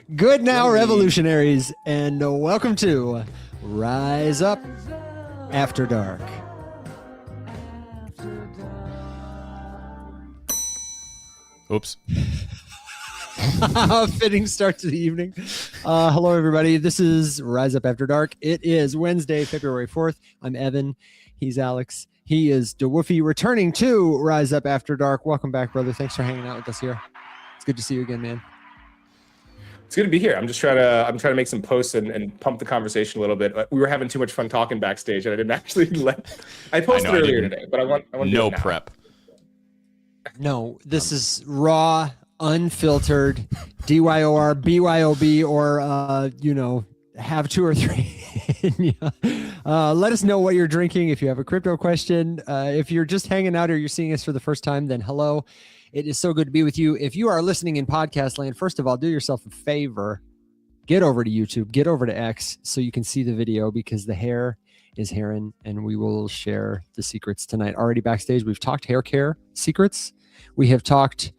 Good now, revolutionaries, and welcome to Rise Up After Dark. Oops. Fitting start to the evening. Hello, everybody. This is Rise Up After Dark. It is Wednesday, February 4th. I'm Evan. He's Alex. He is Dawufi, returning to Rise Up After Dark. Welcome back, brother. Thanks for hanging out with us here. It's good to see you again, man. It's good to be here. I'm trying to make some posts and pump the conversation a little bit. We were having too much fun talking backstage, and I didn't actually I posted earlier today, but I want to no do it now. prep. No, this is raw, unfiltered, DYOR, BYOB, or have two or three. Let us know what you're drinking. If you have a crypto question, if you're just hanging out or you're seeing us for the first time, then hello. It is so good to be with you. If you are listening in podcast land, first of all, do yourself a favor. Get over to YouTube, get over to X so you can see the video, because the hair is Heron, and we will share the secrets tonight. Already backstage, we've talked hair care secrets. We have talked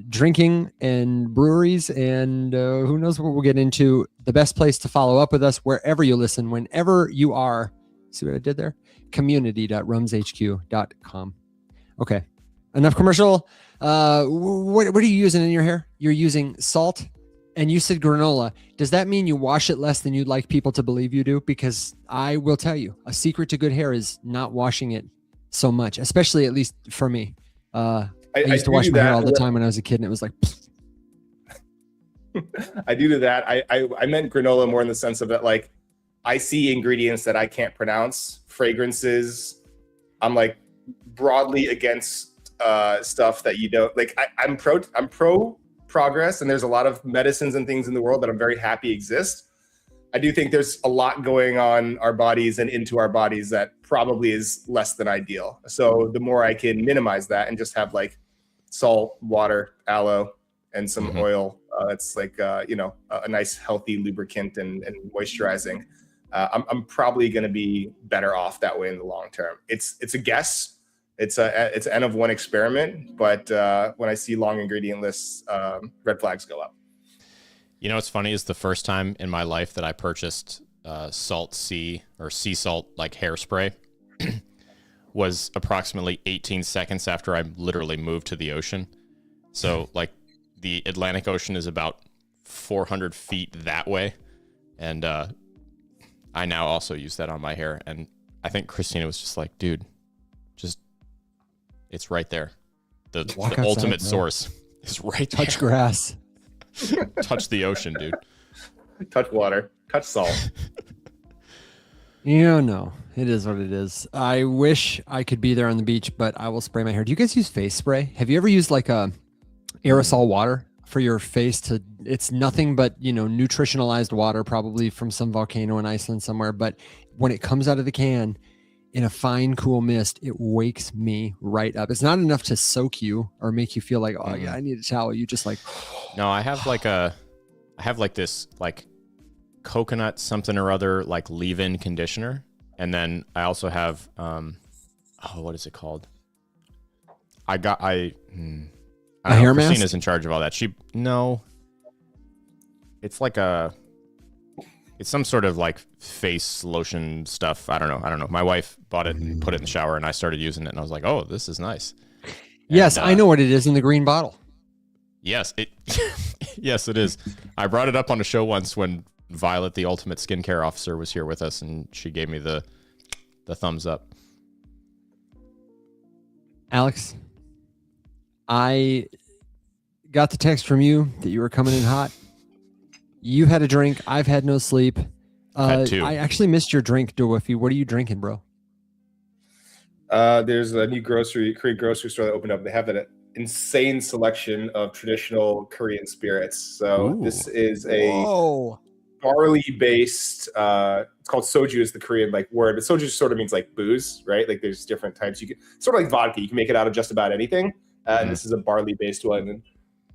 drinking and breweries, and who knows what we'll get into. The best place to follow up with us, wherever you listen, whenever you are. See what I did there? community.rumshq.com. Okay. Enough commercial. What are you using in your hair? You're using salt, and you said granola. Does that mean you wash it less than you'd like people to believe you do? Because I will tell you, a secret to good hair is not washing it so much, especially at least for me. I used to wash my hair all the time when I was a kid, and it was like. I do that. I meant granola more in the sense of that, like, I see ingredients that I can't pronounce, fragrances. I'm like broadly against stuff that you don't like. I'm pro progress, and there's a lot of medicines and things in the world that I'm very happy exist. I do think there's a lot going on our bodies and into our bodies that probably is less than ideal. So the more I can minimize that and just have like salt, water, aloe, and some oil, it's like a nice healthy lubricant and moisturizing. I'm probably going to be better off that way in the long term. It's a guess. It's an N of one experiment, but when I see long ingredient lists, red flags go up. You know what's funny is the first time in my life that I purchased salt sea or sea salt like hairspray was approximately 18 seconds after I literally moved to the ocean. So like the Atlantic Ocean is about 400 feet that way, and I now also use that on my hair. And I think Christina was just like, dude, just. It's right there. The outside, ultimate source is right there. Touch grass. Touch the ocean, dude. Touch water. Touch salt. No, it is what it is. I wish I could be there on the beach, but I will spray my hair. Do you guys use face spray? Have you ever used like a aerosol water for your face? It's nothing but, nutritionalized water, probably from some volcano in Iceland somewhere. But when it comes out of the can, in a fine, cool mist, it wakes me right up. It's not enough to soak you or make you feel like, oh yeah, I need a towel. You just like. No, I have this like coconut something or other, like leave-in conditioner. And then I also have, what is it called? A hair mask? Christina's in charge of all that. It's some sort of like face lotion stuff. I don't know. My wife bought it and put it in the shower, and I started using it, and I was like, oh, this is nice. Yes, I know what it is in the green bottle. Yes, yes, it is. I brought it up on a show once when Violet, the ultimate skincare officer, was here with us, and she gave me the thumbs up. Alex, I got the text from you that you were coming in hot. You've had a drink. I've had no sleep. Had two. I actually missed your drink, Dawufi. What are you drinking, bro? There's a new Korean grocery store that opened up. They have an insane selection of traditional Korean spirits. So this is a barley-based. It's called Soju is the Korean word, but Soju sort of means like booze, right? Like there's different types. You can sort of like vodka. You can make it out of just about anything. And this is a barley-based one. And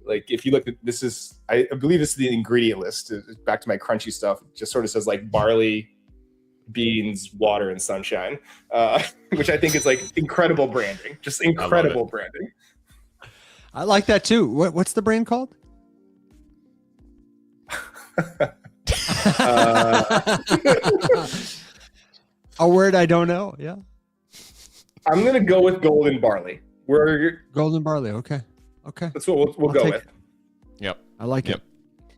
like if you look at this is, I believe this is the ingredient list. Back to my crunchy stuff. It just sort of says like barley, beans, water, and sunshine, which I think is like incredible branding. Just incredible branding. I like that too. What's the brand called? A word I don't know. Yeah. I'm going to go with golden barley. Golden barley. Okay. That's what we'll go with. Yep. I like it.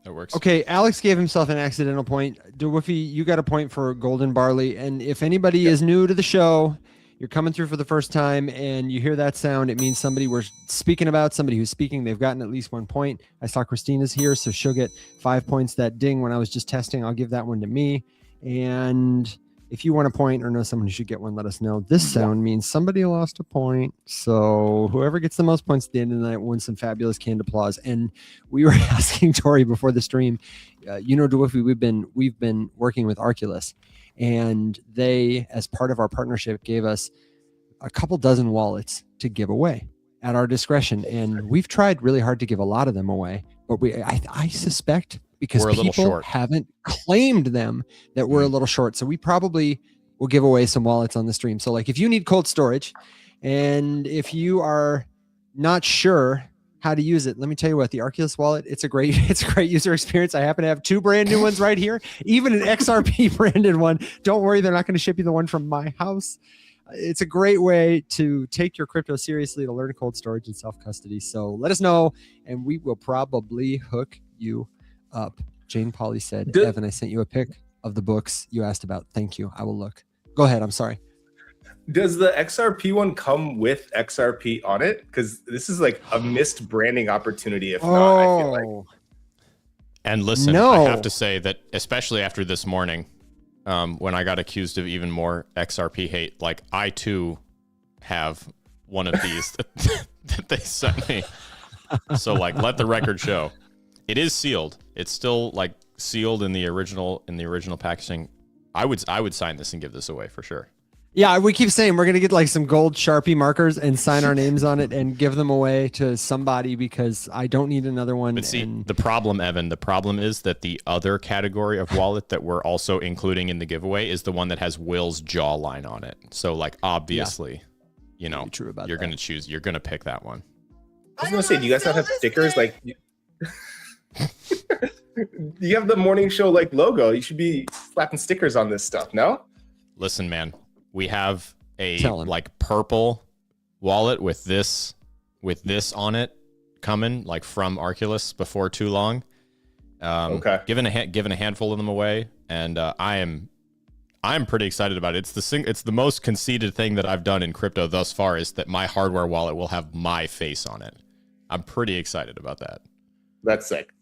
That works. Okay, Alex gave himself an accidental point. Dawufi, you got a point for golden barley. And if anybody is new to the show, you're coming through for the first time and you hear that sound, it means somebody we're speaking about, somebody who's speaking, they've gotten at least 1 point. I saw Christina's here, so she'll get 5 points. That ding when I was just testing, I'll give that one to me. And if you want a point or know someone who should get one, let us know. This sound means somebody lost a point. So whoever gets the most points at the end of the night wins some fabulous canned applause. And we were asking Tori before the stream, Dawufi, we've been working with Arculus, and they, as part of our partnership, gave us a couple dozen wallets to give away at our discretion. And we've tried really hard to give a lot of them away, but I suspect because people haven't claimed them that we're a little short. So we probably will give away some wallets on the stream. So like if you need cold storage and if you are not sure how to use it, let me tell you what, the Arculus wallet, it's a great user experience. I happen to have 2 brand new ones right here, even an XRP branded one. Don't worry, they're not going to ship you the one from my house. It's a great way to take your crypto seriously, to learn cold storage and self-custody. So let us know and we will probably hook you up. Jane Polly said, Evan, I sent you a pic of the books you asked about. Thank you. I will look. Go ahead. I'm sorry. Does the XRP one come with XRP on it? Because this is like a missed branding opportunity. If not, I feel like. And listen, I have to say that especially after this morning, when I got accused of even more XRP hate, like I too have one of these that they sent me. So like, let the record show. It is sealed. It's still like sealed in the original packaging. I would sign this and give this away for sure. Yeah, we keep saying we're gonna get like some gold Sharpie markers and sign our names on it and give them away to somebody because I don't need another one. But see, the problem, Evan, is that the other category of wallet that we're also including in the giveaway is the one that has Will's jawline on it. So like obviously, you're gonna pick that one. I was gonna say, do you guys not have stickers like? You have the morning show like logo. You should be slapping stickers on this stuff. No. Listen, man, we have a like purple wallet with this on it coming like from Arculus before too long. Okay. Giving a handful of them away, and I'm pretty excited about it. It's the most conceited thing that I've done in crypto thus far is that my hardware wallet will have my face on it. I'm pretty excited about that. That's sick.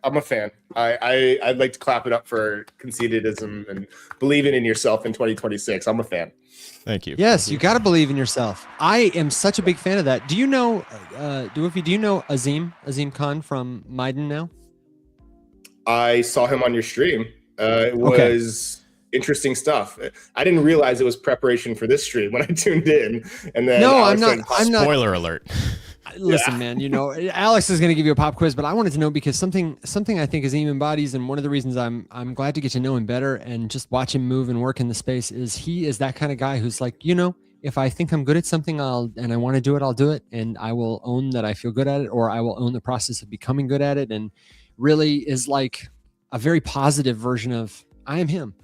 I'm a fan. I'd like to clap it up for conceitedism and believing in yourself in 2026. I'm a fan. Thank you. Yes, you got to believe in yourself. I am such a big fan of that. Do you know, Dawufi, do you know Azim Khan from Maiden now? I saw him on your stream. It was interesting stuff. I didn't realize it was preparation for this stream when I tuned in. And then I'm not. Spoiler alert. Listen, man, Alex is going to give you a pop quiz, but I wanted to know because something I think Azim embodies, and one of the reasons I'm glad to get to know him better and just watch him move and work in the space is he is that kind of guy who's like, if I think I'm good at something, and I want to do it, I'll do it, and I will own that I feel good at it, or I will own the process of becoming good at it, and really is like a very positive version of I am him.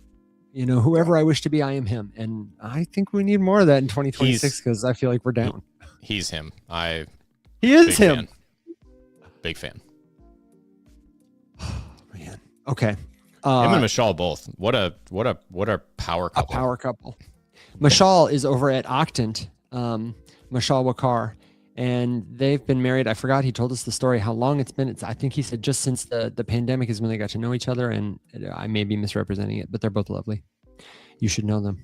Whoever I wish to be, I am him, and I think we need more of that in 2026 because I feel like we're down. He's him. He is him. Big fan. Oh, man. Okay. Him and Mashal both. What a power couple. A power couple. Mashal is over at Octant, Mashal Wakar, and they've been married. I forgot he told us the story, how long it's been. I think he said just since the pandemic is when they got to know each other, and I may be misrepresenting it, but they're both lovely. You should know them.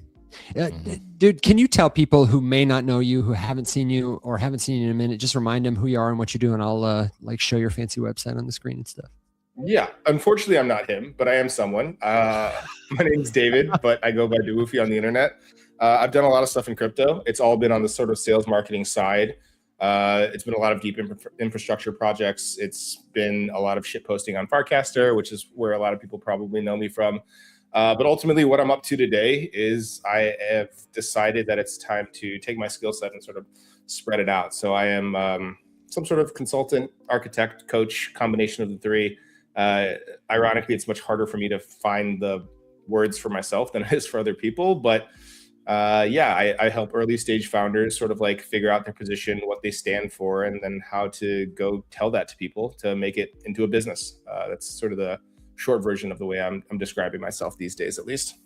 Dude, can you tell people who may not know you, who haven't seen you or haven't seen you in a minute, just remind them who you are and what you do, and I'll show your fancy website on the screen and stuff. Yeah, unfortunately, I'm not him, but I am someone. My name's David, but I go by Dawufi on the internet. I've done a lot of stuff in crypto. It's all been on the sort of sales marketing side. It's been a lot of deep infrastructure projects. It's been a lot of shit posting on Farcaster, which is where a lot of people probably know me from. But ultimately, what I'm up to today is I have decided that it's time to take my skill set and sort of spread it out. So I am some sort of consultant, architect, coach, combination of the three. Ironically, it's much harder for me to find the words for myself than it is for other people. But I help early stage founders sort of like figure out their position, what they stand for, and then how to go tell that to people to make it into a business. That's sort of the short version of the way I'm describing myself these days, at least.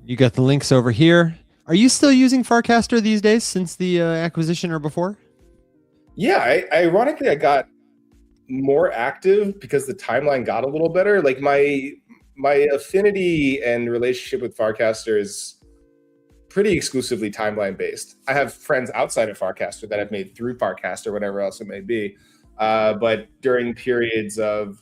You got the links over here. Are you still using Farcaster these days since the acquisition or before? Yeah, ironically, I got more active because the timeline got a little better. Like my affinity and relationship with Farcaster is pretty exclusively timeline based. I have friends outside of Farcaster that I've made through Farcaster, whatever else it may be. But during periods of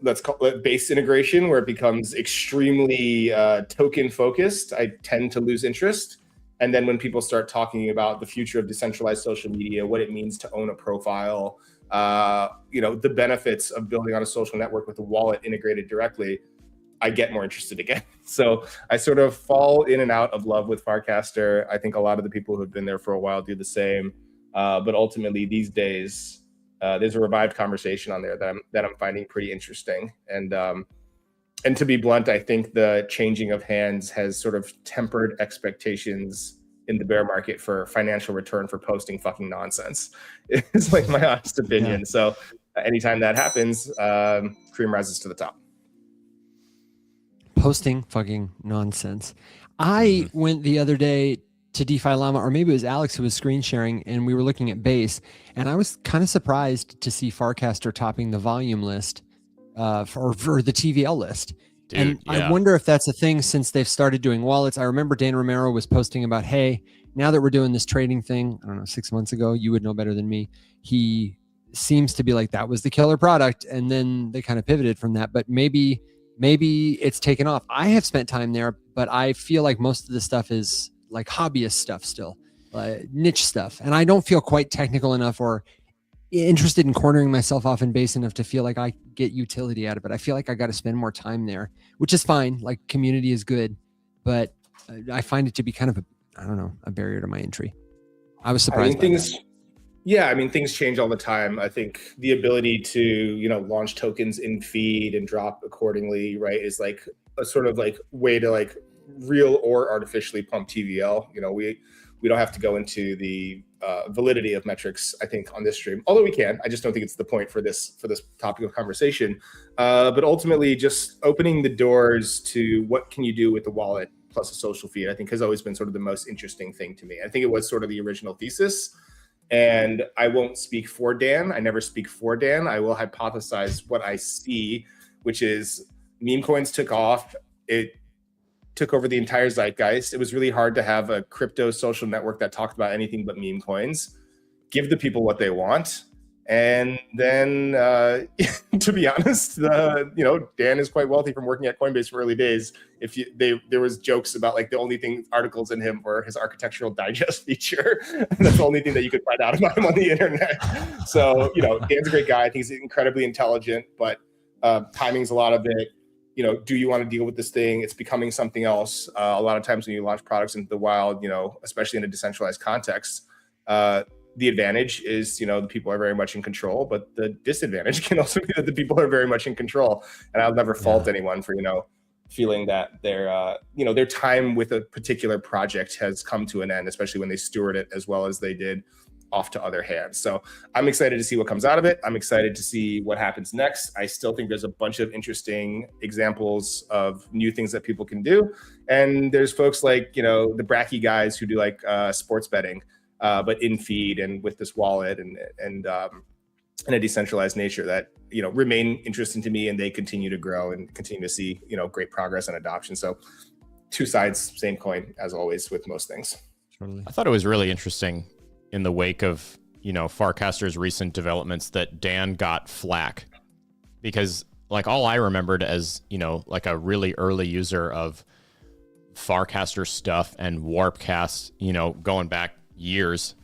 let's call it base integration, where it becomes extremely token focused, I tend to lose interest. And then when people start talking about the future of decentralized social media, what it means to own a profile, the benefits of building on a social network with a wallet integrated directly, I get more interested again. So I sort of fall in and out of love with Farcaster. I think a lot of the people who've been there for a while do the same. But ultimately these days, there's a revived conversation on there that I'm finding pretty interesting. And to be blunt, I think the changing of hands has sort of tempered expectations in the bear market for financial return for posting fucking nonsense. It's like my honest opinion. Yeah. So anytime that happens, cream rises to the top. Posting fucking nonsense. I went the other day to DeFi Llama, or maybe it was Alex who was screen sharing, and we were looking at base, and I was kind of surprised to see Farcaster topping the volume list for the TVL list. Dude, and yeah. I wonder if that's a thing since they've started doing wallets. I remember Dan Romero was posting about, hey, now that we're doing this trading thing, I don't know, 6 months ago, you would know better than me. He seems to be like, that was the killer product. And then they kind of pivoted from that, but maybe it's taken off. I have spent time there, but I feel like most of the stuff is like hobbyist stuff still, niche stuff. And I don't feel quite technical enough or interested in cornering myself off in base enough to feel like I get utility out of it. I feel like I got to spend more time there, which is fine. Like community is good, but I find it to be kind of a barrier to my entry. I was surprised. Things change all the time. I think the ability to, launch tokens in feed and drop accordingly, right, is like a sort of like way to like real or artificially pump TVL. We don't have to go into the validity of metrics, I think, on this stream, although we can. I just don't think it's the point for this topic of conversation. But ultimately, just opening the doors to what can you do with the wallet plus a social feed, I think, has always been sort of the most interesting thing to me. I think it was sort of the original thesis. And I won't speak for Dan. I never speak for Dan. I will hypothesize what I see, which is meme coins took off. It took over the entire zeitgeist. It was really hard to have a crypto social network that talked about anything but meme coins, give the people what they want. And then, to be honest, Dan is quite wealthy from working at Coinbase from early days. There was jokes about like the only articles in him were his architectural digest feature. That's the only thing that you could find out about him on the internet. So, Dan's a great guy. I think he's incredibly intelligent, but timing's a lot of it. Do you want to deal with this thing? It's becoming something else. A lot of times when you launch products into the wild, especially in a decentralized context, the advantage is, the people are very much in control, but the disadvantage can also be that the people are very much in control. And I'll never fault anyone for, feeling that their time with a particular project has come to an end, especially when they steward it as well as they did off to other hands. So I'm excited to see what comes out of it. I'm excited to see what happens next. I still think there's a bunch of interesting examples of new things that people can do. And there's folks like, the Bracky guys who do like sports betting, but in feed and with this wallet and in a decentralized nature that, remain interesting to me, and they continue to grow and continue to see, great progress and adoption. So two sides, same coin, as always with most things. Totally. I thought it was really interesting in the wake of, Farcaster's recent developments that Dan got flack, because like all I remembered as, like a really early user of Farcaster stuff and Warpcast, going back years,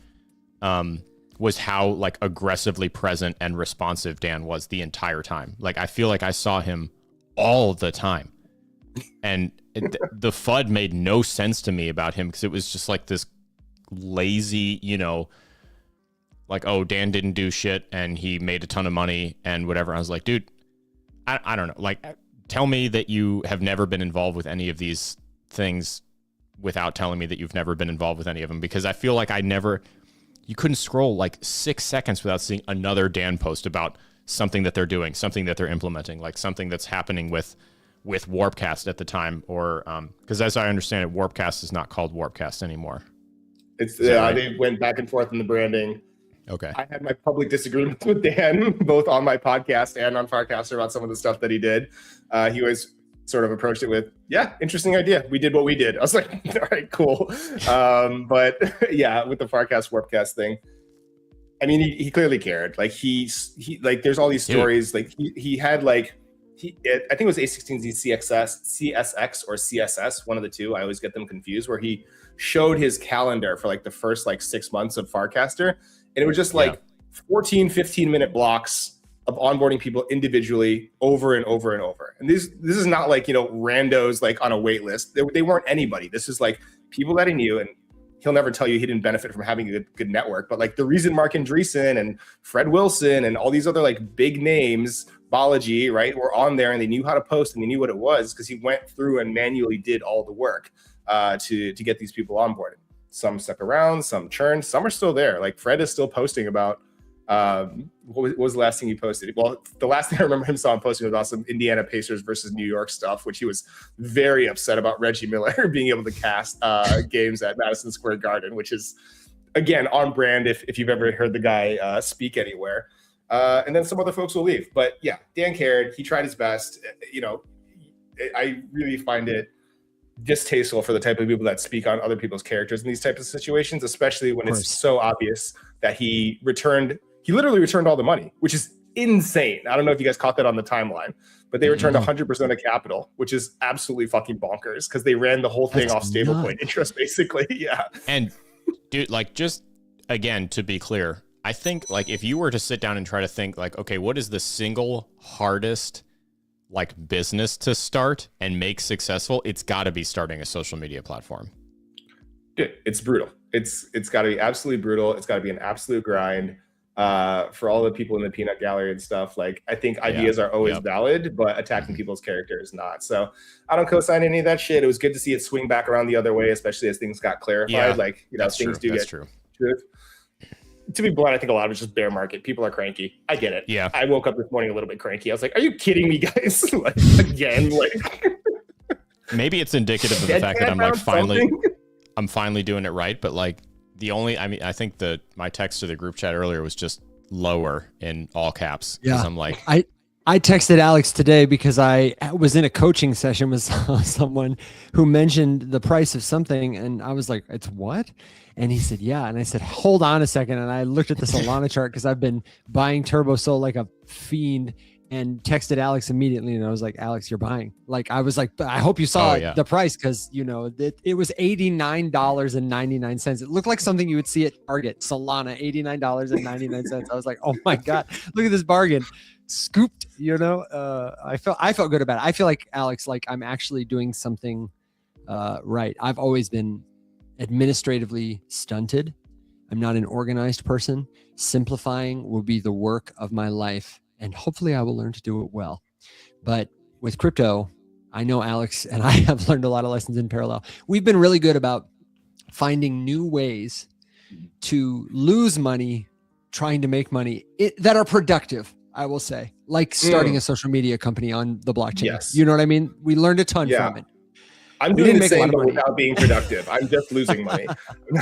was how like aggressively present and responsive Dan was the entire time. Like, I feel like I saw him all the time, and the FUD made no sense to me about him, because it was just like this lazy, like, oh, Dan didn't do shit and he made a ton of money and whatever. I was like, dude, I don't know. Like, tell me that you have never been involved with any of these things without telling me that you've never been involved with any of them, because I feel like you couldn't scroll like 6 seconds without seeing another Dan post about something that they're doing, something that they're implementing, like something that's happening with Warpcast at the time, or because as I understand it, Warpcast is not called Warpcast anymore. It's right? They went back and forth in the branding. Okay. I had my public disagreements with Dan, both on my podcast and on Farcaster, about some of the stuff that he did. He always sort of approached it with, yeah, interesting idea. We did what we did. I was like, all right, cool. But yeah, with the Farcast Warpcast thing, I mean, he clearly cared. Like he like, there's all these stories. Dude. Like he had like, I think it was A16Z CSX or CSS, one of the two. I always get them confused, where he showed his calendar for like the first like 6 months of Farcaster. And it was just like 14, 15-minute blocks of onboarding people individually over and over and over. And this is not like, randos like on a wait list. They weren't anybody. This is like people that he knew, and he'll never tell you he didn't benefit from having a good network. But like the reason Mark Andreessen and Fred Wilson and all these other like big names, Balaji, right, were on there, and they knew how to post and they knew what it was, because he went through and manually did all the work to get these people onboarded. Some stuck around, some churned, some are still there. Like Fred is still posting about what was the last thing he posted? Well, the last thing I remember him posting was about some Indiana Pacers versus New York stuff, which he was very upset about Reggie Miller being able to cast games at Madison Square Garden, which is, again, on brand if you've ever heard the guy speak anywhere. And then some other folks will leave. But yeah, Dan cared. He tried his best. I really find it distasteful for the type of people that speak on other people's characters in these types of situations, especially when it's so obvious that he literally returned all the money, which is insane. I don't know if you guys caught that on the timeline, but they returned 100% of capital, which is absolutely fucking bonkers, because they ran the whole thing off stablecoin interest, basically. Yeah. And dude, like, just again, to be clear, I think like if you were to sit down and try to think like, okay, what is the single hardest like business to start and make successful, it's got to be starting a social media platform. Dude, it's brutal. It's got to be absolutely brutal. It's got to be an absolute grind for all the people in the peanut gallery and stuff. Like, I think ideas are always valid, but attacking people's character is not. So I don't co-sign any of that shit. It was good to see it swing back around the other way, especially as things got clarified. Yeah, like, things do get true. To be blunt, I think a lot of it's just bear market. People are cranky. I get it. Yeah. I woke up this morning a little bit cranky. I was like, are you kidding me, guys? Like, again, like. Maybe it's indicative of the fact that I'm like I'm finally doing it right. But like I think my text to the group chat earlier was just lower in all caps. Yeah. I'm like, I texted Alex today because I was in a coaching session with someone who mentioned the price of something, and I was like, it's what? And he said, yeah. And I said, hold on a second. And I looked at the Solana chart, because I've been buying Turbo Sol like a fiend, and texted Alex immediately. And I was like, Alex, you're buying. Like, I was like, I hope you saw the price, because, it was $89.99. It looked like something you would see at Target. Solana, $89.99. I was like, oh my God, look at this bargain. Scooped, I felt good about it. I feel like, Alex, like I'm actually doing something right. I've always been administratively stunted. I'm not an organized person. Simplifying will be the work of my life, and hopefully I will learn to do it well. But with crypto, I know Alex and I have learned a lot of lessons in parallel. We've been really good about finding new ways to lose money trying to make money that are productive, I will say, like starting a social media company on the blockchain. Yes. You know what I mean? We learned a ton from it. I'm doing the same, but without being productive. I'm just losing money.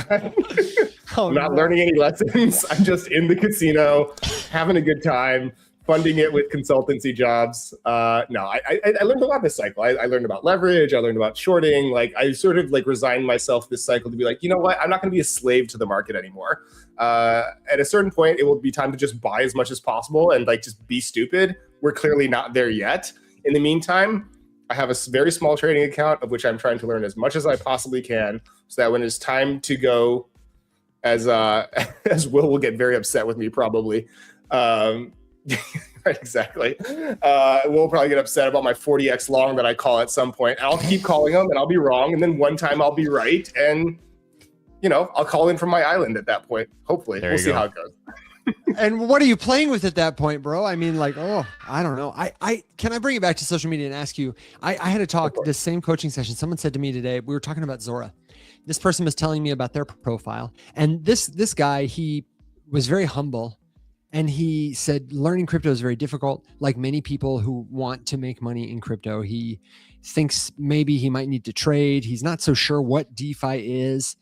I'm not learning any lessons. I'm just in the casino, having a good time, funding it with consultancy jobs. I learned a lot this cycle. I learned about leverage. I learned about shorting. Like, I sort of like resigned myself this cycle to be like, you know what? I'm not going to be a slave to the market anymore. At a certain point, it will be time to just buy as much as possible and like just be stupid. We're clearly not there yet. In the meantime, I have a very small trading account of which I'm trying to learn as much as I possibly can, so that when it's time to go, as Will get very upset with me probably. Right, exactly. We'll probably get upset about my 40x long that I call at some point. I'll keep calling them and I'll be wrong, and then one time I'll be right, and I'll call in from my island at that point. Hopefully, There we'll you see go. how it goes. And what are you playing with at that point, bro? I mean, like, oh, I don't know. I can I bring it back to social media and ask you, I had a talk, this same coaching session. Someone said to me today, we were talking about Zora. This person was telling me about their profile. And this guy, he was very humble. And he said, learning crypto is very difficult. Like many people who want to make money in crypto, he thinks maybe he might need to trade. He's not so sure what DeFi is.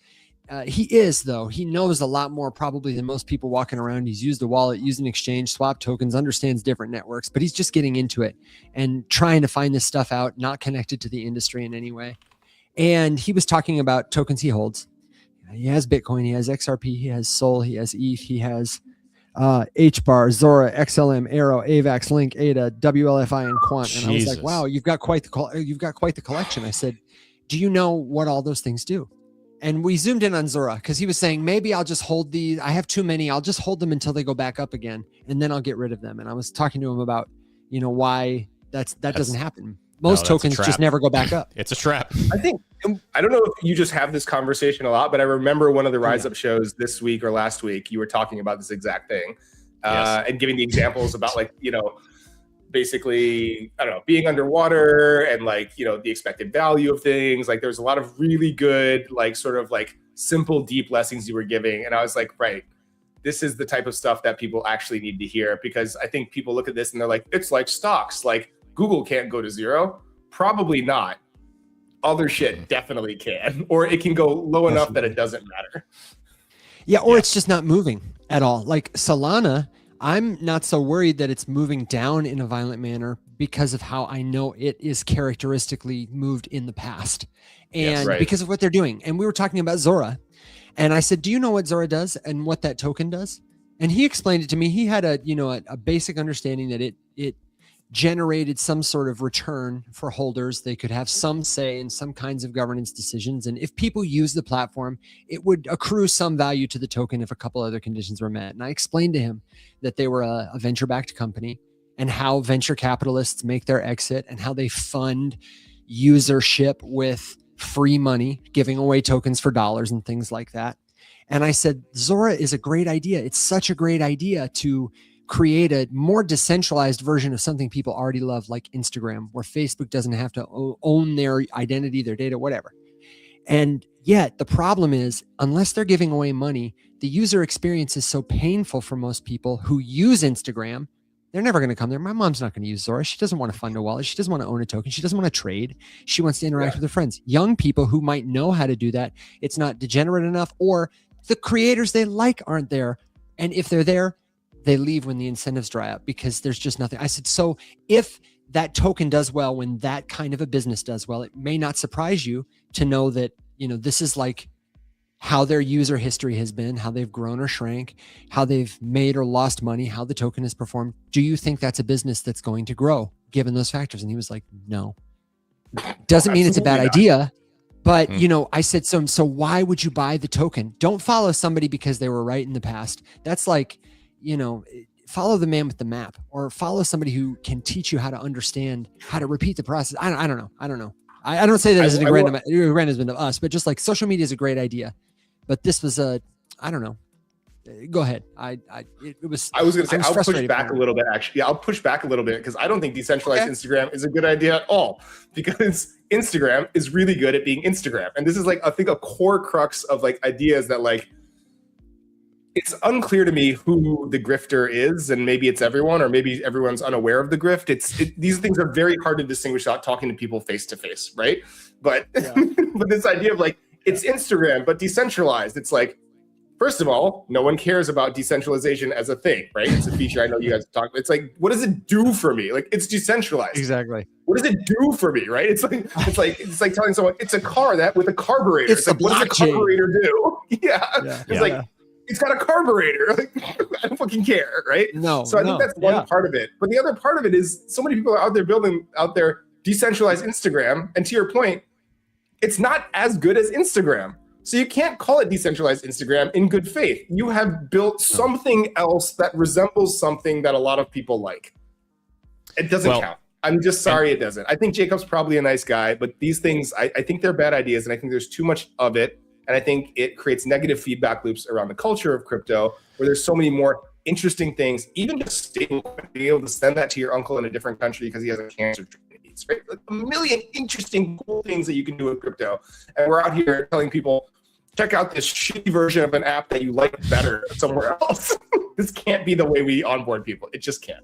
He is, though. He knows a lot more probably than most people walking around. He's used a wallet, used an exchange, swapped tokens, understands different networks, but he's just getting into it and trying to find this stuff out, not connected to the industry in any way. And he was talking about tokens he holds. He has Bitcoin, he has XRP, he has Sol, he has ETH, he has HBAR, Zora, XLM, Arrow, AVAX, Link, ADA, WLFI, and Quant. And I was like, wow, you've got quite the collection. I said, do you know what all those things do? And we zoomed in on Zora because he was saying, maybe I'll just hold these. I have too many. I'll just hold them until they go back up again, and then I'll get rid of them. And I was talking to him about, why that doesn't happen. Most tokens just never go back up. It's a trap. I don't know if you just have this conversation a lot, but I remember one of the Rise Up shows this week or last week, you were talking about this exact thing and giving the examples about basically, I don't know, being underwater and the expected value of things. Like there's a lot of really good, simple, deep lessons you were giving. And I was like, right, this is the type of stuff that people actually need to hear, because I think people look at this and they're like, it's like stocks, like Google can't go to zero. Probably not. Other shit definitely can, or it can go low enough that it doesn't matter. Yeah, or it's just not moving at all. Like Solana, I'm not so worried that it's moving down in a violent manner because of how I know it is characteristically moved in the past and because of what they're doing. And we were talking about Zora, and I said, do you know what Zora does and what that token does? And he explained it to me. He had a basic understanding that it generated some sort of return for holders. They could have some say in some kinds of governance decisions. And if people use the platform, it would accrue some value to the token if a couple other conditions were met. And I explained to him that they were a venture-backed company and how venture capitalists make their exit and how they fund usership with free money, giving away tokens for dollars and things like that. And I said, Zora is a great idea. It's such a great idea to create a more decentralized version of something people already love, like Instagram, where Facebook doesn't have to own their identity, their data, whatever. And yet the problem is, unless they're giving away money, the user experience is so painful for most people who use Instagram. They're never going to come there. My mom's not going to use Zora. She doesn't want to fund a wallet. She doesn't want to own a token. She doesn't want to trade. She wants to interact with her friends. Young people who might know how to do that, it's not degenerate enough, or the creators they like aren't there. And if they're there, they leave when the incentives dry up because there's just nothing. I said, so if that token does well, when that kind of a business does well, it may not surprise you to know that, this is like how their user history has been, how they've grown or shrank, how they've made or lost money, how the token has performed. Do you think that's a business that's going to grow given those factors? And he was like, no. Doesn't mean it's a bad idea. But, I said, so why would you buy the token? Don't follow somebody because they were right in the past. That's like, follow the man with the map, or follow somebody who can teach you how to understand how to repeat the process. I don't know. I don't say that as an aggrandizement of us, but just like social media is a great idea. But this was I don't know. Go ahead. I was going to say, I'll push back a little bit, actually. Yeah, I'll push back a little bit because I don't think decentralized Instagram is a good idea at all, because Instagram is really good at being Instagram. And this is I think a core crux of ideas that it's unclear to me who the grifter is, and maybe it's everyone, or maybe everyone's unaware of the grift. These things are very hard to distinguish without talking to people face to face, right? But but this idea of it's Instagram but decentralized. It's first of all, no one cares about decentralization as a thing, right? It's a feature I know you guys talk about. It's what does it do for me? It's decentralized. Exactly. What does it do for me, right? It's like telling someone it's a car that with a carburetor. It's what does a carburetor do? Yeah. It's got a carburetor. I don't fucking care, right? No. So I think that's one part of it. But the other part of it is so many people are out there building decentralized Instagram. And to your point, it's not as good as Instagram. So you can't call it decentralized Instagram in good faith. You have built something else that resembles something that a lot of people like. It doesn't count. I'm just sorry it doesn't. I think Jacob's probably a nice guy, but these things, I think they're bad ideas, and I think there's too much of it. And I think it creates negative feedback loops around the culture of crypto, where there's so many more interesting things, even just stablecoin, being able to send that to your uncle in a different country because he has a cancer treatment needs, right? Like a million interesting, cool things that you can do with crypto. And we're out here telling people, check out this shitty version of an app that you like better somewhere else. This can't be the way we onboard people. It just can't.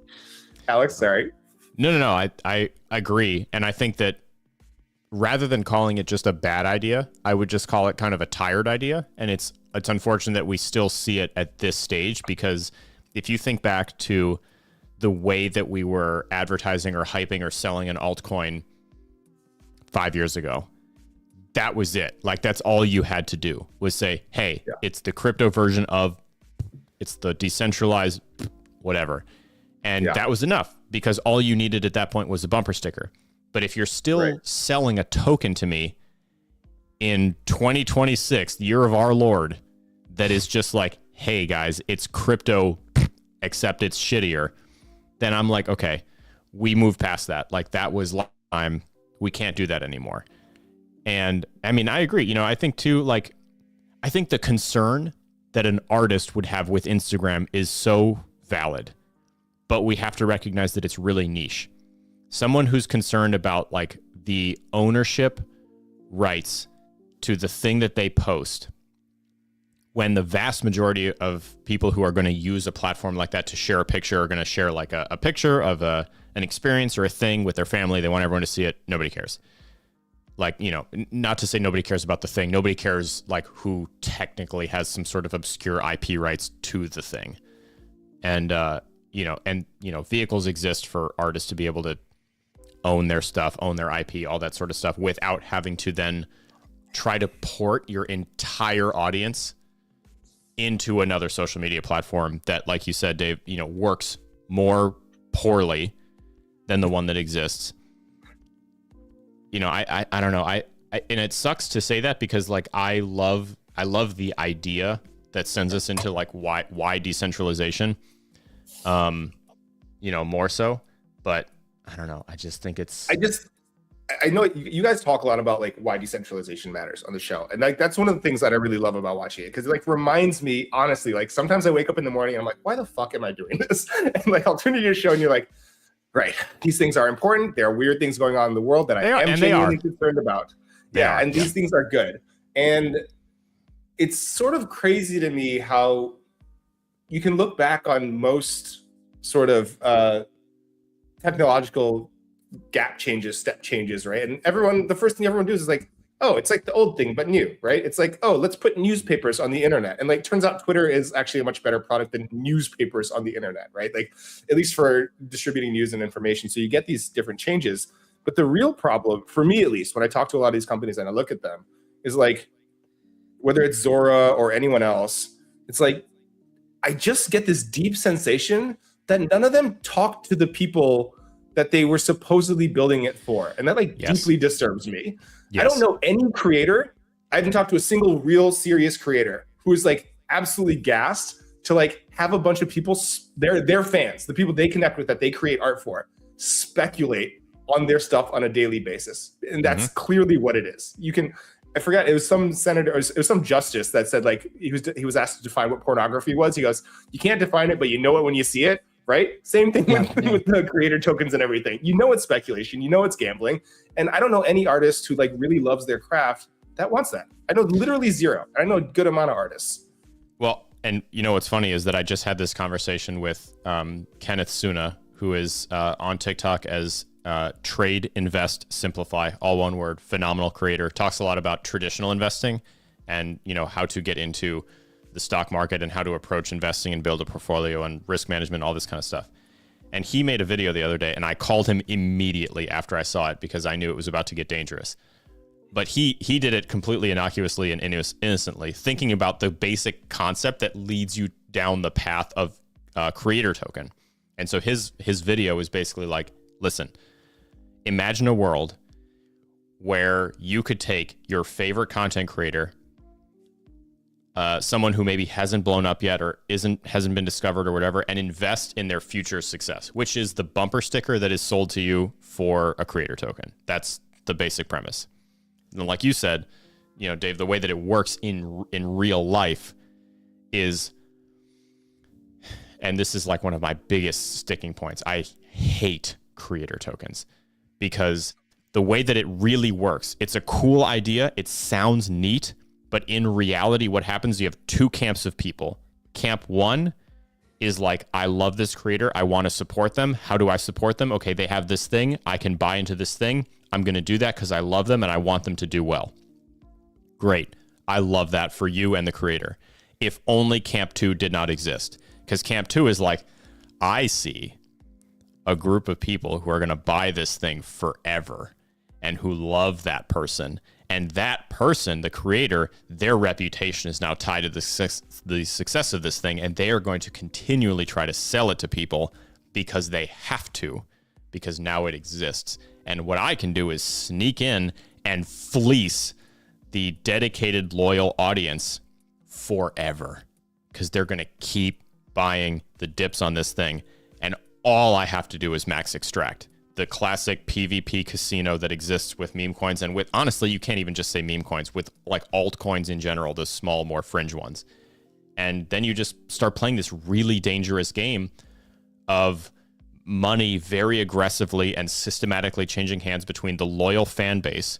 Alex, sorry. No. I agree. And I think that rather than calling it just a bad idea, I would just call it kind of a tired idea. And it's unfortunate that we still see it at this stage, because if you think back to the way that we were advertising or hyping or selling an altcoin 5 years ago, that was it. Like, that's all you had to do was say, hey, it's the crypto version of, it's the decentralized whatever. And that was enough, because all you needed at that point was a bumper sticker. But if you're still selling a token to me in 2026, the year of our Lord, that is just like, hey guys, it's crypto, except it's shittier, then I'm like, okay, we move past that. Like, that was time. We can't do that anymore. And I mean, I agree. You know, I think too, like, I think the concern that an artist would have with Instagram is so valid, but we have to recognize that it's really niche. Someone who's concerned about like the ownership rights to the thing that they post, when the vast majority of people who are going to use a platform like that to share a picture are going to share like a picture of an experience or a thing with their family. They want everyone to see it. Nobody cares. Like, you know, not to say nobody cares about the thing. Nobody cares like who technically has some sort of obscure IP rights to the thing. And, vehicles exist for artists to be able to own their stuff, own their IP, all that sort of stuff, without having to then try to port your entire audience into another social media platform that, like you said, Dave, you know, works more poorly than the one that exists. You know, I don't know. I and it sucks to say that, because like I love the idea that sends us into like why decentralization. More so, but I don't know. I just think it's. I know you guys talk a lot about like why decentralization matters on the show, and like that's one of the things that I really love about watching it, because it like reminds me, honestly, like sometimes I wake up in the morning and I'm like, why the fuck am I doing this? And like I'll turn to your show and you're like, right, these things are important. There are weird things going on in the world that I am genuinely concerned about. And these things are good. And it's sort of crazy to me how you can look back on most sort of technological step changes, right? And the first thing everyone does is like, oh, it's like the old thing, but new, right? It's like, oh, let's put newspapers on the internet. And like, turns out Twitter is actually a much better product than newspapers on the internet, right? Like, at least for distributing news and information. So you get these different changes. But the real problem, for me at least, when I talk to a lot of these companies and I look at them, is like, whether it's Zora or anyone else, it's like, I just get this deep sensation that none of them talk to the people that they were supposedly building it for. And that like deeply disturbs me. Yes. I don't know any creator. I haven't talked to a single real serious creator who is like absolutely gassed to like have a bunch of people, their fans, the people they connect with that they create art for, speculate on their stuff on a daily basis. And that's clearly what it is. I forgot, it was some senator, it was some justice that said like, he was asked to define what pornography was. He goes, you can't define it, but you know it when you see it. Right? Same thing with the creator tokens and everything. You know it's speculation. You know it's gambling. And I don't know any artist who like really loves their craft that wants that. I know literally zero. I know a good amount of artists. Well, and you know what's funny is that I just had this conversation with Kenneth Suna, who is on TikTok as Trade, Invest, Simplify, all one word, phenomenal creator. Talks a lot about traditional investing and, you know, how to get into the stock market and how to approach investing and build a portfolio and risk management, all this kind of stuff. And he made a video the other day and I called him immediately after I saw it because I knew it was about to get dangerous. But he did it completely innocuously and innocently, thinking about the basic concept that leads you down the path of creator token. And so his video is basically like, listen, imagine a world where you could take your favorite content creator, someone who maybe hasn't blown up yet or hasn't been discovered or whatever, and invest in their future success, which is the bumper sticker that is sold to you for a creator token. That's the basic premise. And like you said, you know, Dave, the way that it works in real life is, and this is like one of my biggest sticking points. I hate creator tokens because the way that it really works, it's a cool idea. It sounds neat, but in reality, what happens, you have two camps of people. Camp one is like, I love this creator. I want to support them. How do I support them? Okay, they have this thing. I can buy into this thing. I'm going to do that because I love them and I want them to do well. Great. I love that for you and the creator. If only camp two did not exist. Because camp two is like, I see a group of people who are going to buy this thing forever and who love that person. And that person, the creator, their reputation is now tied to the success of this thing. And they are going to continually try to sell it to people because they have to, because now it exists. And what I can do is sneak in and fleece the dedicated, loyal audience forever because they're going to keep buying the dips on this thing. And all I have to do is max extract. The classic PvP casino that exists with meme coins, and with, honestly, you can't even just say meme coins, with like altcoins in general, the small, more fringe ones. And then you just start playing this really dangerous game of money very aggressively and systematically changing hands between the loyal fan base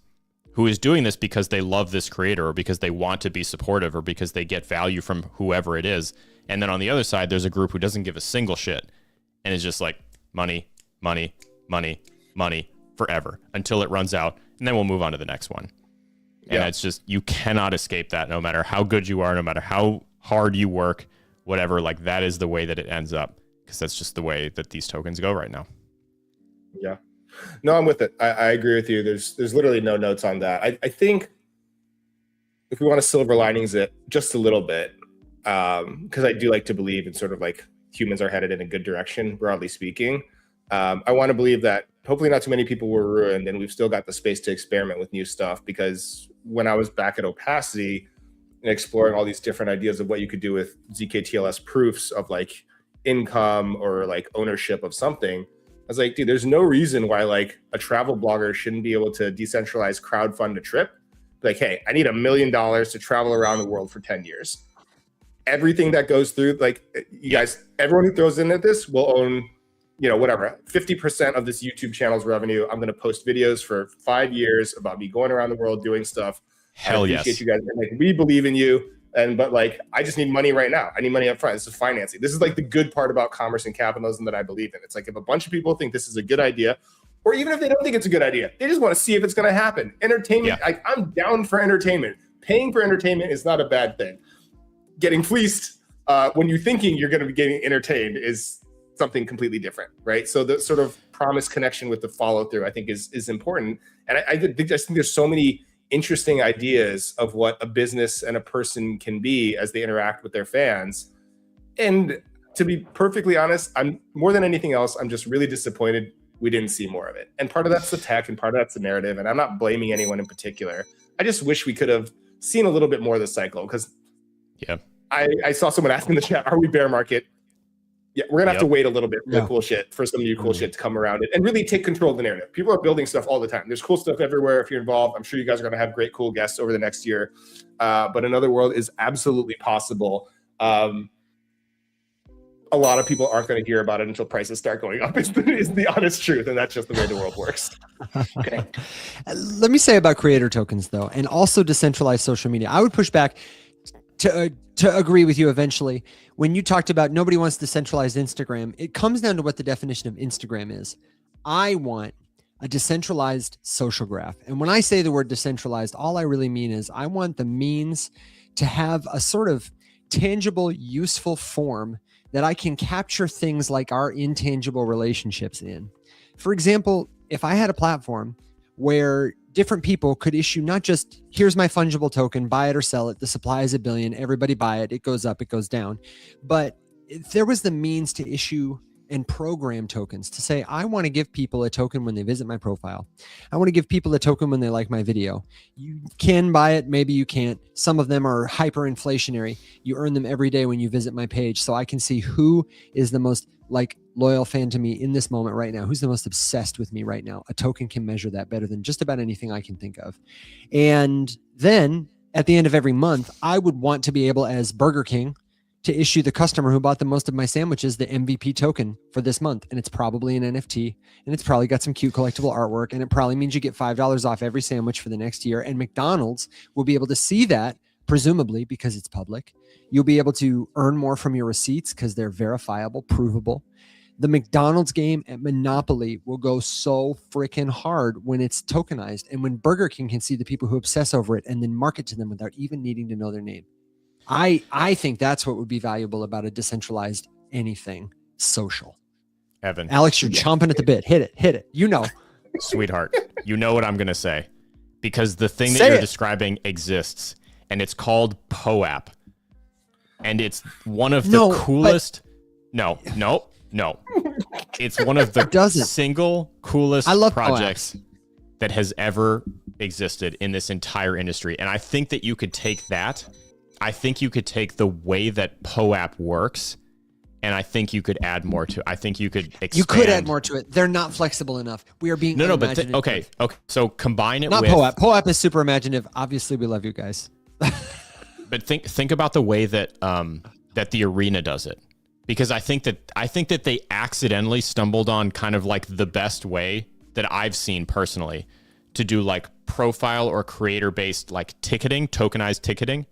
who is doing this because they love this creator or because they want to be supportive or because they get value from whoever it is. And then on the other side, there's a group who doesn't give a single shit and is just like money, money, money, money forever until it runs out. And then we'll move on to the next one. And it's just, you cannot escape that no matter how good you are, no matter how hard you work, whatever, like that is the way that it ends up because that's just the way that these tokens go right now. Yeah. No, I'm with it. I agree with you. There's literally no notes on that. I think if we want to silver linings it just a little bit, because I do like to believe in sort of like humans are headed in a good direction, broadly speaking. I want to believe that hopefully not too many people were ruined and we've still got the space to experiment with new stuff, because when I was back at Opacity and exploring all these different ideas of what you could do with ZKTLS proofs of like income or like ownership of something, I was like, dude, there's no reason why like a travel blogger shouldn't be able to decentralize crowdfund a trip. Like, hey, I need $1 million to travel around the world for 10 years. Everything that goes through, like you guys, everyone who throws in at this will own, you know, whatever, 50% of this YouTube channel's revenue. I'm going to post videos for 5 years about me going around the world doing stuff. Hell yes. I appreciate you guys. Like, we believe in you. But like, I just need money right now. I need money up front. This is financing. This is like the good part about commerce and capitalism that I believe in. It's like if a bunch of people think this is a good idea, or even if they don't think it's a good idea, they just want to see if it's going to happen. Entertainment, I'm down for entertainment. Paying for entertainment is not a bad thing. Getting fleeced when you're thinking you're going to be getting entertained is something completely different, right? So the sort of promise connection with the follow through, I think, is important. And I think there's so many interesting ideas of what a business and a person can be as they interact with their fans. And to be perfectly honest, I'm more than anything else, I'm just really disappointed we didn't see more of it. And part of that's the tech and part of that's the narrative. And I'm not blaming anyone in particular. I just wish we could have seen a little bit more of the cycle, because I saw someone ask in the chat, are we bear market? Yeah, we're gonna have to wait a little bit for the cool shit, for some new cool shit to come around it and really take control of the narrative. People are building stuff all the time. There's cool stuff everywhere. If you're involved, I'm sure you guys are gonna have great, cool guests over the next year. But another world is absolutely possible. A lot of people aren't going to hear about it until prices start going up. Is the honest truth, and that's just the way the world works. Okay. Let me say about creator tokens, though, and also decentralized social media. I would push back to agree with you eventually. When you talked about nobody wants decentralized Instagram, it comes down to what the definition of Instagram is. I want a decentralized social graph. And when I say the word decentralized, all I really mean is I want the means to have a sort of tangible, useful form that I can capture things like our intangible relationships in. For example, if I had a platform where different people could issue not just, here's my fungible token, buy it or sell it, the supply is 1 billion, everybody buy it, it goes up, it goes down. But if there was the means to issue and program tokens to say, I want to give people a token when they visit my profile. I want to give people a token when they like my video. You can buy it, maybe you can't. Some of them are hyperinflationary. You earn them every day when you visit my page. So I can see who is the most loyal fan to me in this moment right now, who's the most obsessed with me right now. A token can measure that better than just about anything I can think of. And then at the end of every month, I would want to be able, as Burger King, to issue the customer who bought the most of my sandwiches the MVP token for this month. And it's probably an NFT, and it's probably got some cute collectible artwork, and it probably means you get $5 off every sandwich for the next year. And McDonald's will be able to see that, presumably because it's public. You'll be able to earn more from your receipts because they're verifiable, provable. The McDonald's game at Monopoly will go so freaking hard when it's tokenized, and when Burger King can see the people who obsess over it and then market to them without even needing to know their name. I think that's what would be valuable about a decentralized anything social. Evan. Alex, you're chomping at the bit. Hit it. You know. Sweetheart, you know what I'm going to say. Because the thing that Say you're it. describing exists, and it's called POAP. And it's one of the coolest... No. It's one of the single coolest projects that has ever existed in this entire industry. And I think that you could take that... I think you could take the way that POAP works, and I think you could add more to it. I think you could expand. You could add more to it. They're not flexible enough. We are being unimaginative. Okay. So combine it not with POAP. POAP is super imaginative. Obviously, we love you guys. But think about the way that that the arena does it, because I think that they accidentally stumbled on kind of like the best way that I've seen personally to do like profile or creator based like ticketing, tokenized ticketing.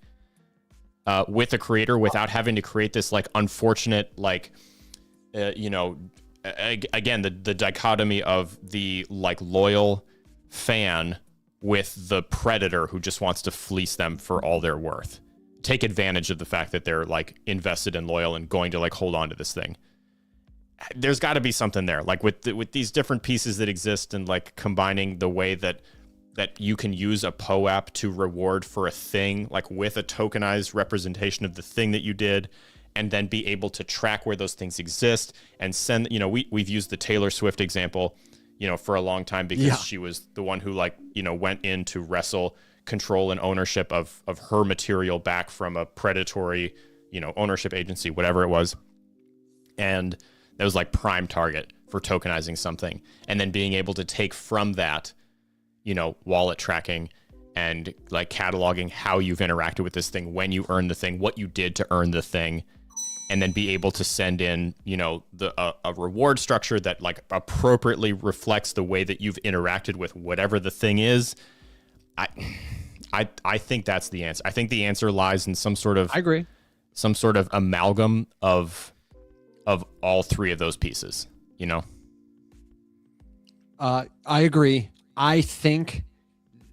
With a creator without having to create this like unfortunate again the dichotomy of the like loyal fan with the predator who just wants to fleece them for all they're worth. Take advantage of the fact that they're like invested and loyal and going to like hold on to this thing. There's got to be something there, like with these different pieces that exist, and like combining the way that you can use a POAP to reward for a thing, like with a tokenized representation of the thing that you did, and then be able to track where those things exist and send, we've used the Taylor Swift example, for a long time because she was the one who went in to wrestle control and ownership of her material back from a predatory, ownership agency, whatever it was. And that was like prime target for tokenizing something. And then being able to take from that, wallet tracking and like cataloging how you've interacted with this thing, when you earned the thing, what you did to earn the thing, and then be able to send in, a reward structure that like appropriately reflects the way that you've interacted with whatever the thing is. I think that's the answer. I think the answer lies in some sort of amalgam of all three of those pieces, I agree. I think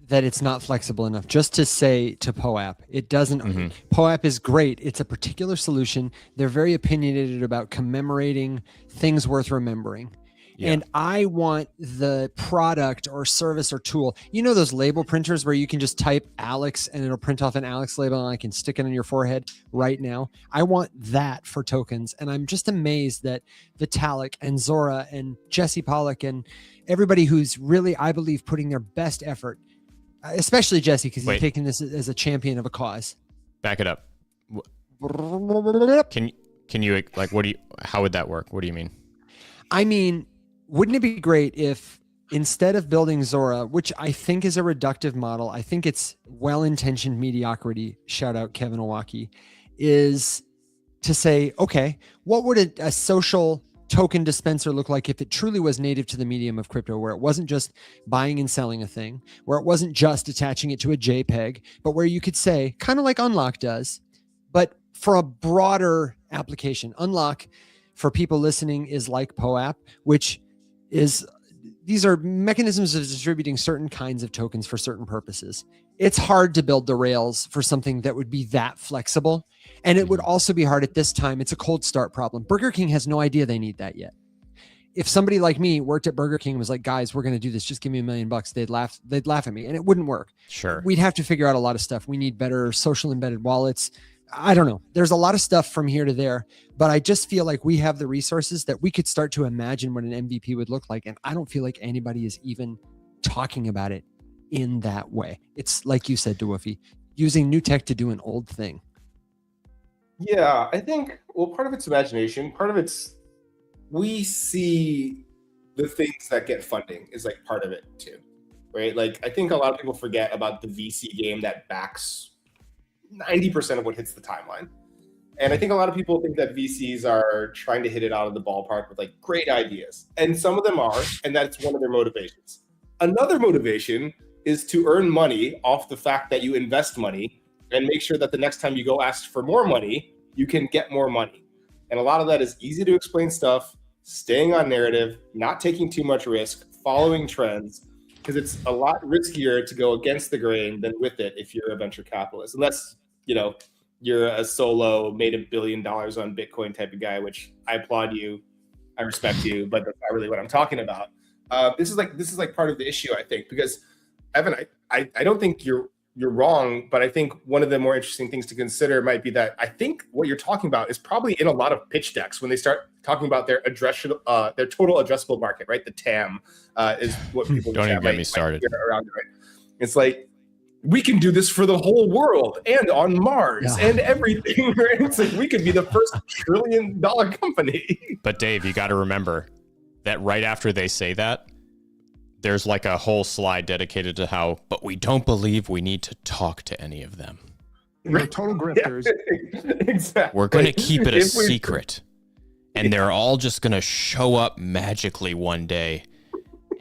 that it's not flexible enough. Just to say to POAP, it doesn't. POAP is great. It's a particular solution. They're very opinionated about commemorating things worth remembering. Yeah. And I want the product or service or tool, those label printers where you can just type Alex and it'll print off an Alex label and I can stick it on your forehead right now. I want that for tokens. And I'm just amazed that Vitalik and Zora and Jesse Pollock and everybody who's really, I believe, putting their best effort, especially Jesse, because he's taking this as a champion of a cause. Back it up. Can you like, how would that work? What do you mean? I mean, wouldn't it be great if instead of building Zora, which I think is a reductive model, I think it's well-intentioned mediocrity, shout out Kevin Owaki, is to say, okay, what would a social token dispenser look like if it truly was native to the medium of crypto, where it wasn't just buying and selling a thing, where it wasn't just attaching it to a JPEG, but where you could say, kind of like Unlock does, but for a broader application. Unlock, for people listening, is like POAP, which is, these are mechanisms of distributing certain kinds of tokens for certain purposes. It's hard to build the rails for something that would be that flexible. And it would also be hard at this time. It's a cold start problem. Burger King has no idea they need that yet. If somebody like me worked at Burger King and was like, guys, we're going to do this, just give me $1 million, they'd laugh at me, and it wouldn't work. Sure. We'd have to figure out a lot of stuff. We need better social embedded wallets. I don't know. There's a lot of stuff from here to there, but I just feel like we have the resources that we could start to imagine what an MVP would look like. And I don't feel like anybody is even talking about it in that way. It's like you said, Dawufi, using new tech to do an old thing. Yeah, I think, well, part of it's imagination, part of it's we see the things that get funding is like part of it too, right? Like I think a lot of people forget about the VC game that backs 90% of what hits the timeline. And I think a lot of people think that VCs are trying to hit it out of the ballpark with like great ideas. And some of them are, and that's one of their motivations. Another motivation is to earn money off the fact that you invest money and make sure that the next time you go ask for more money, you can get more money. And a lot of that is easy to explain stuff, staying on narrative, not taking too much risk, following trends, because it's a lot riskier to go against the grain than with it if you're a venture capitalist. Unless, you know, you're a solo, made $1 billion on Bitcoin type of guy, which I applaud you. I respect you, but that's not really what I'm talking about. This is like part of the issue, I think, because Evan, I don't think you're wrong, but I think one of the more interesting things to consider might be that I think what you're talking about is probably in a lot of pitch decks when they start talking about their total addressable market, right? The TAM is what people don't even get me started around it, right? It's like, we can do this for the whole world and on Mars and everything. Right? It's like we could be the first $1 trillion company. But Dave, you got to remember that right after they say that, there's like a whole slide dedicated to how, but we don't believe we need to talk to any of them. They're total grifters. Yeah, exactly. We're going to keep it a secret. And they're all just going to show up magically one day.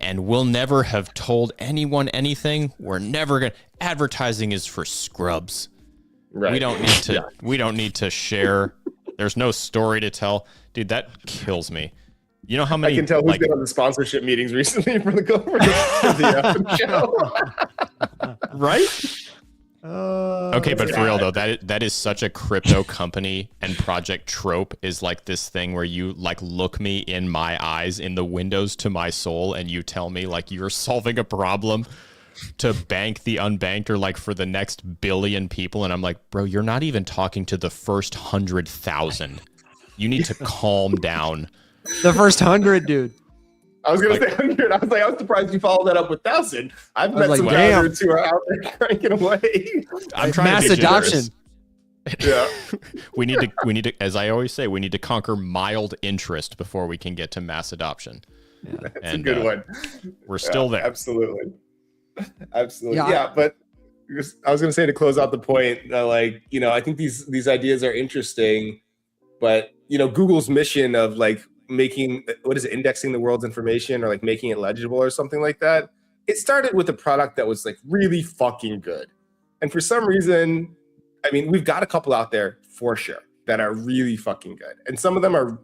And we'll never have told anyone anything. We're never going to. Advertising is for scrubs. Right. We don't need to share. There's no story to tell. Dude, that kills me. You know how many? I can tell who's been on the sponsorship meetings recently for the show. Right? Okay, but for real though, that is such a crypto company and project trope, is like this thing where you like look me in my eyes, in the windows to my soul, and you tell me like you're solving a problem to bank the unbanked or like for the next billion people, and I'm like, bro, you're not even talking to the first 100,000. You need to calm down. The first 100, dude. I was gonna say 100. I was surprised you followed that up with 1,000. I've met some founders who are out there cranking away. I'm trying mass to be adoption. Yeah. we need to, as I always say, we need to conquer mild interest before we can get to mass adoption. Yeah. That's a good one. We're still there. Absolutely. Yeah, but I was gonna say, to close out the point, like, you know, I think these ideas are interesting, but you know, Google's mission of like making, indexing the world's information or like making it legible or something like that, it started with a product that was like really fucking good. And for some reason, I mean, we've got a couple out there for sure that are really fucking good. And some of them are,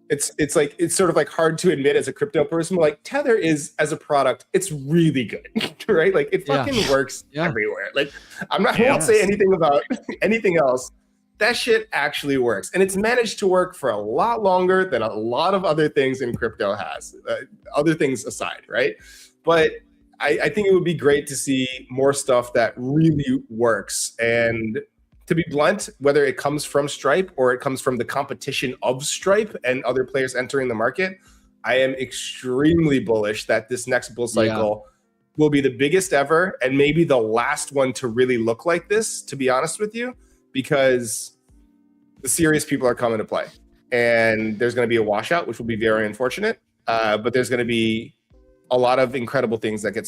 it's like, it's sort of like hard to admit as a crypto person, but like Tether is, as a product, it's really good, right? Like it fucking works everywhere. Like I won't say anything about anything else. That shit actually works. And it's managed to work for a lot longer than a lot of other things in crypto has, other things aside, right? But I think it would be great to see more stuff that really works. And to be blunt, whether it comes from Stripe or it comes from the competition of Stripe and other players entering the market, I am extremely bullish that this next bull cycle will be the biggest ever and maybe the last one to really look like this, to be honest with you. Because the serious people are coming to play, and there's going to be a washout, which will be very unfortunate. But there's going to be a lot of incredible things that get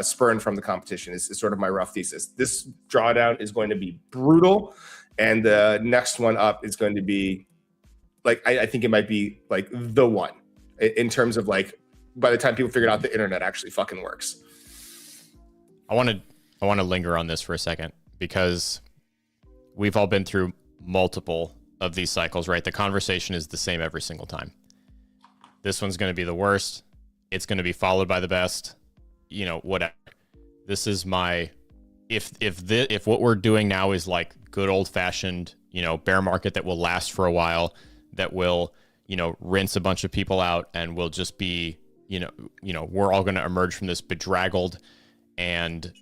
spurned from the competition. Is sort of my rough thesis. This drawdown is going to be brutal, and the next one up is going to be like I think it might be like the one in terms of like by the time people figure out the internet actually fucking works. I want to linger on this for a second because we've all been through multiple of these cycles, right? The conversation is the same every single time. This one's going to be the worst. It's going to be followed by the best, you know, whatever. This is my, if what we're doing now is like good old fashioned, you know, bear market that will last for a while, that will, you know, rinse a bunch of people out and will just be, you know, we're all going to emerge from this bedraggled and,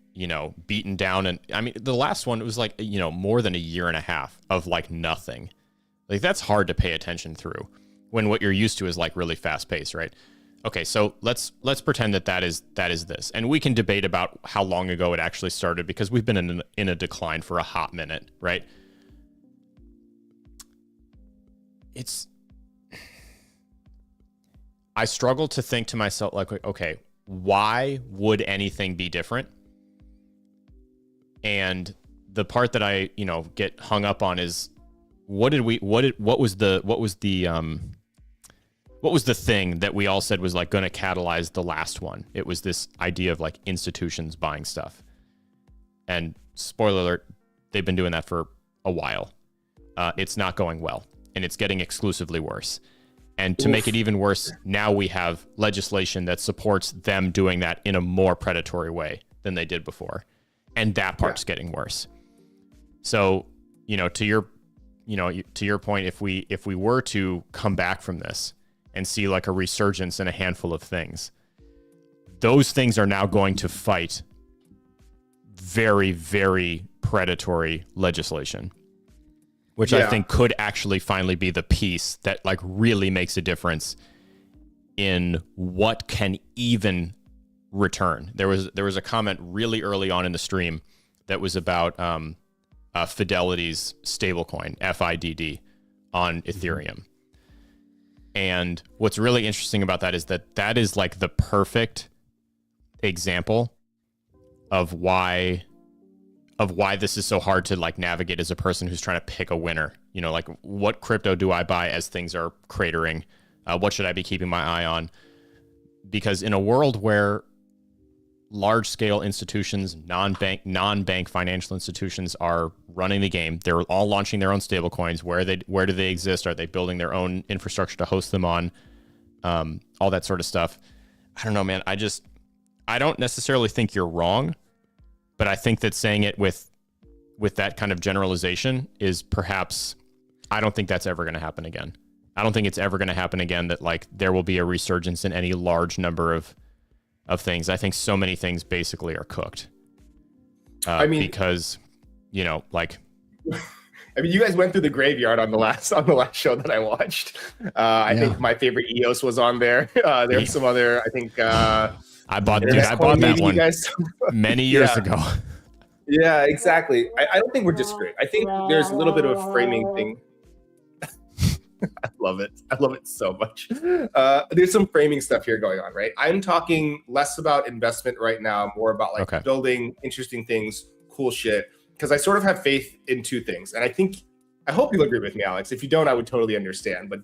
beaten down. And I mean, the last one was like, more than a year and a half of like nothing. Like that's hard to pay attention through when what you're used to is like really fast paced, right? Okay, so let's pretend that is this, and we can debate about how long ago it actually started because we've been in a decline for a hot minute, right? I struggle to think to myself like, okay, why would anything be different? And the part that I get hung up on is what was the thing that we all said was like going to catalyze the last one? It was this idea of like institutions buying stuff. And spoiler alert, they've been doing that for a while. It's not going well, and it's getting exclusively worse. And to make it even worse, now we have legislation that supports them doing that in a more predatory way than they did before. And that part's getting worse. So, to your point, if we were to come back from this and see like a resurgence in a handful of things, those things are now going to fight very, very predatory legislation, which I think could actually finally be the piece that like really makes a difference in what can even return. There was a comment really early on in the stream that was about Fidelity's stablecoin, FIDD, on Ethereum. And what's really interesting about that is like the perfect example of why this is so hard to like navigate as a person who's trying to pick a winner. Like what crypto do I buy as things are cratering? What should I be keeping my eye on? Because in a world where large scale institutions, non-bank financial institutions are running the game, they're all launching their own stable coins. Where do they exist? Are they building their own infrastructure to host them on? All that sort of stuff. I don't know, man. I don't necessarily think you're wrong, but I think that saying it with that kind of generalization is perhaps, I don't think that's ever going to happen again. I don't think it's ever going to happen again that like there will be a resurgence in any large number of things. I think so many things basically are cooked. Because, like, I mean, you guys went through the graveyard on the last show that I watched. I think my favorite EOS was on there. There's some other, I think, I bought that one many years ago. Yeah, exactly. I don't think we're disagreeing. I think there's a little bit of a framing thing. I love it. I love it so much. There's some framing stuff here going on, right? I'm talking less about investment right now, more about like building interesting things, cool shit. Because I sort of have faith in two things. And I hope you'll agree with me, Alex. If you don't, I would totally understand. But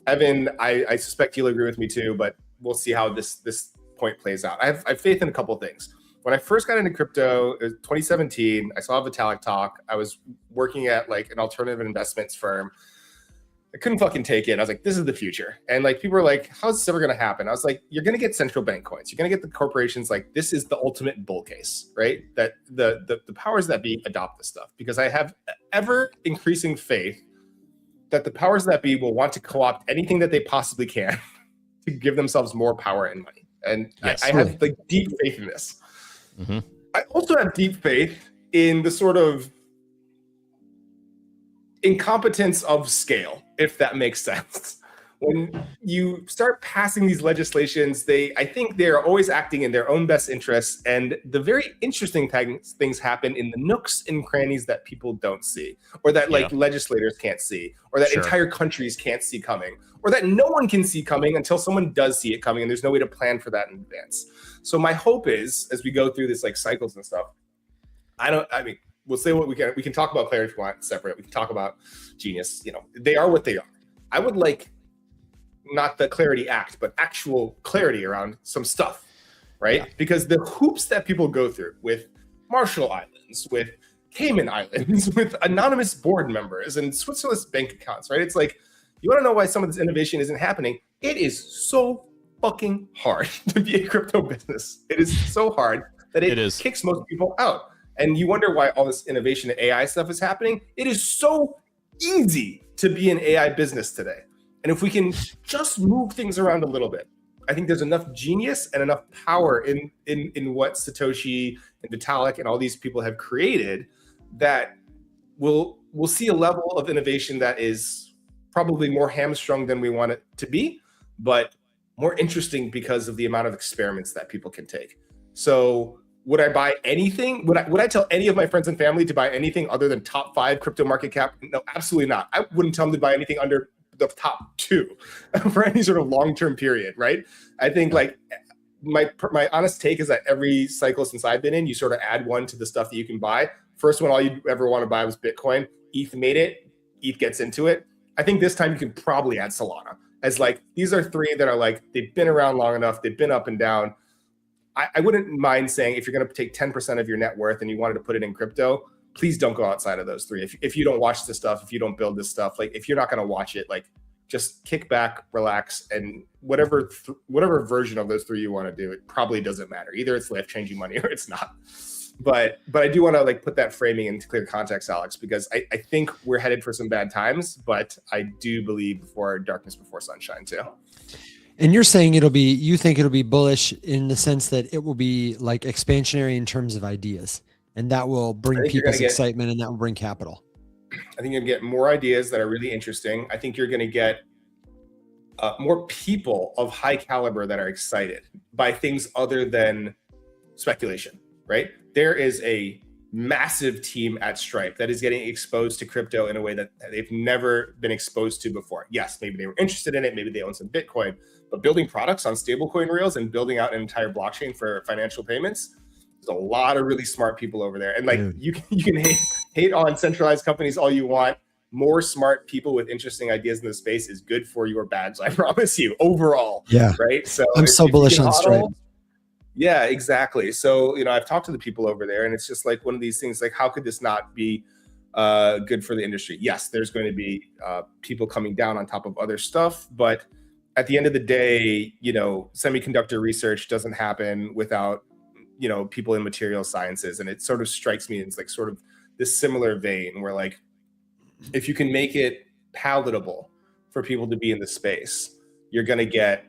Evan, I suspect you'll agree with me too, but we'll see how this point plays out. I have faith in a couple of things. When I first got into crypto, it was 2017. I saw Vitalik talk. I was working at like an alternative investments firm. I couldn't fucking take it. I was like, this is the future. And like people were like, how's this ever going to happen? I was like, you're going to get central bank coins. You're going to get the corporations. Like this is the ultimate bull case, right? That the powers that be adopt this stuff, because I have ever increasing faith that the powers that be will want to co-opt anything that they possibly can to give themselves more power and money. And yes, I have like deep faith in this. Mm-hmm. I also have deep faith in the sort of incompetence of scale, if that makes sense. When you start passing these legislations, I think they're always acting in their own best interests. And the very interesting things happen in the nooks and crannies that people don't see, or that like legislators can't see, or that entire countries can't see coming, or that no one can see coming until someone does see it coming. And there's no way to plan for that in advance. So my hope is, as we go through this like cycles and stuff, we'll say what we can talk about clarity if you want separate. We can talk about genius. They are what they are. I would like not the Clarity Act, but actual clarity around some stuff, right? Yeah. Because the hoops that people go through with Marshall Islands, with Cayman Islands, with anonymous board members and Switzerland's bank accounts, right? It's like, you want to know why some of this innovation isn't happening? It is so fucking hard to be a crypto business. It is so hard that it kicks most people out. And you wonder why all this innovation and AI stuff is happening. It is so easy to be an AI business today. And if we can just move things around a little bit, I think there's enough genius and enough power in what Satoshi and Vitalik and all these people have created that we'll see a level of innovation that is probably more hamstrung than we want it to be, but more interesting because of the amount of experiments that people can take. So would I buy anything? Would I tell any of my friends and family to buy anything other than top 5 crypto market cap? No, absolutely not. I wouldn't tell them to buy anything under the top 2 for any sort of long-term period, right? I think like my honest take is that every cycle since I've been in, you sort of add one to the stuff that you can buy. First one, all you ever want to buy was Bitcoin. ETH made it. ETH gets into it. I think this time you can probably add Solana as like, these are 3 that are like, they've been around long enough. They've been up and down. I wouldn't mind saying if you're going to take 10% of your net worth and you wanted to put it in crypto, please don't go outside of those 3. If you don't watch this stuff, if you don't build this stuff, like if you're not going to watch it, like just kick back, relax, and whatever version of those 3 you want to do, it probably doesn't matter. Either it's life-changing money or it's not. But I do want to like put that framing into clear context, Alex, because I think we're headed for some bad times, but I do believe before darkness before sunshine too. And you're saying you think it'll be bullish in the sense that it will be like expansionary in terms of ideas, and that will bring people's excitement and that will bring capital. I think you're gonna get more ideas that are really interesting. I think you're gonna get more people of high caliber that are excited by things other than speculation, right? There is a massive team at Stripe that is getting exposed to crypto in a way that they've never been exposed to before. Yes, maybe they were interested in it, maybe they own some Bitcoin, but building products on stablecoin rails and building out an entire blockchain for financial payments, there's a lot of really smart people over there. And like you can hate on centralized companies all you want. More smart people with interesting ideas in the space is good for your badge, I promise you, overall. Yeah. Right. So I'm so bullish on Stripe. Yeah, exactly. So, I've talked to the people over there and it's just like one of these things, like, how could this not be good for the industry? Yes, there's going to be people coming down on top of other stuff, but at the end of the day, semiconductor research doesn't happen without, people in material sciences. And it sort of strikes me as like sort of this similar vein where like, if you can make it palatable for people to be in the space, you're going to get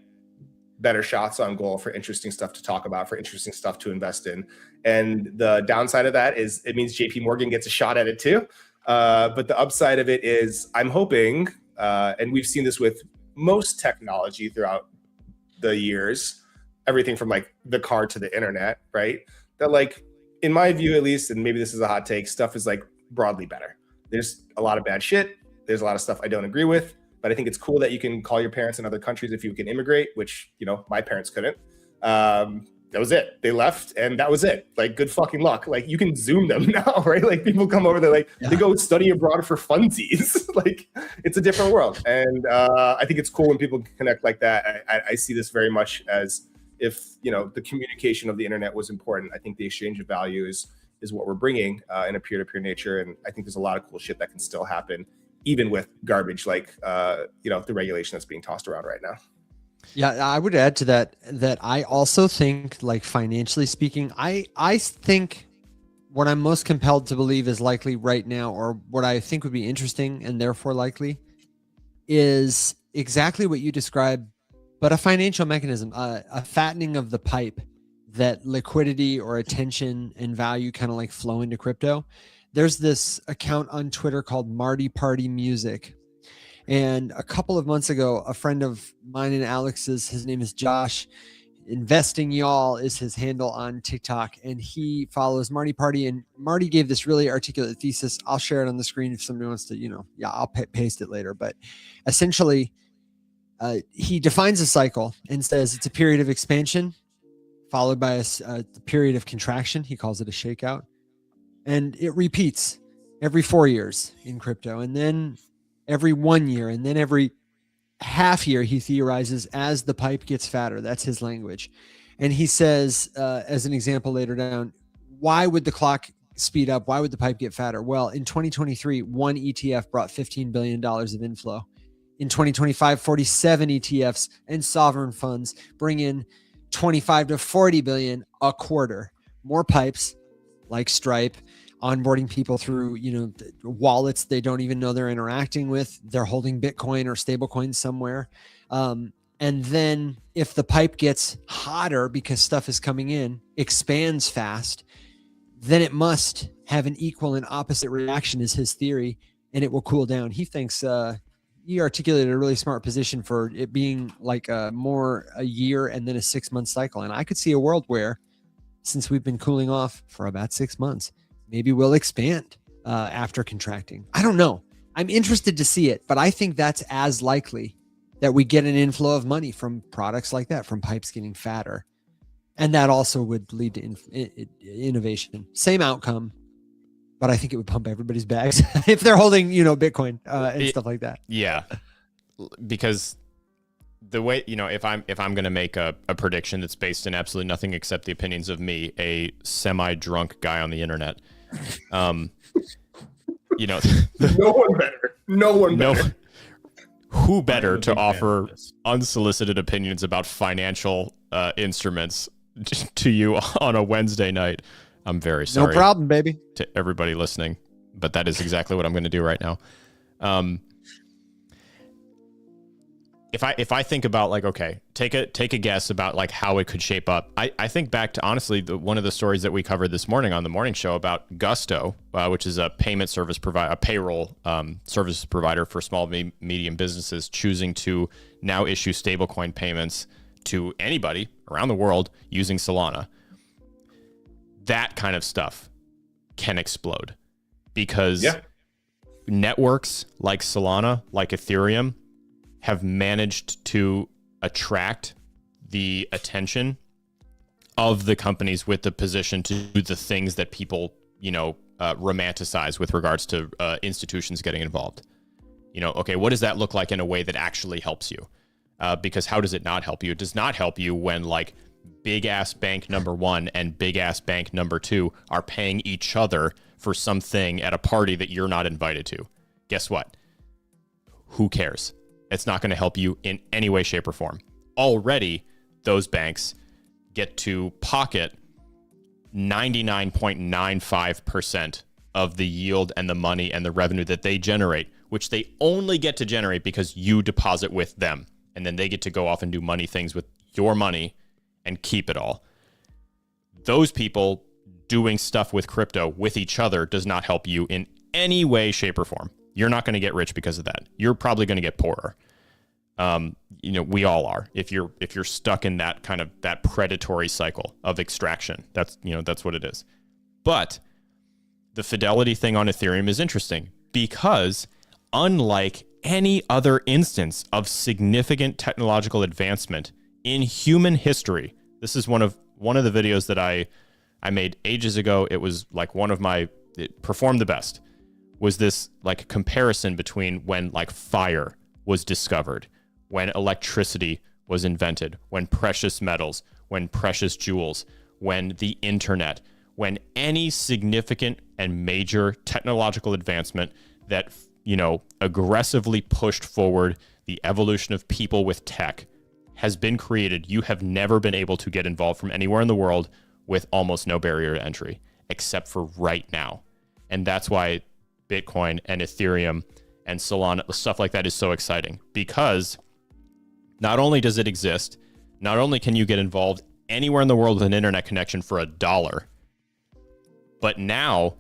better shots on goal for interesting stuff to talk about, for interesting stuff to invest in. And the downside of that is it means JP Morgan gets a shot at it too. But the upside of it is I'm hoping, and we've seen this with most technology throughout the years, everything from like the car to the internet, right? That like, in my view at least, and maybe this is a hot take, stuff is like broadly better. There's a lot of bad shit. There's a lot of stuff I don't agree with. But I think it's cool that you can call your parents in other countries if you can immigrate, which, my parents couldn't. That was it. They left and that was it. Like, good fucking luck. Like, you can Zoom them now, right? Like, people come over, they're like, they go study abroad for funsies. Like, it's a different world. And I think it's cool when people connect like that. I see this very much as if, the communication of the internet was important. I think the exchange of value is what we're bringing in a peer-to-peer nature. And I think there's a lot of cool shit that can still happen, even with garbage like, the regulation that's being tossed around right now. Yeah, I would add to that I also think, like, financially speaking, I think what I'm most compelled to believe is likely right now, or what I think would be interesting and therefore likely, is exactly what you described, but a financial mechanism, a fattening of the pipe, that liquidity or attention and value kind of like flow into crypto. There's this account on Twitter called Marty Party Music. And a couple of months ago, a friend of mine and Alex's, his name is Josh, Investing Y'all is his handle on TikTok. And he follows Marty Party. And Marty gave this really articulate thesis. I'll share it on the screen if somebody wants to, I'll paste it later. But essentially, he defines a cycle and says it's a period of expansion followed by a period of contraction. He calls it a shakeout. And it repeats every 4 years in crypto, and then every 1 year, and then every half year, he theorizes, as the pipe gets fatter. That's his language. And he says, as an example later down, why would the clock speed up? Why would the pipe get fatter? Well, in 2023, one ETF brought $15 billion of inflow. In 2025, 47 ETFs and sovereign funds bring in 25 to 40 billion a quarter. More pipes like Stripe, onboarding people through, wallets they don't even know they're interacting with. They're holding Bitcoin or stable coins somewhere. And then if the pipe gets hotter because stuff is coming in, expands fast, then it must have an equal and opposite reaction, is his theory, and it will cool down. He thinks he articulated a really smart position for it being like more a year and then a 6-month cycle. And I could see a world where, since we've been cooling off for about 6 months, maybe we'll expand after contracting. I don't know. I'm interested to see it, but I think that's as likely that we get an inflow of money from products like that, from pipes getting fatter. And that also would lead to innovation. Same outcome, but I think it would pump everybody's bags if they're holding, Bitcoin and stuff like that. Yeah, because the way, if I'm going to make a prediction that's based in absolutely nothing except the opinions of me, a semi-drunk guy on the internet, no one better. No one better. Who better to offer unsolicited opinions about financial instruments to you on a Wednesday night? I'm very sorry. No problem, baby. To everybody listening, but that is exactly what I'm going to do right now. If I think about like, okay, take a guess about like how it could shape up. I think back to honestly one of the stories that we covered this morning on the morning show about Gusto, which is a payment service provider, a payroll service provider for small medium businesses, choosing to now issue stablecoin payments to anybody around the world using Solana. That kind of stuff can explode because networks like Solana, like Ethereum, have managed to attract the attention of the companies with the position to do the things that people, romanticize with regards to institutions getting involved. Okay, what does that look like in a way that actually helps you? Because how does it not help you? It does not help you when like big ass bank number 1 and big ass bank number 2 are paying each other for something at a party that you're not invited to. Guess what? Who cares? It's not going to help you in any way, shape, or form. Already, those banks get to pocket 99.95% of the yield and the money and the revenue that they generate, which they only get to generate because you deposit with them. And then they get to go off and do money things with your money and keep it all. Those people doing stuff with crypto with each other does not help you in any way, shape, or form. You're not going to get rich because of that. You're probably going to get poorer. We all are. If you're stuck in that kind of that predatory cycle of extraction, that's what it is. But the fidelity thing on Ethereum is interesting because unlike any other instance of significant technological advancement in human history, this is one of the videos that I made ages ago. It was like it performed the best. Was this like comparison between when like fire was discovered, when electricity was invented, when precious metals, when precious jewels, when the internet, when any significant and major technological advancement that, aggressively pushed forward the evolution of people with tech has been created. You have never been able to get involved from anywhere in the world with almost no barrier to entry, except for right now. And that's why Bitcoin and Ethereum and Solana, stuff like that is so exciting because not only does it exist, not only can you get involved anywhere in the world with an internet connection for $1, but now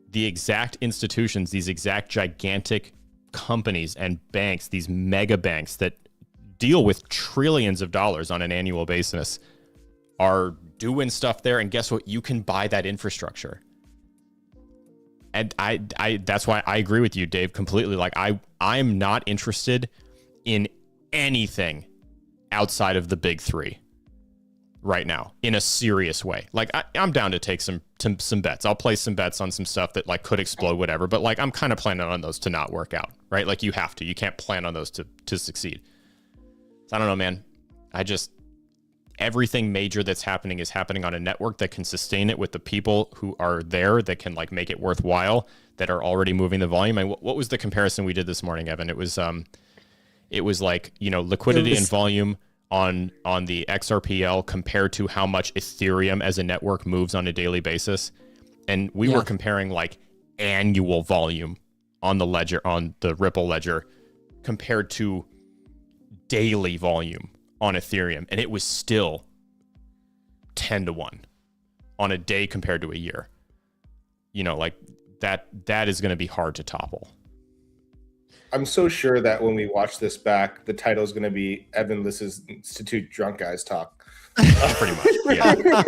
the exact institutions, these exact gigantic companies and banks, these mega banks that deal with trillions of dollars on an annual basis are doing stuff there. And guess what? You can buy that infrastructure. And I that's why I agree with you, Dave, completely. Like I'm not interested in anything outside of the big three right now in a serious way. Like I'm down to take some bets. I'll place some bets on some stuff that like could explode, whatever. But like I'm kind of planning on those to not work out, right? Like you can't plan on those to succeed. So I don't know, man. Everything major that's happening is happening on a network that can sustain it with the people who are there that can like make it worthwhile, that are already moving the volume. And what was the comparison we did this morning, Evan? It was like, liquidity and volume on the XRPL compared to how much Ethereum as a network moves on a daily basis. And we were comparing like annual volume on the ledger, on the Ripple ledger, compared to daily volume on Ethereum, and it was still 10 to 1 on a day compared to a year. You know, like that is going to be hard to topple. I'm so sure that when we watch this back, the title is going to be Evan Liss's Institute Drunk Guys Talk. Pretty much, yeah.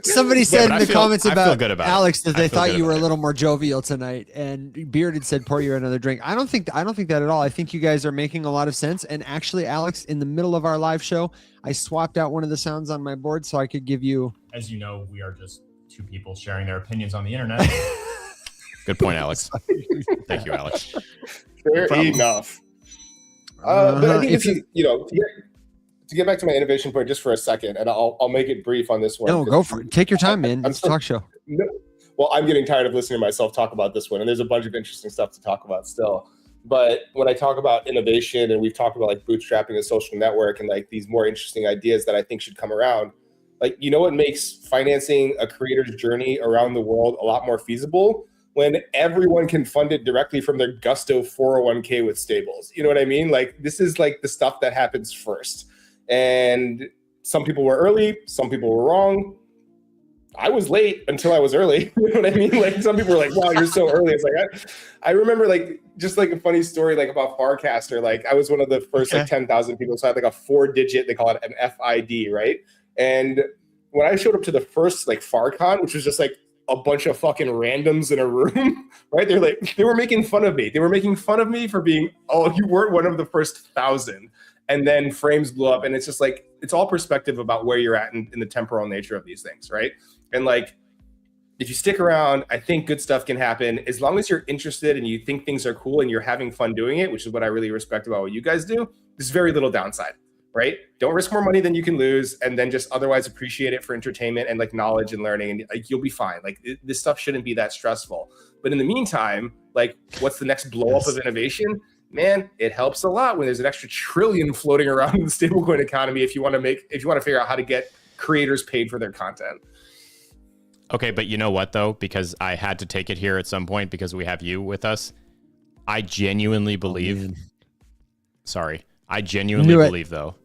Somebody said in the comments I feel about good about Alex that they thought you were a it. little more jovial tonight, and Bearded said pour you another drink. I don't think that at all. I think you guys are making a lot of sense. And actually, Alex, in the middle of our live show, I swapped out one of the sounds on my board so I could give you. As you know, we are just two people sharing their opinions on the internet. Good point, Alex. Thank you, Alex. Fair enough. But I think this is, to get back to my innovation point just for a second, and I'll make it brief on this one. No, go for it. Take your time, man. It's a talk show. Well, I'm getting tired of listening to myself talk about this one, and there's a bunch of interesting stuff to talk about still. But when I talk about innovation, and we've talked about like bootstrapping a social network and like these more interesting ideas that I think should come around, like, you know what makes financing a creator's journey around the world a lot more feasible? When everyone can fund it directly from their Gusto 401k with stables. You know what I mean? Like, this is like the stuff that happens first. And some people were early, some people were wrong. I was late until I was early. You know what I mean? Like, some people were like, wow, you're so early. It's like, I remember like, just like a funny story, like about Farcaster. Like, I was one of the first like 10,000 people. So I had like a 4-digit, they call it an FID, right? And when I showed up to the first like FarCon, which was just like a bunch of fucking randoms in a room, right? They were making fun of me. They were making fun of me for being, oh, you weren't one of the first 1,000. And then frames blew up. And it's just like, it's all perspective about where you're at in the temporal nature of these things, right? And like, if you stick around, I think good stuff can happen as long as you're interested and you think things are cool and you're having fun doing it, which is what I really respect about what you guys do. There's very little downside, right? Don't risk more money than you can lose, and then just otherwise appreciate it for entertainment and like knowledge and learning, and like you'll be fine. Like this stuff shouldn't be that stressful. But in the meantime, like what's the next blow up of innovation? Man, it helps a lot when there's an extra trillion floating around in the stablecoin economy if you want to figure out how to get creators paid for their content. Okay, but you know what though? Because I had to take it here at some point because we have you with us. I genuinely believe. I genuinely believe though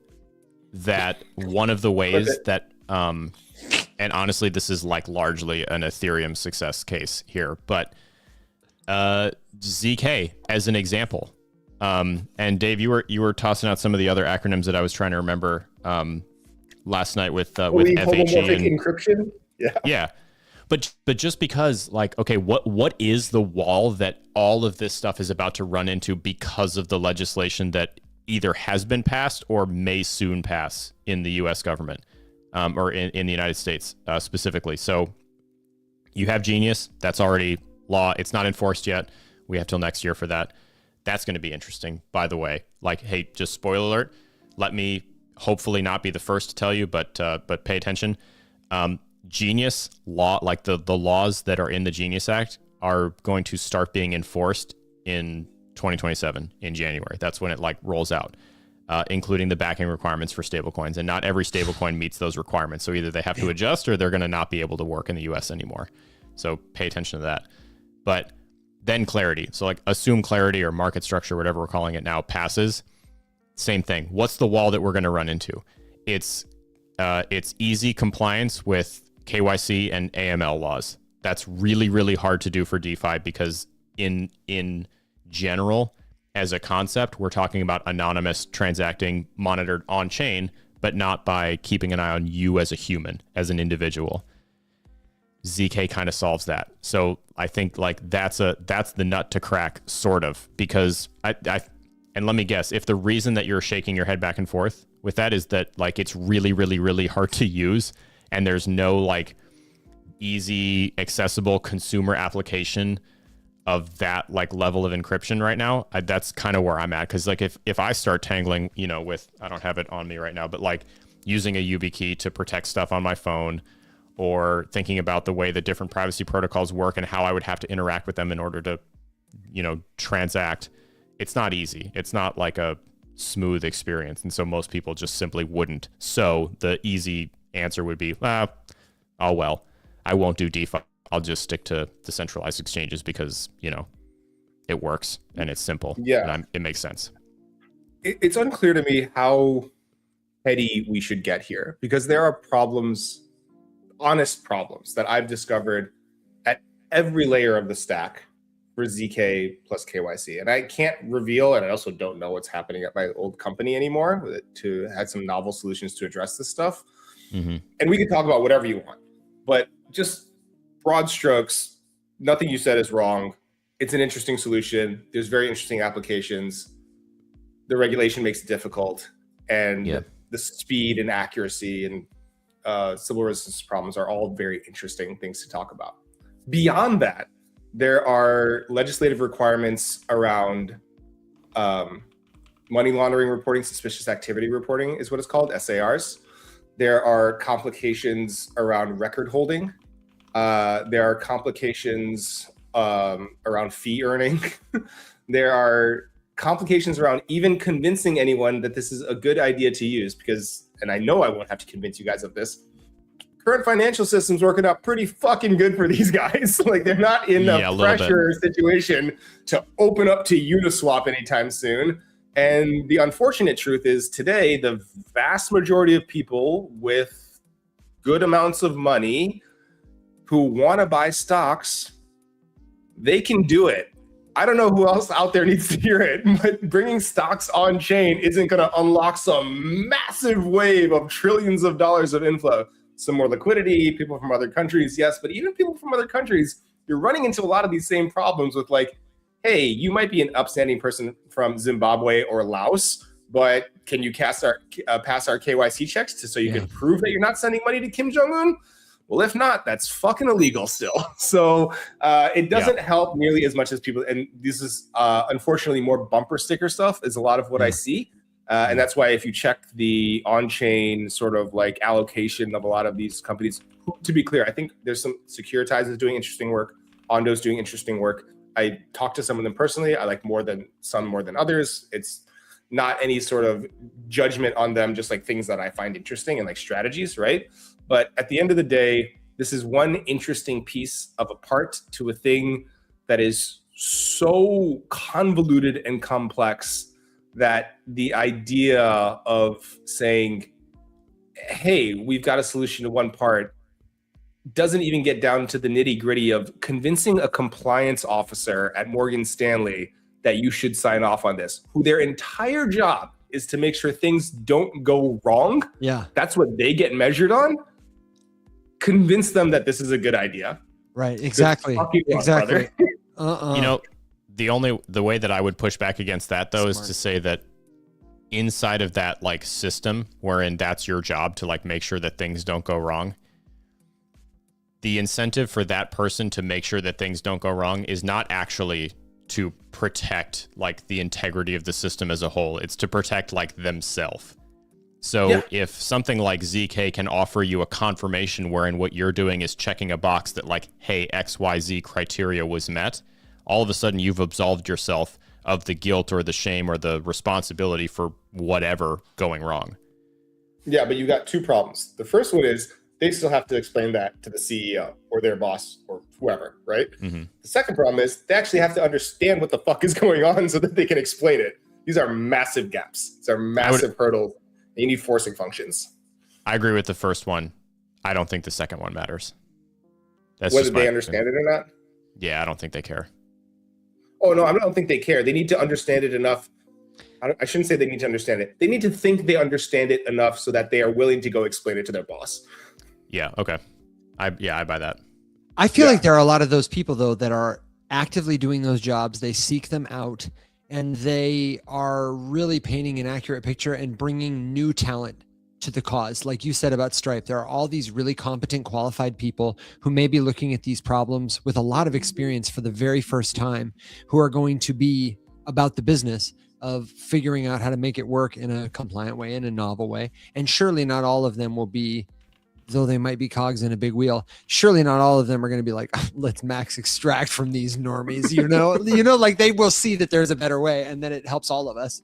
that one of the ways that, and honestly, this is like largely an Ethereum success case here, but ZK as an example. And Dave, you were tossing out some of the other acronyms that I was trying to remember last night with FHE and encryption. Yeah. But just because, like, okay, what is the wall that all of this stuff is about to run into because of the legislation that either has been passed or may soon pass in the U.S. government, or in the United States specifically? So you have Genius. That's already law. It's not enforced yet. We have till next year for that. That's going to be interesting, by the way. Like, hey, just spoiler alert. Let me hopefully not be the first to tell you, but pay attention. Genius law, like the laws that are in the Genius Act, are going to start being enforced in 2027 in January. That's when it like rolls out, including the backing requirements for stablecoins. And not every stablecoin meets those requirements. So either they have to adjust or they're going to not be able to work in the US anymore. So pay attention to that. But then Clarity. So like assume Clarity or market structure, whatever we're calling it now, passes. Same thing. What's the wall that we're going to run into? It's easy compliance with KYC and AML laws. That's really, really hard to do for DeFi because in general, as a concept, we're talking about anonymous transacting monitored on chain, but not by keeping an eye on you as a human, as an individual. ZK kind of solves that. So I think like that's the nut to crack, sort of, because and let me guess, if the reason that you're shaking your head back and forth with that is that like it's really, really, really hard to use and there's no like easy, accessible consumer application of that like level of encryption right now, that's kind of where I'm at. Because like if I start tangling, with, I don't have it on me right now, but like using a YubiKey to protect stuff on my phone, or thinking about the way that different privacy protocols work and how I would have to interact with them in order to, transact, it's not easy. It's not like a smooth experience. And so most people just simply wouldn't. So the easy answer would be, oh, well, I won't do DeFi. I'll just stick to decentralized exchanges because, it works and it's simple. Yeah. And it makes sense. It's unclear to me how heady we should get here, because there are problems, honest problems that I've discovered at every layer of the stack for ZK plus KYC. And I can't reveal, and I also don't know what's happening at my old company anymore to have some novel solutions to address this stuff. Mm-hmm. And we can talk about whatever you want, but just broad strokes, nothing you said is wrong. It's an interesting solution. There's very interesting applications. The regulation makes it difficult, and the speed and accuracy and civil resistance problems are all very interesting things to talk about. Beyond that, there are legislative requirements around money laundering reporting, suspicious activity reporting is what it's called, SARs. There are complications around record holding. There are complications around fee earning. There are complications around even convincing anyone that this is a good idea to use, because, and I know I won't have to convince you guys of this, current financial system's working out pretty fucking good for these guys. Like, they're not in a pressure situation to open up to Uniswap anytime soon. And the unfortunate truth is today, the vast majority of people with good amounts of money who want to buy stocks, they can do it. I don't know who else out there needs to hear it, but bringing stocks on chain isn't going to unlock some massive wave of trillions of dollars of inflow. Some more liquidity, people from other countries, yes, but even people from other countries, you're running into a lot of these same problems with, like, hey, you might be an upstanding person from Zimbabwe or Laos, but can you pass our KYC checks so you can prove that you're not sending money to Kim Jong-un? Well, if not, that's fucking illegal still. So it doesn't help nearly as much as people, and this is unfortunately more bumper sticker stuff is a lot of what I see. And that's why if you check the on-chain sort of like allocation of a lot of these companies, to be clear, I think there's some Securitize is doing interesting work. Ondo's doing interesting work. I talked to some of them personally. I like some more than others. It's not any sort of judgment on them, just like things that I find interesting and like strategies, right? But at the end of the day, this is one interesting piece of a part to a thing that is so convoluted and complex that the idea of saying, hey, we've got a solution to one part doesn't even get down to the nitty gritty of convincing a compliance officer at Morgan Stanley that you should sign off on this, who their entire job is to make sure things don't go wrong. Yeah. That's what they get measured on. Convince them that this is a good idea. Right. Exactly. Exactly. You know, the way that I would push back against that though is to say that inside of that like system wherein that's your job to like make sure that things don't go wrong, the incentive for that person to make sure that things don't go wrong is not actually to protect like the integrity of the system as a whole. It's to protect like themselves. So if something like ZK can offer you a confirmation wherein what you're doing is checking a box that like, hey, XYZ criteria was met, all of a sudden you've absolved yourself of the guilt or the shame or the responsibility for whatever going wrong. Yeah, but you got two problems. The first one is they still have to explain that to the CEO or their boss or whoever, right? Mm-hmm. The second problem is they actually have to understand what the fuck is going on so that they can explain it. These are massive gaps. These are massive hurdles. You need forcing functions. I agree with the first one. I don't think the second one matters. That's whether they understand it or not? Yeah, I don't think they care. Oh, no, I don't think they care. They need to understand it enough. I shouldn't say they need to understand it. They need to think they understand it enough so that they are willing to go explain it to their boss. Yeah, okay. I buy that. I feel like there are a lot of those people, though, that are actively doing those jobs. They seek them out, and they are really painting an accurate picture and bringing new talent to the cause. Like you said about Stripe, there are all these really competent, qualified people who may be looking at these problems with a lot of experience for the very first time, who are going to be about the business of figuring out how to make it work in a compliant way, in a novel way. And surely not all of them will be, though they might be cogs in a big wheel, surely not all of them are going to be like, let's max extract from these normies, like they will see that there's a better way, and then it helps all of us.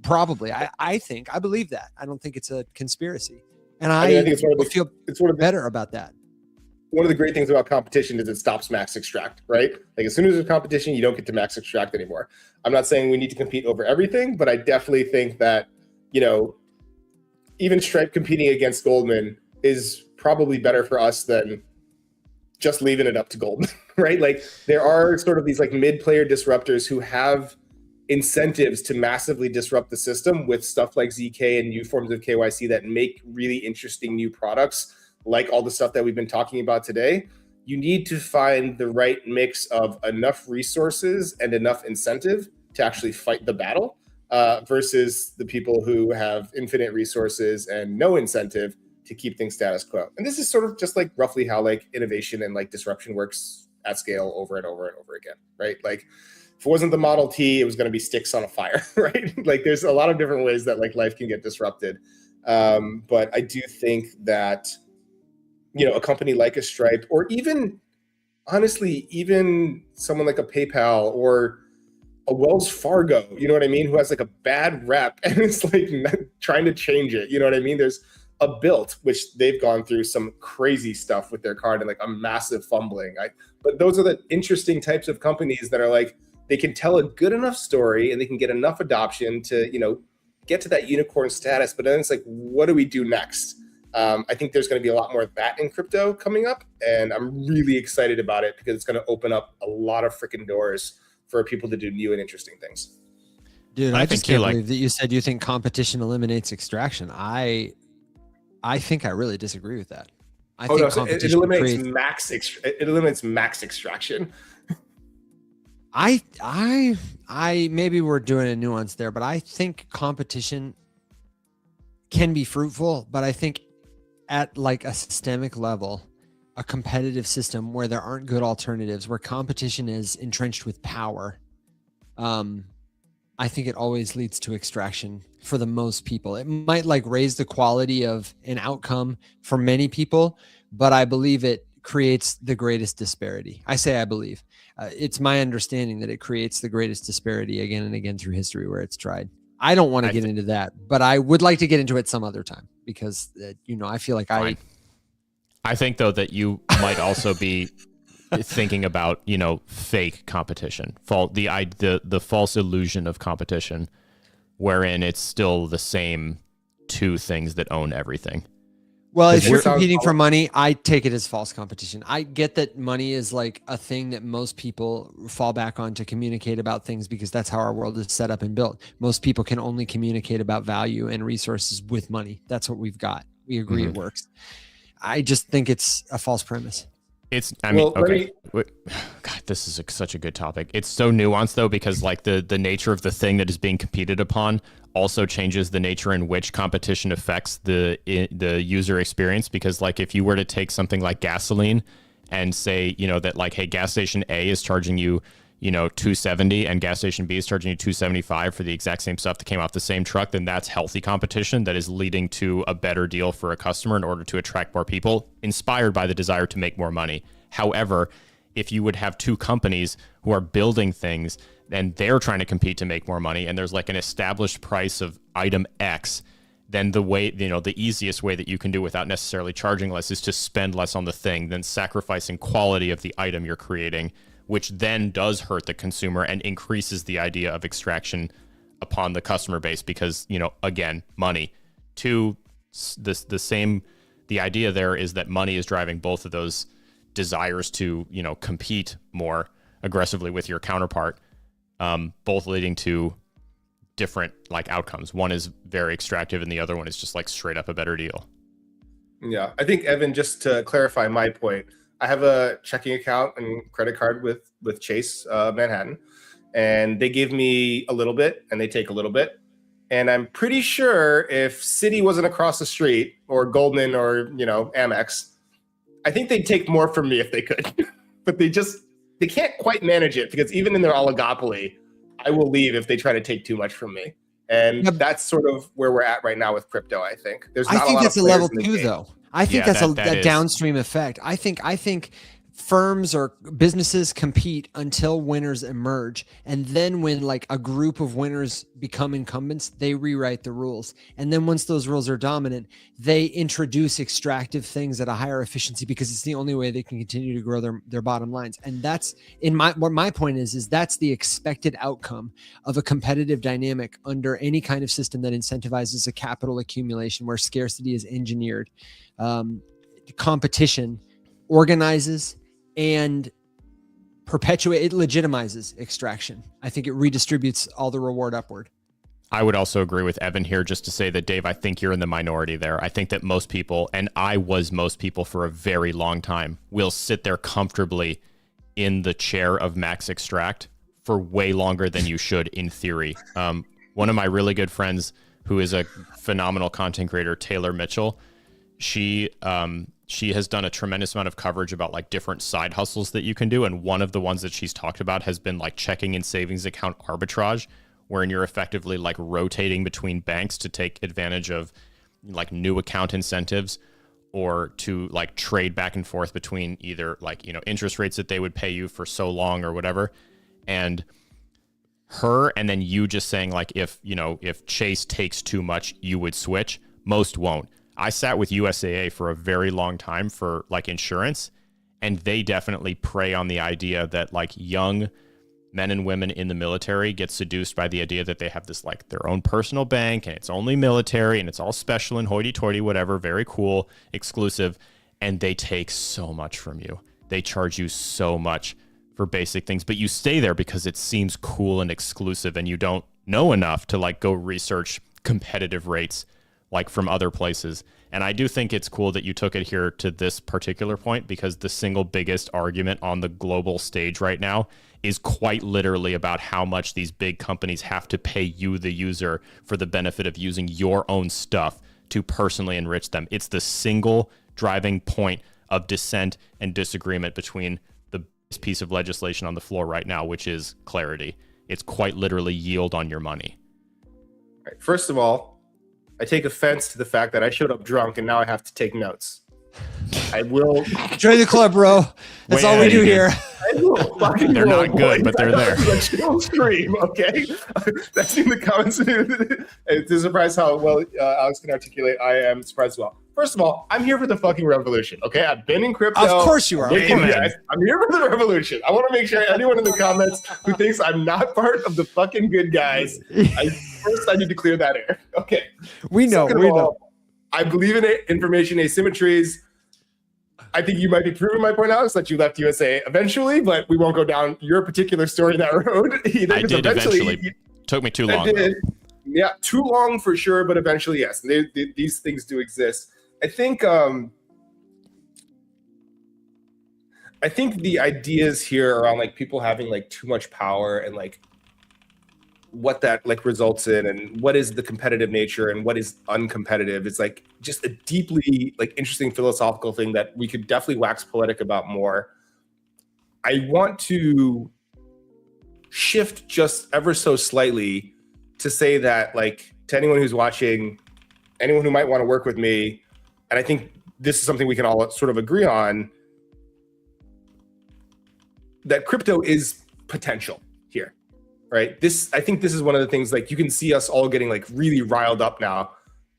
Probably. I believe that. I don't think it's a conspiracy. And I think it's feel better about that. One of the great things about competition is it stops max extract, right? Like as soon as there's competition, you don't get to max extract anymore. I'm not saying we need to compete over everything, but I definitely think that, even Stripe competing against Goldman is probably better for us than just leaving it up to Goldman, right? Like there are sort of these like mid-player disruptors who have incentives to massively disrupt the system with stuff like ZK and new forms of KYC that make really interesting new products, like all the stuff that we've been talking about today. You need to find the right mix of enough resources and enough incentive to actually fight the battle versus the people who have infinite resources and no incentive to keep things status quo. And this is sort of just like roughly how like innovation and like disruption works at scale over and over and over again, right? Like if it wasn't the Model T, it was going to be sticks on a fire, right? Like there's a lot of different ways that like life can get disrupted. But I do think that, you know, a company like a Stripe, or even honestly, even someone like a PayPal or a Wells Fargo, you know what I mean, who has like a bad rep and it's like trying to change it, you know what I mean? There's a Built, which they've gone through some crazy stuff with their card and like a massive fumbling. But those are the interesting types of companies that are like, they can tell a good enough story and they can get enough adoption to, you know, get to that unicorn status. But then it's like, what do we do next? I think there's going to be a lot more of that in crypto coming up. And I'm really excited about it because it's going to open up a lot of freaking doors for people to do new and interesting things. Dude, I just can't believe that you said you think competition eliminates extraction. I think I really disagree with that. I think it eliminates max extraction. I maybe we're doing a nuance there, but I think competition can be fruitful, but I think at like a systemic level, a competitive system where there aren't good alternatives, where competition is entrenched with power, I think it always leads to extraction for the most people. It might like raise the quality of an outcome for many people, but I believe it creates the greatest disparity. I say I believe. It's my understanding that it creates the greatest disparity again and again through history where it's tried. I don't want to get into that, but I would like to get into it some other time because, you know, I feel like I think, though, that you might also be thinking about, you know, fake competition, the false illusion of competition, wherein it's still the same two things that own everything. Well, if you're competing for money, I take it as false competition. I get that money is like a thing that most people fall back on to communicate about things because that's how our world is set up and built. Most people can only communicate about value and resources with money. That's what we've got. We agree it works. I just think it's a false premise. God, this is such a good topic. It's so nuanced though, because like the nature of the thing that is being competed upon also changes the nature in which competition affects the user experience. Because like if you were to take something like gasoline and say, you know, that like, hey, gas station A is charging you, you know, $2.70 and gas station B is charging you $2.75 for the exact same stuff that came off the same truck, then that's healthy competition that is leading to a better deal for a customer in order to attract more people, inspired by the desire to make more money. However, if you would have two companies who are building things and they're trying to compete to make more money and there's like an established price of item X, then the way, you know, the easiest way that you can do without necessarily charging less is to spend less on the thing than sacrificing quality of the item you're creating, which then does hurt the consumer and increases the idea of extraction upon the customer base because, you know, again, money. The idea there is that money is driving both of those desires to, you know, compete more aggressively with your counterpart, both leading to different like outcomes. One is very extractive and the other one is just like straight up a better deal. Yeah, I think, Evan, just to clarify my point, I have a checking account and credit card with Chase Manhattan, and they give me a little bit and they take a little bit. And I'm pretty sure if Citi wasn't across the street or Goldman or, you know, Amex, I think they'd take more from me if they could. But they can't quite manage it because even in their oligopoly, I will leave if they try to take too much from me. And that's sort of where we're at right now with crypto, I think. I think that's a level two, though. I think that's a downstream effect. I think firms or businesses compete until winners emerge. And then when like a group of winners become incumbents, they rewrite the rules. And then once those rules are dominant, they introduce extractive things at a higher efficiency because it's the only way they can continue to grow their bottom lines. And that's what my point is that's the expected outcome of a competitive dynamic under any kind of system that incentivizes a capital accumulation where scarcity is engineered. Competition organizes and it legitimizes extraction. I think it redistributes all the reward upward. I would also agree with Evan here, just to say that, Dave, I think you're in the minority there. I think that most people, and I was most people for a very long time, will sit there comfortably in the chair of max extract for way longer than you should in theory. One of my really good friends who is a phenomenal content creator, Taylor Mitchell, she has done a tremendous amount of coverage about like different side hustles that you can do. And one of the ones that she's talked about has been like checking and savings account arbitrage, wherein you're effectively like rotating between banks to take advantage of like new account incentives or to like trade back and forth between either like, you know, interest rates that they would pay you for so long or whatever. And her, and then you just saying like, if Chase takes too much, you would switch. Most won't. I sat with USAA for a very long time for like insurance, and they definitely prey on the idea that like young men and women in the military get seduced by the idea that they have this like their own personal bank and it's only military and it's all special and hoity-toity, whatever, very cool, exclusive, and they take so much from you. They charge you so much for basic things, but you stay there because it seems cool and exclusive and you don't know enough to like go research competitive rates like from other places. And I do think it's cool that you took it here to this particular point, because the single biggest argument on the global stage right now is quite literally about how much these big companies have to pay you, the user, for the benefit of using your own stuff to personally enrich them. It's the single driving point of dissent and disagreement between the biggest piece of legislation on the floor right now, which is clarity. It's quite literally yield on your money. All right, first of all, I take offense to the fact that I showed up drunk and now I have to take notes. I will join the club, bro. That's all we do here. They're not good, but they're there. Chill stream, okay? That's in the comments. It's a surprise how well Alex can articulate. I am surprised as well. First of all, I'm here for the fucking revolution, okay? I've been in crypto. Of course you are. I'm here for the revolution. I want to make sure anyone in the comments who thinks I'm not part of the fucking good guys, I need to clear that air. Okay. We know. I believe in information asymmetries. I think you might be proving my point, Alex, that you left USA eventually, but we won't go down your particular story that road either. I did eventually. Took me too long. Yeah, too long for sure, but eventually, yes. These things do exist. I think the ideas here around like people having like too much power and like what that like results in and what is the competitive nature and what is uncompetitive. It's like just a deeply like interesting philosophical thing that we could definitely wax poetic about more. I want to shift just ever so slightly to say that like to anyone who's watching, anyone who might want to work with me, and I think this is something we can all sort of agree on, that crypto is potential here. Right. I think this is one of the things like you can see us all getting like really riled up now,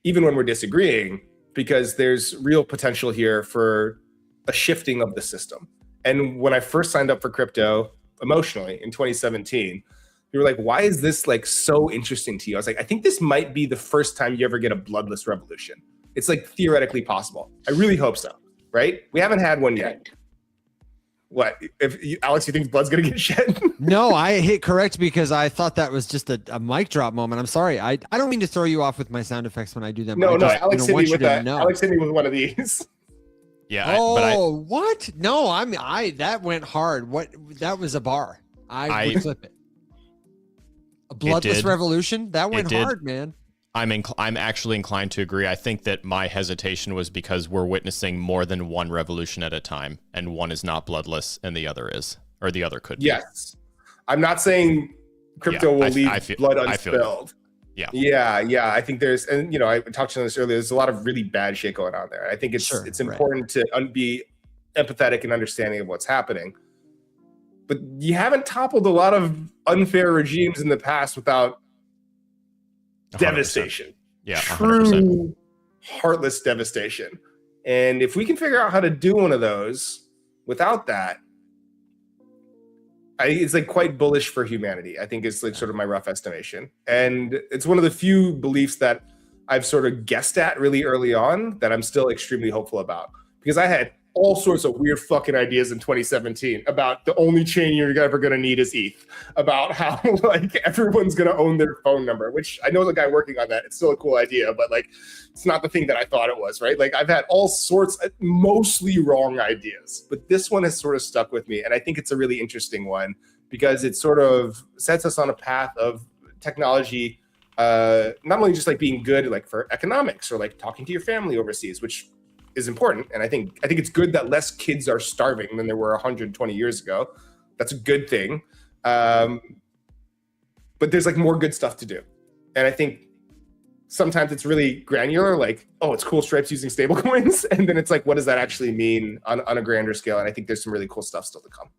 even when we're disagreeing, because there's real potential here for a shifting of the system. And when I first signed up for crypto emotionally in 2017, you were like, why is this like so interesting to you? I was like, I think this might be the first time you ever get a bloodless revolution. It's like theoretically possible. I really hope so. Right. We haven't had one yet. What Alex? You think blood's gonna get shed? No, I hit correct because I thought that was just a mic drop moment. I'm sorry. I don't mean to throw you off with my sound effects when I do them. No. Alex hit me with that. Alex hit me with one of these. Yeah. What? No, that went hard. What? That was a bar. I would clip it. A bloodless revolution. That went hard, man. I'm actually inclined to agree. I think that my hesitation was because we're witnessing more than one revolution at a time, and one is not bloodless and the other is, or the other could be. Yes. I'm not saying crypto will leave blood unspilled. Yeah. I think there's, and I talked to this earlier, there's a lot of really bad shit going on there. I think it's important to be empathetic and understanding of what's happening. But you haven't toppled a lot of unfair regimes in the past without 100%. devastation. Yeah, 100%. True heartless devastation. And if we can figure out how to do one of those without that, it's like quite bullish for humanity. I think it's like sort of my rough estimation. And it's one of the few beliefs that I've sort of guessed at really early on that I'm still extremely hopeful about. Because I had all sorts of weird fucking ideas in 2017 about the only chain you're ever going to need is ETH, about how like everyone's going to own their phone number, which I know the guy working on that. It's still a cool idea, but like it's not the thing that I thought it was, right? Like I've had all sorts of mostly wrong ideas, but this one has sort of stuck with me. And I think it's a really interesting one because it sort of sets us on a path of technology, not only just like being good like for economics or like talking to your family overseas, which is important. And I think it's good that less kids are starving than there were 120 years ago. That's a good thing. But there's like more good stuff to do. And I think sometimes it's really granular, like, oh, it's cool Stripe's using stable coins. And then it's like, what does that actually mean on a grander scale? And I think there's some really cool stuff still to come.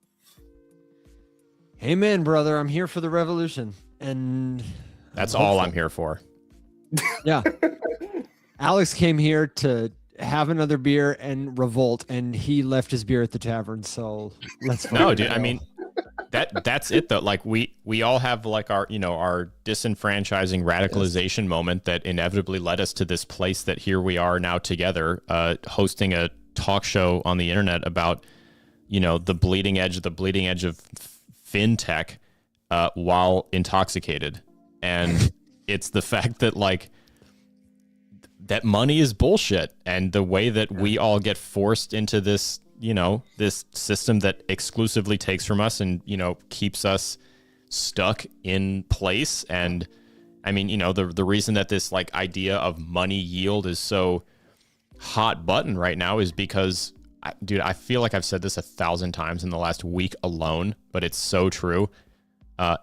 Amen, brother. I'm here for the revolution. And That's all I'm here for. Yeah. Alex came here to have another beer and revolt, and he left his beer at the tavern. So let's No, dude. I mean, that's it though. Like we all have like our disenfranchising radicalization moment that inevitably led us to this place that here we are now together, hosting a talk show on the internet about the bleeding edge of fintech while intoxicated. And it's the fact that like that money is bullshit, and the way that we all get forced into this, this system that exclusively takes from us and, keeps us stuck in place. And I mean, the reason that this like idea of money yield is so hot button right now is because, I feel like I've said this 1,000 times in the last week alone, but it's so true.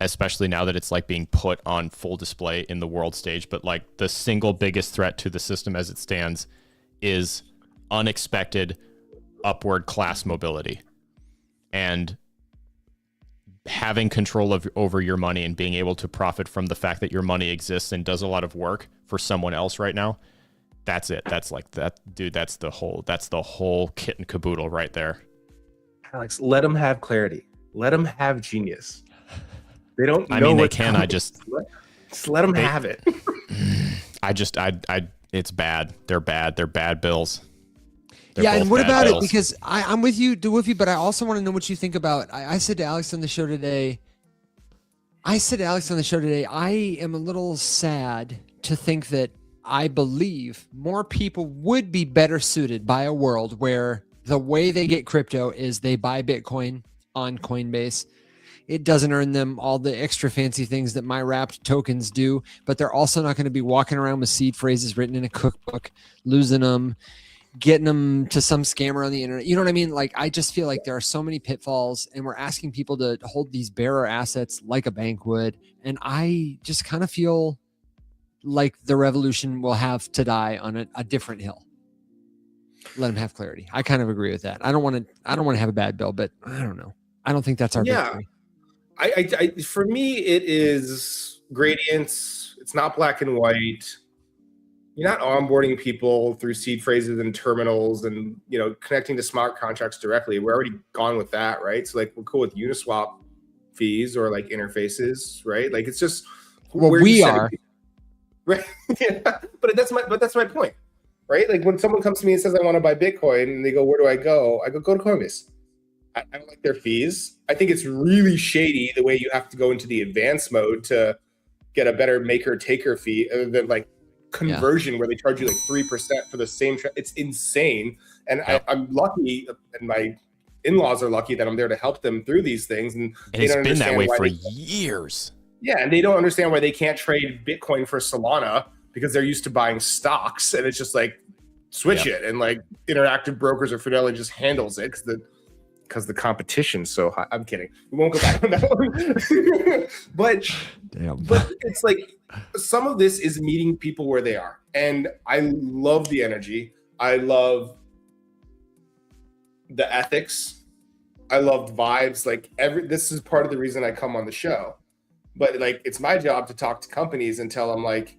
Especially now that it's like being put on full display in the world stage. But like the single biggest threat to the system as it stands is unexpected upward class mobility, and having control over your money and being able to profit from the fact that your money exists and does a lot of work for someone else right now. That's it. That's like that, dude. That's the whole kit and caboodle right there. Alex, let them have clarity. Let them have genius. They don't know. I mean, they can. I just let them have it. It's bad. They're bad. They're bad bills. Yeah, and what about it? Because I'm with you, Dawufi, but I also want to know what you think about. I said to Alex on the show today, I am a little sad to think that I believe more people would be better suited by a world where the way they get crypto is they buy Bitcoin on Coinbase. It doesn't earn them all the extra fancy things that my wrapped tokens do, but they're also not going to be walking around with seed phrases written in a cookbook, losing them, getting them to some scammer on the internet. You know what I mean? Like, I just feel like there are so many pitfalls, and we're asking people to hold these bearer assets like a bank would. And I just kind of feel like the revolution will have to die on a different hill. Let them have clarity. I kind of agree with that. I don't want to have a bad bill, but I don't know. I don't think that's our victory. I for me, it is gradients. It's not black and white. You're not onboarding people through seed phrases and terminals and, connecting to smart contracts directly. We're already gone with that, right? So like we're cool with Uniswap fees or like interfaces, right? Like it's just we are. Right. Yeah. But that's my point. Right? Like when someone comes to me and says I want to buy Bitcoin and they go, where do I go? I go to Coinbase. I don't like their fees. I think it's really shady the way you have to go into the advanced mode to get a better maker-taker fee other than like conversion where they charge you like 3% for the same. It's insane. And I'm lucky, and my in-laws are lucky that I'm there to help them through these things. And it's been that way for years. Yeah, and they don't understand why they can't trade Bitcoin for Solana because they're used to buying stocks. And it's just like, switch it. And like Interactive Brokers or Fidelity just handles it because the competition's so high. I'm kidding. We won't go back on that one. but it's like some of this is meeting people where they are. And I love the energy. I love the ethics. I loved vibes. Like this is part of the reason I come on the show. But like, it's my job to talk to companies and tell them, like,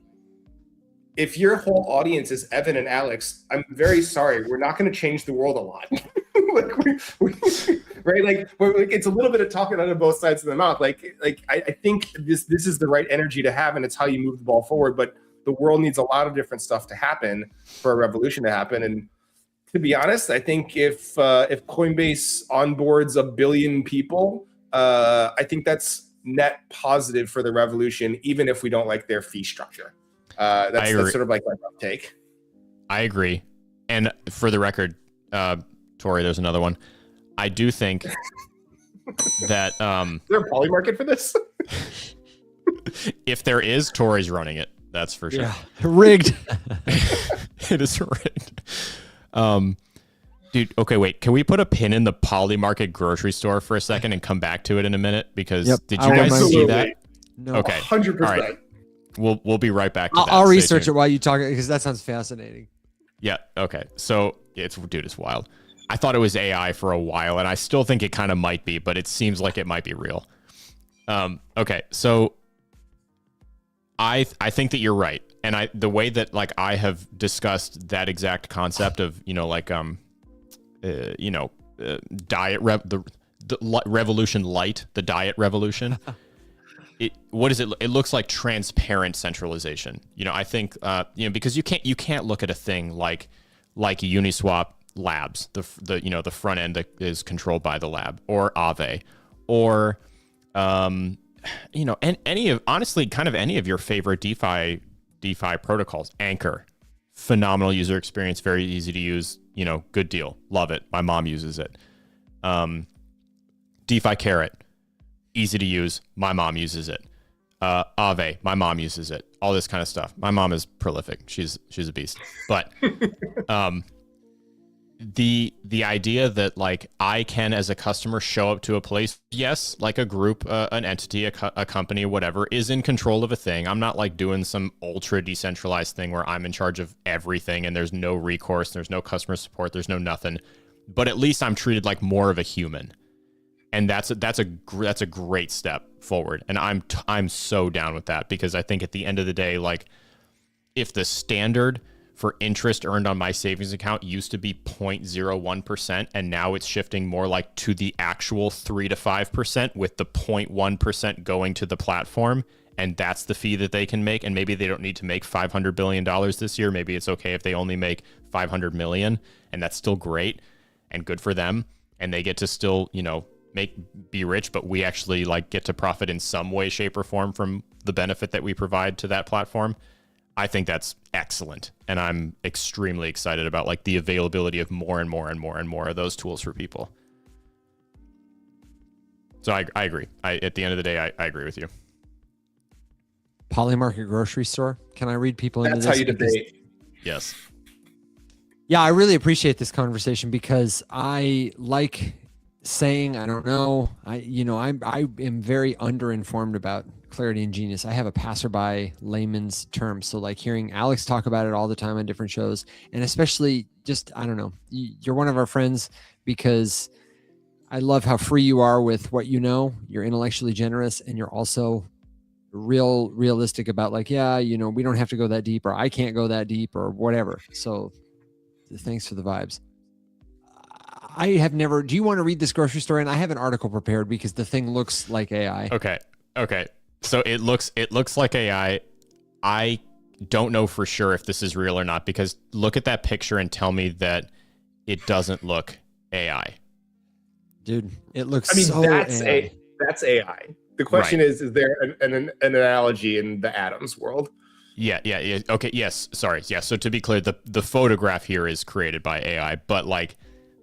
if your whole audience is Evan and Alex, I'm very sorry. We're not going to change the world a lot. Right? Like, it's a little bit of talking out of both sides of the mouth. Like I think this is the right energy to have, and it's how you move the ball forward. But the world needs a lot of different stuff to happen for a revolution to happen. And to be honest, I think if Coinbase onboards 1 billion people, I think that's net positive for the revolution, even if we don't like their fee structure. That's sort of like my take. I agree. And for the record, Tori, there's another one. I do think that is there a Polymarket for this? If there is, Tori's running it. That's for sure. Yeah. Rigged. It is rigged. Dude, okay, wait. Can we put a pin in the Polymarket grocery store for a second and come back to it in a minute? Because did you guys see that? No. Okay. 100%. All right. We'll be right back to that. I'll research it while you talk, because that sounds fascinating. Yeah. Okay. So it's wild. I thought it was AI for a while, and I still think it kind of might be, but it seems like it might be real. Okay. So I think that you're right, and the way that like I have discussed that exact concept of diet the revolution light, the diet revolution. What is it? It looks like transparent centralization. I think because you can't look at a thing like Uniswap Labs, the front end that is controlled by the lab, or Aave, or and any of your favorite DeFi protocols. Anchor, phenomenal user experience, very easy to use. Good deal, love it. My mom uses it. DeFi Carrot, easy to use. My mom uses it. Aave, my mom uses it. All this kind of stuff. My mom is prolific. She's a beast. But the idea that like I can, as a customer, show up to a place, yes, like a group, an entity, a company, whatever, is in control of a thing. I'm not like doing some ultra decentralized thing where I'm in charge of everything and there's no recourse, there's no customer support, there's no nothing. But at least I'm treated like more of a human. And that's a great step forward, and I'm so down with that, because I think at the end of the day, like, if the standard for interest earned on my savings account used to be 0.01%, and now it's shifting more like to the actual 3 to 5%, with the 0.1% going to the platform, and that's the fee that they can make, and maybe they don't need to make $500 billion this year. Maybe it's okay if they only make 500 million, and that's still great and good for them, and they get to still be rich, but we actually like get to profit in some way, shape, or form from the benefit that we provide to that platform. I think that's excellent, and I'm extremely excited about like the availability of more and more and more and more of those tools for people. So I agree. At the end of the day, I agree with you. Polymarket grocery store. Can I read people into this? That's how you debate. Yes. Yeah, I really appreciate this conversation, because I like saying, I don't know. I am very underinformed about clarity and genius. I have a passerby layman's term. So like hearing Alex talk about it all the time on different shows, and especially just, I don't know, you're one of our friends because I love how free you are with what you know. You're intellectually generous, and you're also realistic about like, yeah, we don't have to go that deep, or I can't go that deep, or whatever. So thanks for the vibes. I have never. Do you want to read this grocery store? And I have an article prepared because the thing looks like AI. Okay. So it looks like AI. I don't know for sure if this is real or not, because look at that picture and tell me that it doesn't look AI. Dude, it looks. That's AI. The question is there an analogy in the atoms world? Yeah. Okay. Yes. Sorry. Yeah. So to be clear, the photograph here is created by AI, but like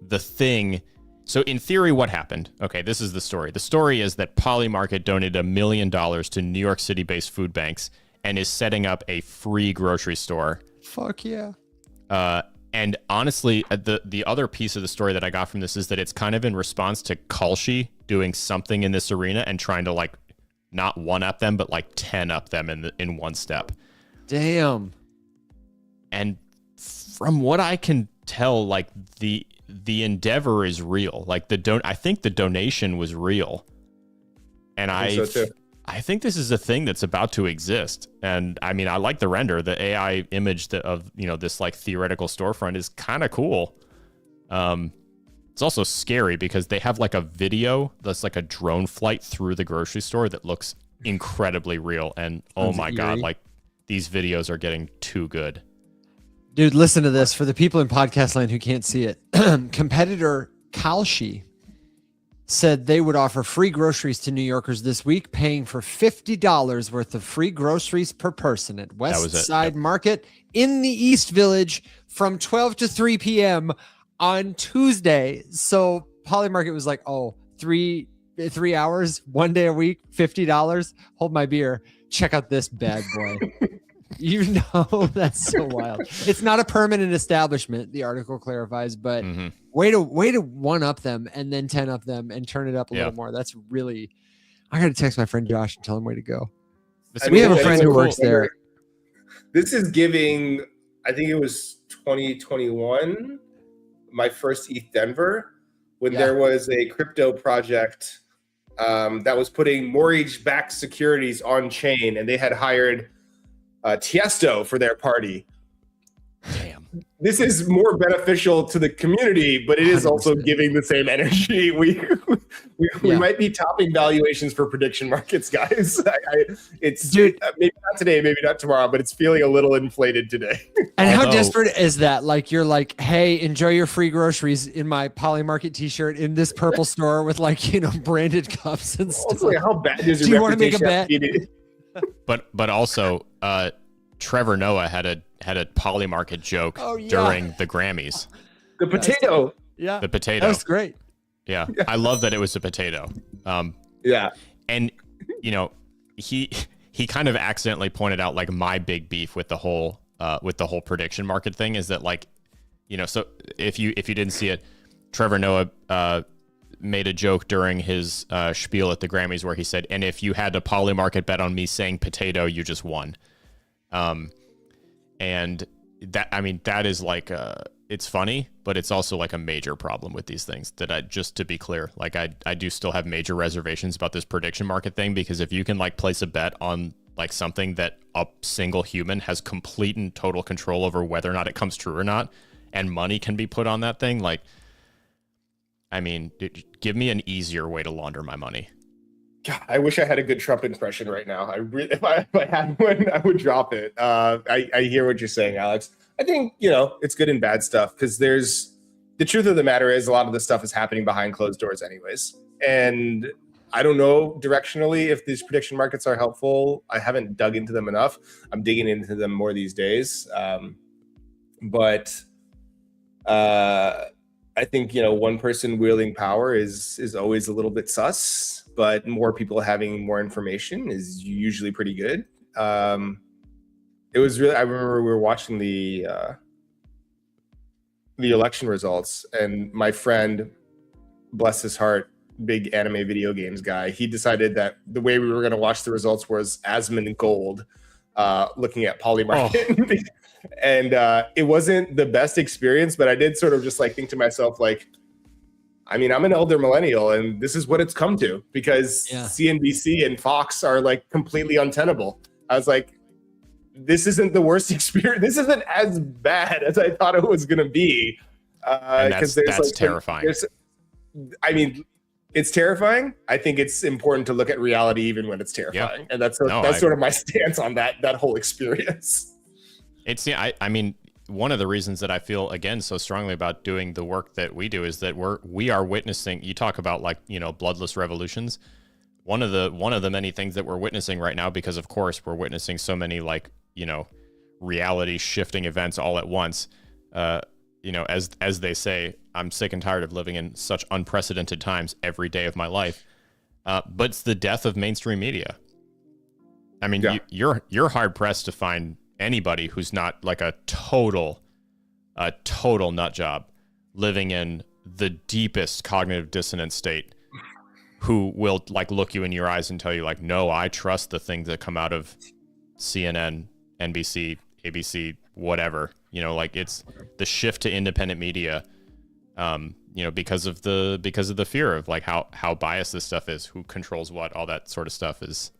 the thing. So in theory, what happened? Okay, this is the story. The story is that Polymarket donated $1 million to New York City-based food banks and is setting up a free grocery store. Fuck yeah. And honestly, the other piece of the story that I got from this is that it's kind of in response to Kalshi doing something in this arena and trying to like not one-up them, but like 10-up them in one step. Damn. And from what I can tell, like the endeavor is real. Like I think the donation was real, and I think so too. I think this is a thing that's about to exist. And I mean, I like the render. The AI image of this like theoretical storefront is kind of cool. It's also scary because they have like a video that's like a drone flight through the grocery store that looks incredibly real. And oh my God, like these videos are getting too good. Dude, listen to this. For the people in podcast land who can't see it, competitor Kalshi said they would offer free groceries to New Yorkers this week, paying for $50 worth of free groceries per person at West Side Market in the East Village from 12 to 3 p.m. on Tuesday. So Polymarket was like, oh, three hours, 1 day a week, $50. Hold my beer. Check out this bad boy. That's so wild. It's not a permanent establishment, the article clarifies, but way to one up them and then 10 up them and turn it up a little more. That's really, I got to text my friend Josh and tell him way to go. We have a friend who works there. This is giving, I think it was 2021, my first ETH Denver, when there was a crypto project that was putting mortgage-backed securities on chain, and they had hired Tiesto for their party. Damn. This is more beneficial to the community, but it is 100%. Also giving the same energy. We might be topping valuations for prediction markets, guys. Maybe not today, maybe not tomorrow, but it's feeling a little inflated today. And how desperate is that? Like you're like, hey, enjoy your free groceries in my Polymarket t-shirt in this purple store with branded cups and stuff. Also, how bad is your reputation? Do you want to make a bet? But also, Trevor Noah had a Polymarket joke during the Grammys. The potato. Yeah. The potato. That was great. Yeah. I love that it was a potato. Yeah. And he kind of accidentally pointed out like my big beef with the whole prediction market thing is that so if you didn't see it, Trevor Noah made a joke during his spiel at the Grammys where he said, and if you had a Polymarket bet on me saying potato, you just won. And that is like, it's funny, but it's also like a major problem with these things just to be clear, like I do still have major reservations about this prediction market thing, because if you can like place a bet on like something that a single human has complete and total control over whether or not it comes true or not, and money can be put on that thing, like, give me an easier way to launder my money. God, I wish I had a good Trump impression right now. If I had one, I would drop it. I hear what you're saying, Alex. I think, it's good and bad stuff, because the truth of the matter is a lot of this stuff is happening behind closed doors anyways. And I don't know directionally if these prediction markets are helpful. I haven't dug into them enough. I'm digging into them more these days. But I think, one person wielding power is always a little bit sus. But more people having more information is usually pretty good. It was really, I remember we were watching the election results, and my friend, bless his heart, big anime video games guy, he decided that the way we were going to watch the results was Asmongold, looking at Polymarket. Oh. And it wasn't the best experience, but I did sort of just like think to myself, like, I'm an elder millennial, and this is what it's come to, because CNBC and Fox are like completely untenable. I was like, this isn't the worst experience. This isn't as bad as I thought it was going to be. That's like, terrifying. It's terrifying. I think it's important to look at reality even when it's terrifying. And that's sort of my stance on that whole experience. One of the reasons that I feel, again, so strongly about doing the work that we do is that we are witnessing, you talk about like, bloodless revolutions. One of the many things that we're witnessing right now, because of course we're witnessing so many like, reality shifting events all at once. As they say, I'm sick and tired of living in such unprecedented times every day of my life. But it's the death of mainstream media. You're hard pressed to find anybody who's not like a total nut job living in the deepest cognitive dissonance state, who will like look you in your eyes and tell you like, no, I trust the things that come out of CNN, NBC, ABC, whatever, like it's the shift to independent media. because of the fear of like how biased this stuff is, who controls what, all that sort of stuff is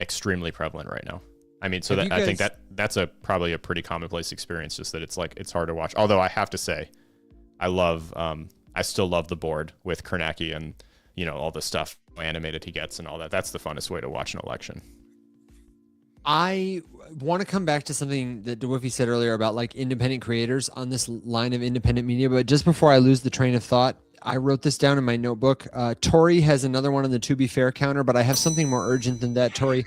extremely prevalent right now. I mean, so that I think that's probably a pretty commonplace experience, just that it's hard to watch. Although I have to say, I still love the board with Kornacki and all the stuff animated he gets and all that. That's the funnest way to watch an election. I want to come back to something that Dawufi said earlier about like independent creators on this line of independent media. But just before I lose the train of thought, I wrote this down in my notebook. Tori has another one on the To Be Fair counter, but I have something more urgent than that, Tori.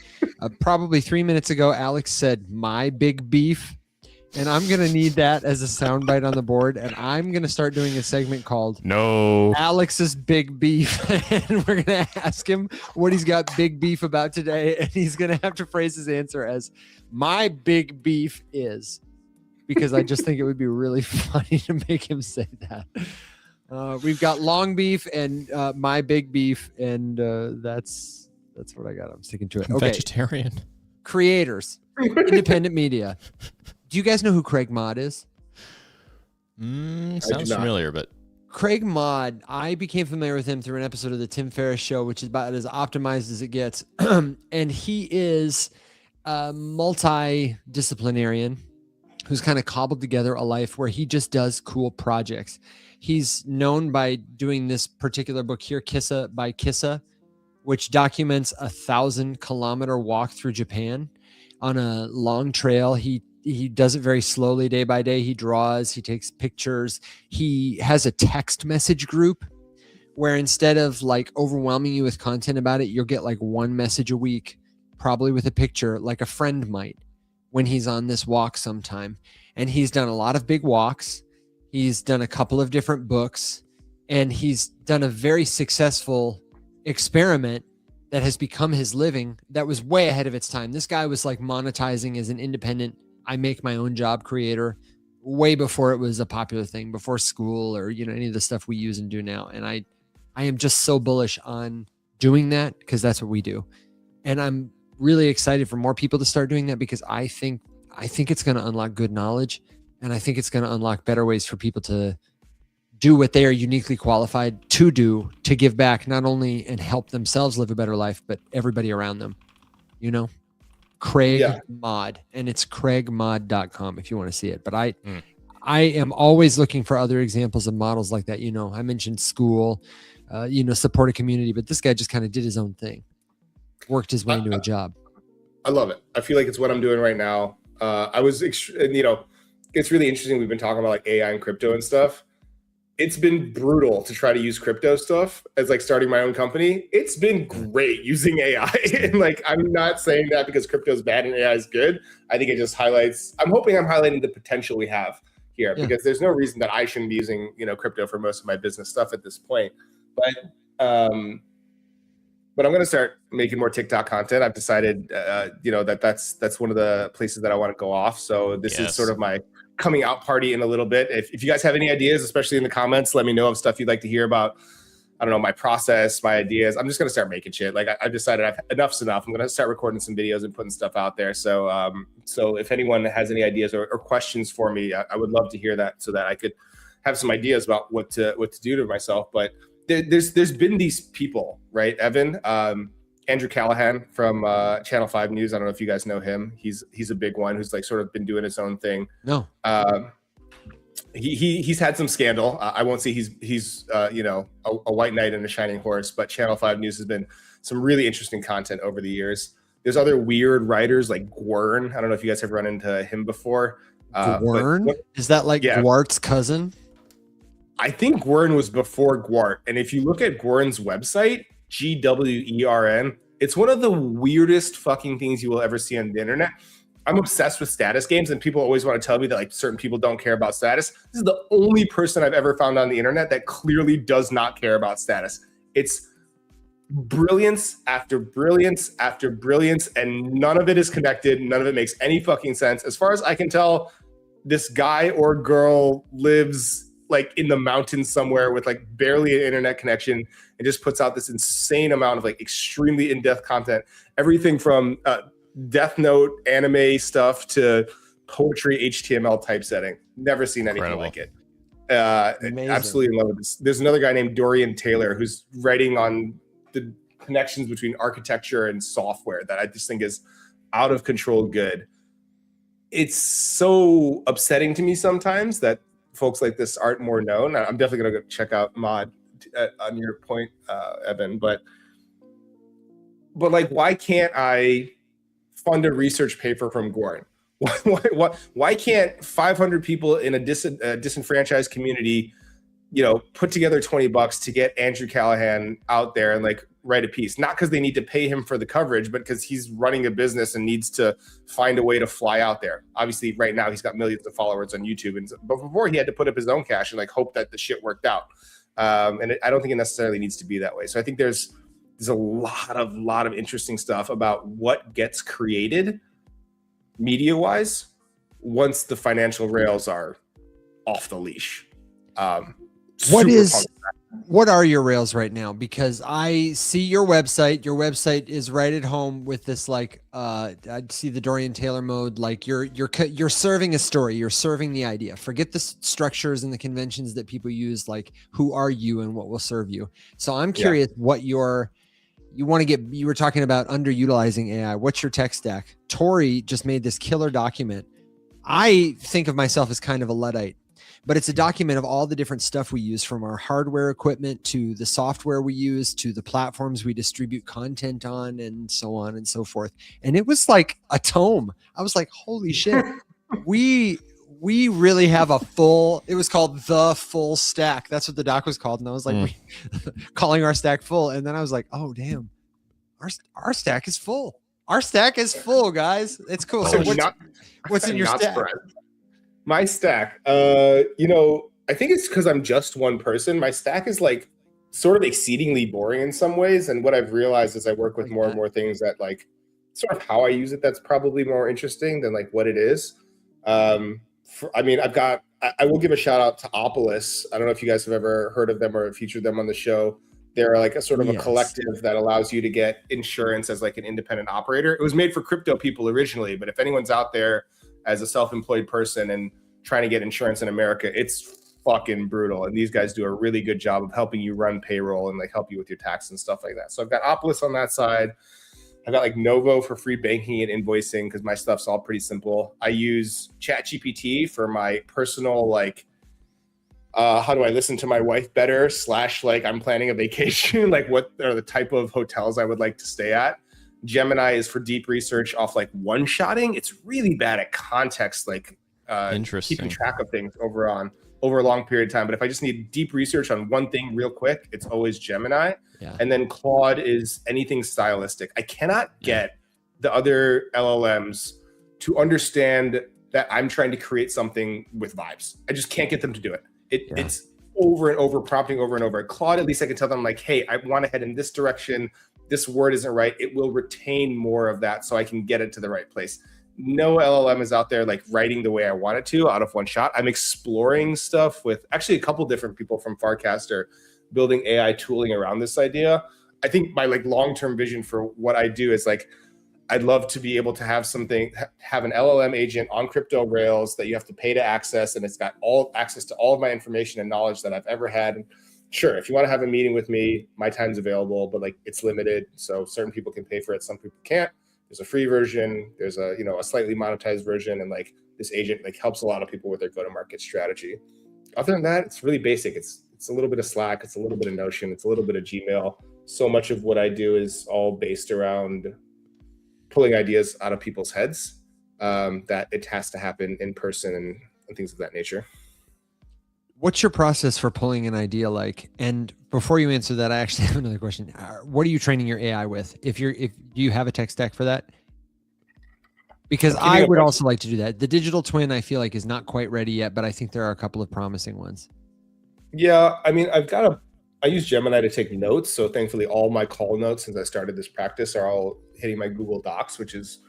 Probably 3 minutes ago, Alex said, "My big beef." And I'm going to need that as a soundbite on the board. And I'm going to start doing a segment called No Alex's Big Beef. And we're going to ask him what he's got big beef about today. And he's going to have to phrase his answer as "my big beef is," because I just think it would be really funny to make him say that. We've got long beef and my big beef. And that's what I got. I'm sticking to it. I'm okay. vegetarian. Creators, independent media. Do you guys know who Craig Mod is? Sounds familiar, but Craig Mod, I became familiar with him through an episode of the Tim Ferriss Show, which is about as optimized as it gets. And he is a multidisciplinarian who's kind of cobbled together a life where he just does cool projects. He's known by doing this particular book here, Kissa by Kissa, which documents a 1,000-kilometer walk through Japan on a long trail. He does it very slowly, day by day. He draws, he takes pictures. He has a text message group where instead of like overwhelming you with content about it, you'll get like one message a week, probably with a picture, like a friend might, when he's on this walk sometime. And he's done a lot of big walks. He's done a couple of different books, and he's done a very successful experiment that has become his living that was way ahead of its time. This guy was like monetizing as an independent, I make my own job creator way before it was a popular thing, before school or, any of the stuff we use and do now. And I am just so bullish on doing that because that's what we do. And I'm really excited for more people to start doing that because I think it's going to unlock good knowledge, and I think it's going to unlock better ways for people to do what they are uniquely qualified to do, to give back not only and help themselves live a better life, but everybody around them, Craig Mod, and it's craigmod.com if you want to see it. But I am always looking for other examples of models like that. I mentioned school, support a community, but this guy just kind of did his own thing, worked his way into a job. I love it. I feel like it's what I'm doing right now. It's really interesting. We've been talking about like AI and crypto and stuff. It's been brutal to try to use crypto stuff as like starting my own company. It's been great using AI. And like, I'm not saying that because crypto is bad and AI is good. I think it just highlights, I'm highlighting the potential we have here because there's no reason that I shouldn't be using, crypto for most of my business stuff at this point. But I'm going to start making more TikTok content. I've decided, that's one of the places that I want to go off. So this is sort of my coming out party in a little bit. If you guys have any ideas, especially in the comments, let me know of stuff you'd like to hear about. I don't know, my process, my ideas. I'm just going to start making shit. Like I've decided enough's enough. I'm going to start recording some videos and putting stuff out there. So, so if anyone has any ideas or questions for me, I would love to hear that so that I could have some ideas about what to do to myself. But there's been these people, right? Evan, Andrew Callahan from Channel 5 News. I don't know if you guys know him. He's a big one who's like sort of been doing his own thing. No. He's had some scandal. I won't say he's a white knight and a shining horse, but Channel 5 News has been some really interesting content over the years. There's other weird writers like Gwern. I don't know if you guys have run into him before. Gwern? Is that like Gwart's cousin? I think Gwern was before Gwart. And if you look at Gwern's website, GWERN, it's one of the weirdest fucking things you will ever see on the internet. I'm obsessed with status games, and people always want to tell me that like certain people don't care about status. This is the only person I've ever found on the internet that clearly does not care about status. It's brilliance after brilliance after brilliance, and none of it is connected. None of it makes any fucking sense. As far as I can tell, this guy or girl lives like in the mountains somewhere with like barely an internet connection and just puts out this insane amount of like extremely in-depth content. Everything from Death Note anime stuff to poetry HTML typesetting. Never seen anything like it. Amazing. Absolutely in love with this. There's another guy named Dorian Taylor who's writing on the connections between architecture and software that I just think is out of control good. It's so upsetting to me sometimes that folks like this aren't more known. I'm definitely going to go check out Mod on your point, Evan, but like, why can't I fund a research paper from Gorn? Why can't 500 people in a disenfranchised community, put together $20 to get Andrew Callahan out there and like write a piece? Not because they need to pay him for the coverage, but because he's running a business and needs to find a way to fly out there. Obviously, right now he's got millions of followers on YouTube, but before he had to put up his own cash and like hope that the shit worked out. I don't think it necessarily needs to be that way. So I think there's a lot of interesting stuff about what gets created media-wise once the financial rails are off the leash. What are your rails right now? Because I see your website. Your website is right at home with this, like, I see the Dorian Taylor mode. Like you're serving a story. You're serving the idea. Forget the structures and the conventions that people use. Like, who are you and what will serve you? So I'm curious what you want to get. You were talking about underutilizing AI. What's your tech stack? Tori just made this killer document. I think of myself as kind of a Luddite, but it's a document of all the different stuff we use, from our hardware equipment to the software we use to the platforms we distribute content on, and so on and so forth. And it was like a tome. I was like, holy shit. We really have a full, it was called The Full Stack. That's what the doc was called. And I was like, calling our stack full. And then I was like, oh, damn, our stack is full. Our stack is full, guys. It's cool. So what's in your stack? My stack, I think it's because I'm just one person. My stack is like sort of exceedingly boring in some ways. And what I've realized as I work with more and more things that like sort of how I use it, that's probably more interesting than like what it is. I will give a shout out to Opolis. I don't know if you guys have ever heard of them or featured them on the show. They're like a sort of a collective that allows you to get insurance as like an independent operator. It was made for crypto people originally, but if anyone's out there as a self-employed person and trying to get insurance in America, it's fucking brutal. And these guys do a really good job of helping you run payroll and like help you with your tax and stuff like that. So I've got Opolis on that side. I've got like Novo for free banking and invoicing because my stuff's all pretty simple. I use ChatGPT for my personal like, how do I listen to my wife better / like I'm planning a vacation, like what are the type of hotels I would like to stay at. Gemini is for deep research off like one-shotting. It's really bad at context, like keeping track of things over a long period of time. But if I just need deep research on one thing real quick, it's always Gemini. Yeah. And then Claude is anything stylistic. I cannot get the other LLMs to understand that I'm trying to create something with vibes. I just can't get them to do it. It's over and over, prompting over and over. Claude, at least I can tell them like, hey, I want to head in this direction. This word isn't right. It will retain more of that so I can get it to the right place. No LLM is out there like writing the way I want it to out of one shot. I'm exploring stuff with actually a couple different people from Farcaster building AI tooling around this idea. I think my like long-term vision for what I do is like, I'd love to be able to have an LLM agent on crypto rails that you have to pay to access, and it's got all access to all of my information and knowledge that I've ever had. And sure, if you want to have a meeting with me, my time's available, but like it's limited. So certain people can pay for it, some people can't. There's a free version, there's a slightly monetized version, and like this agent like helps a lot of people with their go-to-market strategy. Other than that, it's really basic. It's a little bit of Slack, it's a little bit of Notion, it's a little bit of Gmail. So much of what I do is all based around pulling ideas out of people's heads, that it has to happen in person and things of that nature. What's your process for pulling an idea like? And before you answer that, I actually have another question. What are you training your AI with? Do you have a tech stack for that? Because I would also like to do that. The digital twin, I feel like, is not quite ready yet, but I think there are a couple of promising ones. Yeah, I mean, I use Gemini to take notes. So thankfully, all my call notes since I started this practice are all hitting my Google Docs, which is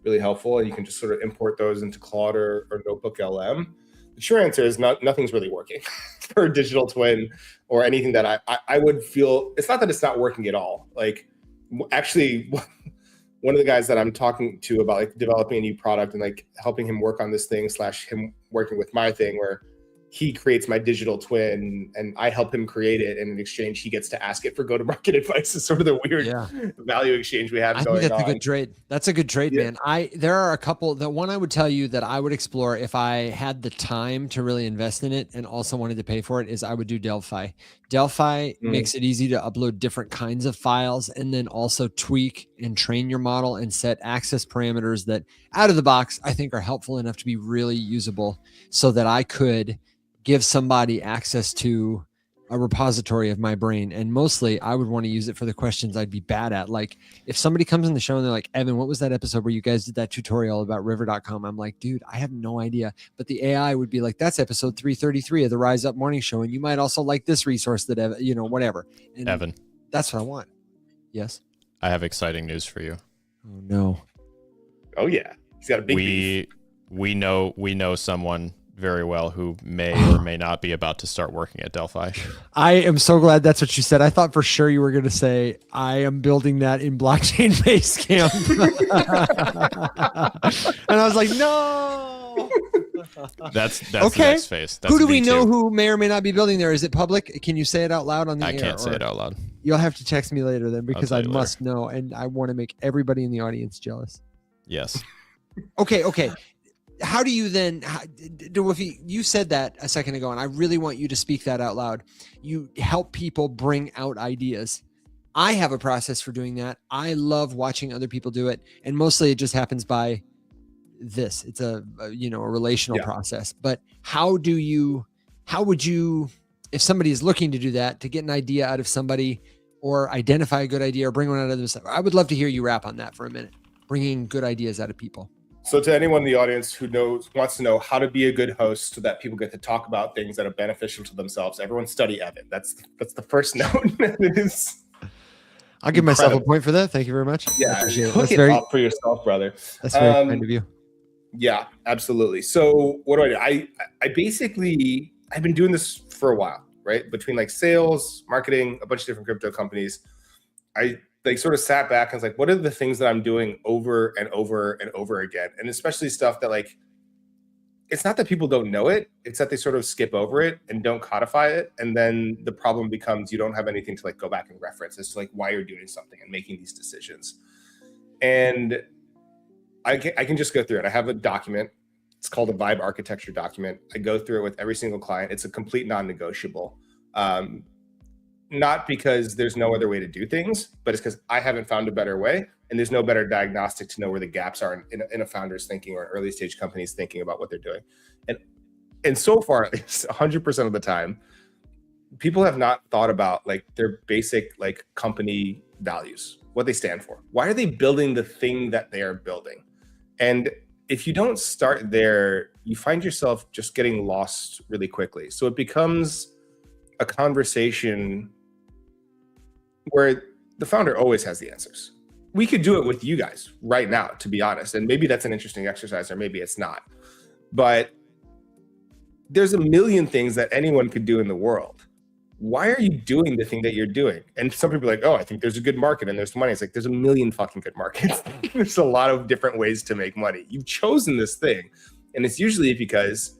really helpful. And you can just sort of import those into Claude or Notebook LM. The true answer is nothing's really working for a digital twin or anything that I would feel. It's not that it's not working at all. Like, actually, one of the guys that I'm talking to about like developing a new product and like helping him work on this thing / him working with my thing, where he creates my digital twin and I help him create it. And in exchange, he gets to ask it for go-to-market advice. Is sort of the weird value exchange we have I going think that's on. a good trade. That's a good trade, man. There are a couple. The one I would tell you that I would explore if I had the time to really invest in it and also wanted to pay for it is I would do Delphi. Delphi makes it easy to upload different kinds of files and then also tweak and train your model and set access parameters that out of the box I think are helpful enough to be really usable so that I could give somebody access to a repository of my brain. And mostly I would want to use it for the questions I'd be bad at. Like if somebody comes on the show and they're like, Evan, what was that episode where you guys did that tutorial about river.com? I'm like, dude, I have no idea. But the AI would be like, that's episode 333 of the Rise Up Morning Show. And you might also like this resource that, whatever. And Evan, that's what I want. Yes. I have exciting news for you. Oh no. Oh yeah. He's got a big beef. We know someone very well who may or may not be about to start working at Delphi. I am so glad that's what you said. I thought for sure you were going to say, I am building that in blockchain Basecamp. And I was like, no. That's okay. The next phase. That's who do we V2. know who may or may not be building there? Is it public? Can you say it out loud on the air? I can't say it out loud. You'll have to text me later then because I tell you must know. And I want to make everybody in the audience jealous. Yes. Okay. How do you then, Dawufi, you said that a second ago, and I really want you to speak that out loud. You help people bring out ideas. I have a process for doing that. I love watching other people do it. And mostly it just happens by this. It's a relational process. But how would you, if somebody is looking to do that, to get an idea out of somebody or identify a good idea or bring one out of this? I would love to hear you rap on that for a minute, bringing good ideas out of people. So to anyone in the audience who wants to know how to be a good host so that people get to talk about things that are beneficial to themselves, everyone study Evan. That's the first note. It is I'll give myself a point for that. Thank you very much. Yeah, hook it up for yourself, brother. That's very kind of you. Yeah, absolutely. So what do? I basically, I've been doing this for a while, right? Between like sales, marketing, a bunch of different crypto companies. I sort of sat back and was like, what are the things that I'm doing over and over and over again? And especially stuff that it's not that people don't know it. It's that they sort of skip over it and don't codify it. And then the problem becomes you don't have anything to go back and reference as to why you're doing something and making these decisions. And I can just go through it. I have a document. It's called a vibe architecture document. I go through it with every single client. It's a complete non-negotiable. Not because there's no other way to do things, but it's because I haven't found a better way. And there's no better diagnostic to know where the gaps are in a founder's thinking or an early stage company's thinking about what they're doing. And so far, at least 100% of the time, people have not thought about their basic company values, what they stand for. Why are they building the thing that they are building? And if you don't start there, you find yourself just getting lost really quickly. So it becomes a conversation where the founder always has the answers. We could do it with you guys right now, to be honest. And maybe that's an interesting exercise, or maybe it's not. But there's a million things that anyone could do in the world. Why are you doing the thing that you're doing? And some people are like, oh, I think there's a good market and there's money. It's like, there's a million fucking good markets. There's a lot of different ways to make money. You've chosen this thing. And it's usually because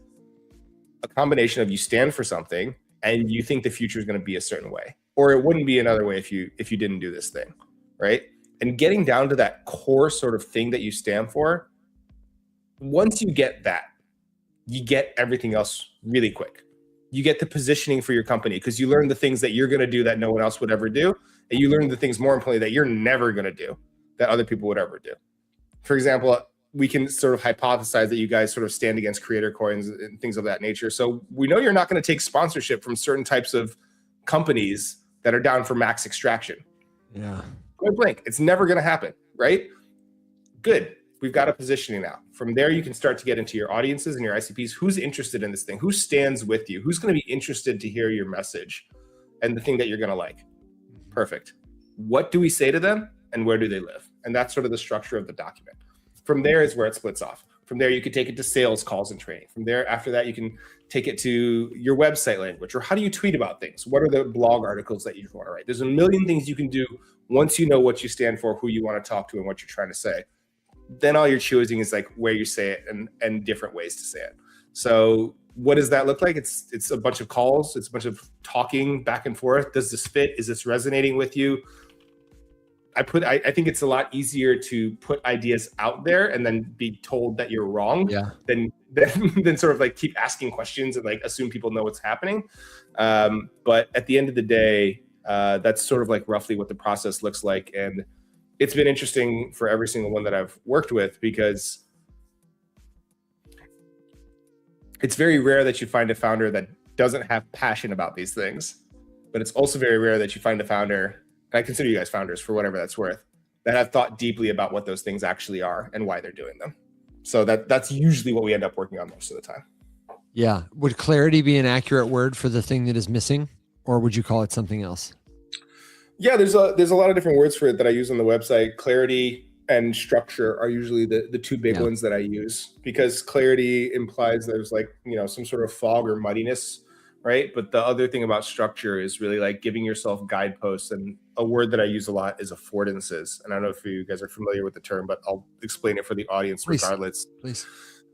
a combination of you stand for something and you think the future is going to be a certain way, or it wouldn't be another way if you didn't do this thing, right? And getting down to that core sort of thing that you stand for, once you get that, you get everything else really quick. You get the positioning for your company because you learn the things that you're going to do that no one else would ever do. And you learn the things, more importantly, that you're never going to do that other people would ever do. For example, we can sort of hypothesize that you guys sort of stand against creator coins and things of that nature. So we know you're not going to take sponsorship from certain types of companies that are down for max extraction. Yeah. Point blank. It's never going to happen, right? Good. We've got a positioning now. From there, you can start to get into your audiences and your ICPs. Who's interested in this thing? Who stands with you? Who's going to be interested to hear your message and the thing that you're going to like? Perfect. What do we say to them and where do they live? And that's sort of the structure of the document. From there is where it splits off. From there, you could take it to sales calls and training. From there, after that, you can take it to your website language, or how do you tweet about things? What are the blog articles that you want to write? There's a million things you can do once you know what you stand for, who you want to talk to, and what you're trying to say. Then all you're choosing is where you say it and different ways to say it. So what does that look like? It's a bunch of calls. It's a bunch of talking back and forth. Does this fit? Is this resonating with you? I think it's a lot easier to put ideas out there and then be told that you're wrong than sort of like keep asking questions and like assume people know what's happening. But at the end of the day, that's sort of like roughly what the process looks like. And it's been interesting for every single one that I've worked with, because it's very rare that you find a founder that doesn't have passion about these things. But it's also very rare that you find a founder, and I consider you guys founders for whatever that's worth, that have thought deeply about what those things actually are and why they're doing them. So that's usually what we end up working on most of the time. Yeah. Would clarity be an accurate word for the thing that is missing, or would you call it something else? Yeah, there's a lot of different words for it that I use on the website. Clarity and structure are usually the two big ones that I use, because clarity implies there's like, some sort of fog or muddiness, right? But the other thing about structure is really like giving yourself guideposts. And a word that I use a lot is affordances. And I don't know if you guys are familiar with the term, but I'll explain it for the audience regardless. Please.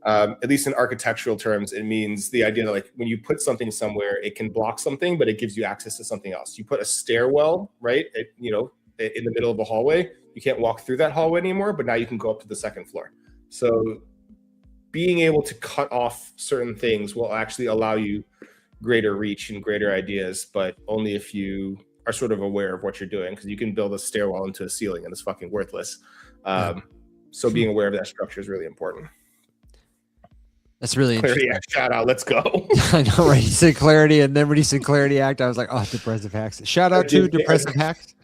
At least in architectural terms, it means the idea that like when you put something somewhere, it can block something, but it gives you access to something else. You put a stairwell, right? In the middle of a hallway, you can't walk through that hallway anymore, but now you can go up to the second floor. So being able to cut off certain things will actually allow you greater reach and greater ideas, but only if you are sort of aware of what you're doing, because you can build a stairwell into a ceiling and it's fucking worthless. So being aware of that structure is really important. That's really Clarity interesting. Act, shout out, let's go. I know, right? He said clarity, and then when he said Clarity Act, I was like, oh, Depressive Hacks. Shout out to Depressive Hacks.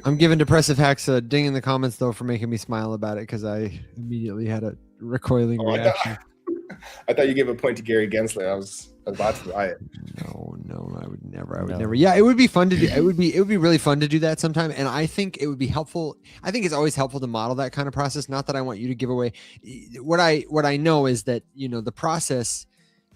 I'm giving Depressive Hacks a ding in the comments, though, for making me smile about it, because I immediately had a recoiling reaction. I thought you gave a point to Gary Gensler. I was about to buy it. No, I would never. Yeah, it would be fun to do. It would be really fun to do that sometime. And I think it would be helpful. I think it's always helpful to model that kind of process. Not that I want you to give away. What I know is that, the process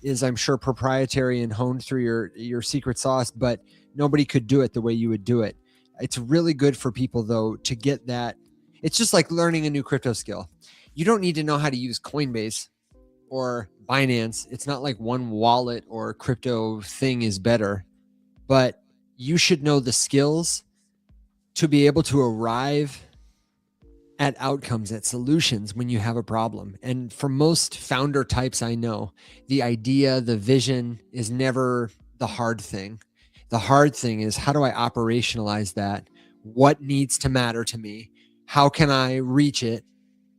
is, I'm sure, proprietary and honed through your secret sauce, but nobody could do it the way you would do it. It's really good for people, though, to get that. It's just like learning a new crypto skill. You don't need to know how to use Coinbase or Binance. It's not like one wallet or crypto thing is better, but you should know the skills to be able to arrive at outcomes, at solutions when you have a problem. And for most founder types I know, the idea, the vision is never the hard thing. The hard thing is, how do I operationalize that? What needs to matter to me? How can I reach it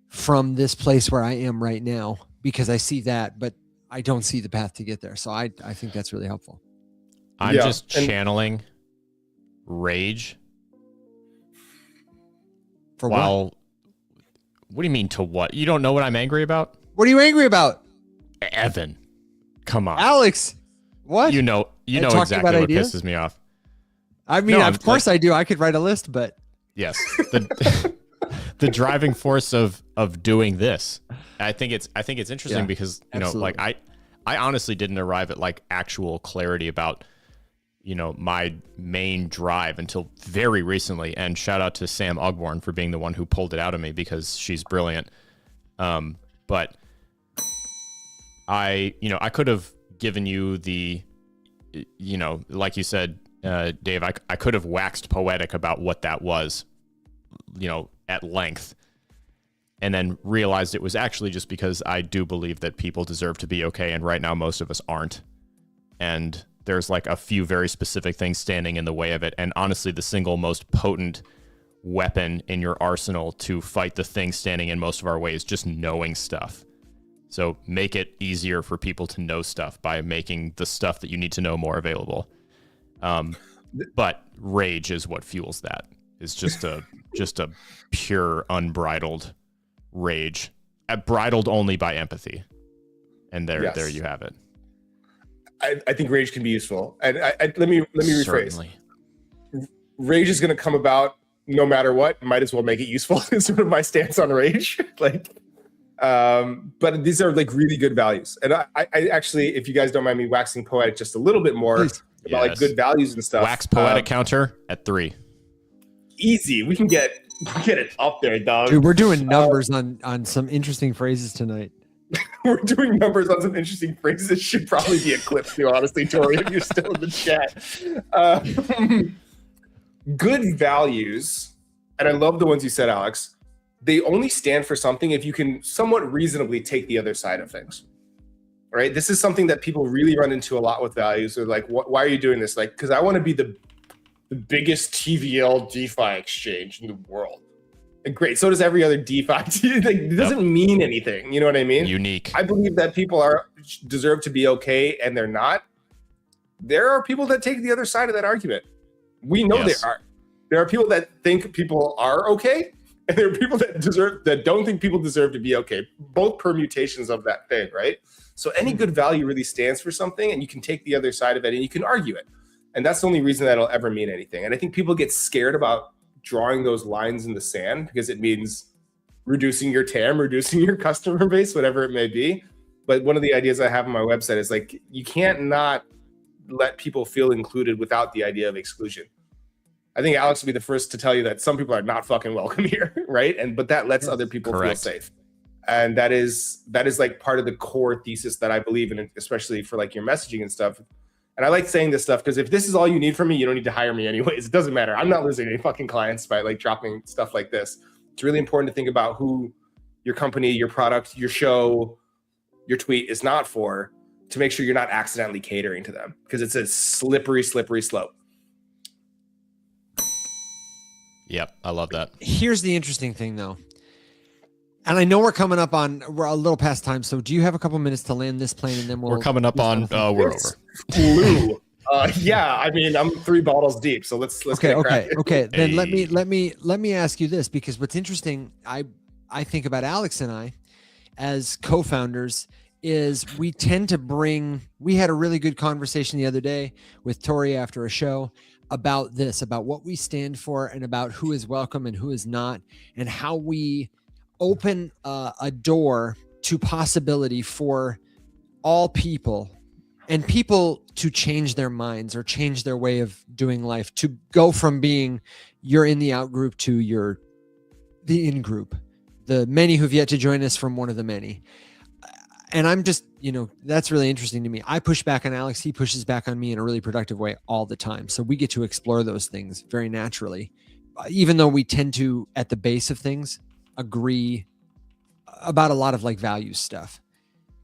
from this place where I am right now? Because I see that, but I don't see the path to get there. So I think that's really helpful. I'm just channeling rage. For what? What do you mean to what? You don't know what I'm angry about? What are you angry about? Evan, come on. Alex, what? You know exactly what pisses me off. I mean, of course I do. I could write a list, but yes, the driving force of doing this. I think it's interesting because like I honestly didn't arrive at like actual clarity about my main drive until very recently. And shout out to Sam Ogborn for being the one who pulled it out of me, because she's brilliant. But I could have given you the, like you said, Dave, I could have waxed poetic about what that was, at length, and then realized it was actually just because I do believe that people deserve to be okay. And right now, most of us aren't. And there's like a few very specific things standing in the way of it. And honestly, the single most potent weapon in your arsenal to fight the thing standing in most of our way is just knowing stuff. So make it easier for people to know stuff by making the stuff that you need to know more available. But rage is what fuels that. It's just a pure unbridled rage, bridled only by empathy. And there you have it. I think rage can be useful. And let me rephrase. Certainly. Rage is going to come about no matter what. Might as well make it useful. Is sort of my stance on rage. But these are like really good values. And I actually, if you guys don't mind me waxing poetic just a little bit more about like good values and stuff. Wax poetic counter at 3. Easy. We can get it up there, dog. Dude, we're doing numbers on some interesting phrases tonight. We're doing numbers on some interesting phrases. This should probably be a clip too, honestly, Tori, if you're still in the chat. Good values, and I love the ones you said, Alex, they only stand for something if you can somewhat reasonably take the other side of things. Right? This is something that people really run into a lot with values. They're like, why are you doing this? Like, because I want to be the biggest TVL DeFi exchange in the world. And great. So does every other DeFi. Like, it doesn't mean anything. You know what I mean? Unique. I believe that people deserve to be okay, and they're not. There are people that take the other side of that argument. We know there are. There are people that think people are okay, and there are people that don't think people deserve to be okay. Both permutations of that thing, right? So any good value really stands for something, and you can take the other side of it and you can argue it. And that's the only reason that'll ever mean anything. And I think people get scared about drawing those lines in the sand because it means reducing your TAM, reducing your customer base, whatever it may be. But one of the ideas I have on my website is like, you can't not let people feel included without the idea of exclusion. I think Alex will be the first to tell you that some people are not fucking welcome here, right? But that lets other people feel safe. And that is like part of the core thesis that I believe in, especially for like your messaging and stuff. And I like saying this stuff because if this is all you need from me, you don't need to hire me anyways. It doesn't matter. I'm not losing any fucking clients by like dropping stuff like this. It's really important to think about who your company, your product, your show, your tweet is not for, to make sure you're not accidentally catering to them, because it's a slippery slope. Yep, I love that. Here's the interesting thing, though. And I know we're a little past time. So do you have a couple minutes to land this plane, and then we're coming up on, we're over. Flew. Yeah, I mean, I'm 3 bottles deep, so let's okay. Then let me ask you this, because what's interesting, I think about Alex and I as co-founders is we tend to we had a really good conversation the other day with Tori after a show about this, about what we stand for and about who is welcome and who is not, and how we open a door to possibility for all people, and people to change their minds or change their way of doing life, to go from being you're in the out group to you're the in group, the many who've yet to join us from one of the many. And I'm just, that's really interesting to me. I push back on Alex. He pushes back on me in a really productive way all the time. So we get to explore those things very naturally, even though we tend to, at the base of things, agree about a lot of like value stuff.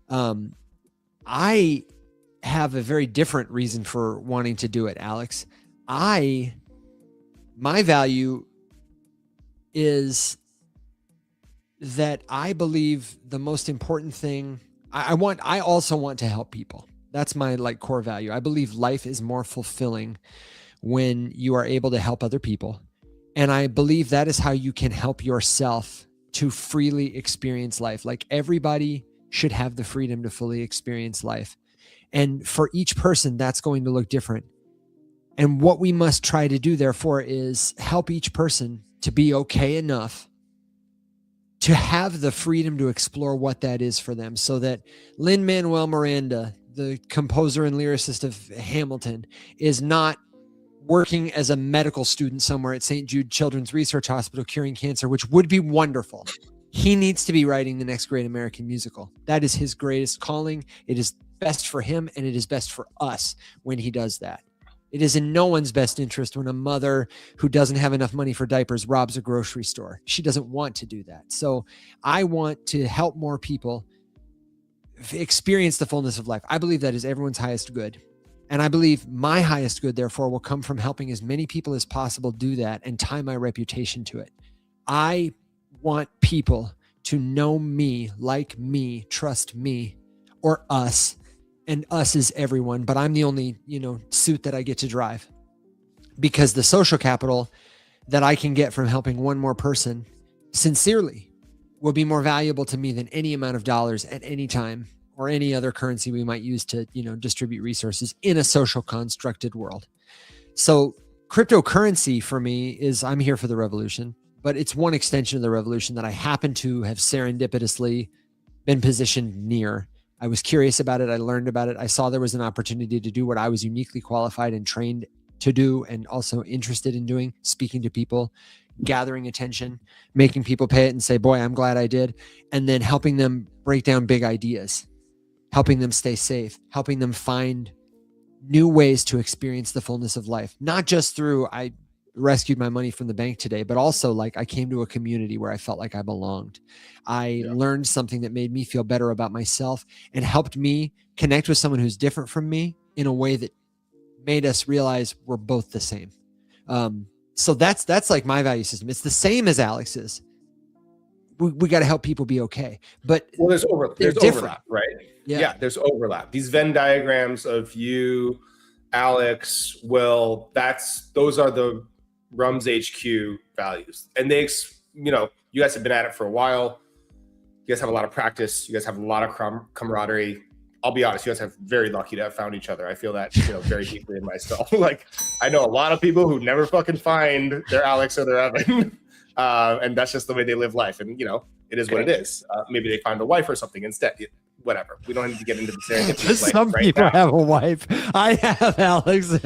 I have a very different reason for wanting to do it, Alex. My value is that I believe the most important thing, I also want to help people. That's my like core value. I believe life is more fulfilling when you are able to help other people. And I believe that is how you can help yourself to freely experience life. Like, everybody should have the freedom to fully experience life. And for each person, that's going to look different. And what we must try to do, therefore, is help each person to be okay enough to have the freedom to explore what that is for them, so that Lin-Manuel Miranda, the composer and lyricist of Hamilton, is not working as a medical student somewhere at St. Jude Children's Research Hospital curing cancer, which would be wonderful. He needs to be writing the next great American musical. That is his greatest calling. It is best for him, and it is best for us when he does that. It is in no one's best interest when a mother who doesn't have enough money for diapers robs a grocery store. She doesn't want to do that. So I want to help more people experience the fullness of life. I believe that is everyone's highest good. And I believe my highest good, therefore, will come from helping as many people as possible do that and tie my reputation to it. I want people to know me, like me, trust me, or us. And us is everyone, but I'm the only, suit that I get to drive, because the social capital that I can get from helping one more person sincerely will be more valuable to me than any amount of dollars at any time, or any other currency we might use to, distribute resources in a social constructed world. So cryptocurrency for me is, I'm here for the revolution, but it's one extension of the revolution that I happen to have serendipitously been positioned near. I was curious about it. I learned about it. I saw there was an opportunity to do what I was uniquely qualified and trained to do, and also interested in doing, speaking to people, gathering attention, making people pay it and say, boy, I'm glad I did. And then helping them break down big ideas, helping them stay safe, helping them find new ways to experience the fullness of life. Not just through, I rescued my money from the bank today, but also like I came to a community where I felt like I belonged. I learned something that made me feel better about myself and helped me connect with someone who's different from me in a way that made us realize we're both the same. So that's like my value system. It's the same as Alex's. We got to help people be okay, but there's different. overlap, right? Yeah, there's overlap. These Venn diagrams of you, Alex, Will, those are the Rums HQ values, and they, you guys have been at it for a while. You guys have a lot of practice. You guys have a lot of camaraderie. I'll be honest, you guys have very lucky to have found each other. I feel that, very deeply in myself. Like, I know a lot of people who never fucking find their Alex or their Evan. And that's just the way they live life. And, it is what it is. Maybe they find a wife or something instead. Whatever. We don't need to get into the serendipity. Some people have a wife. I have Alex.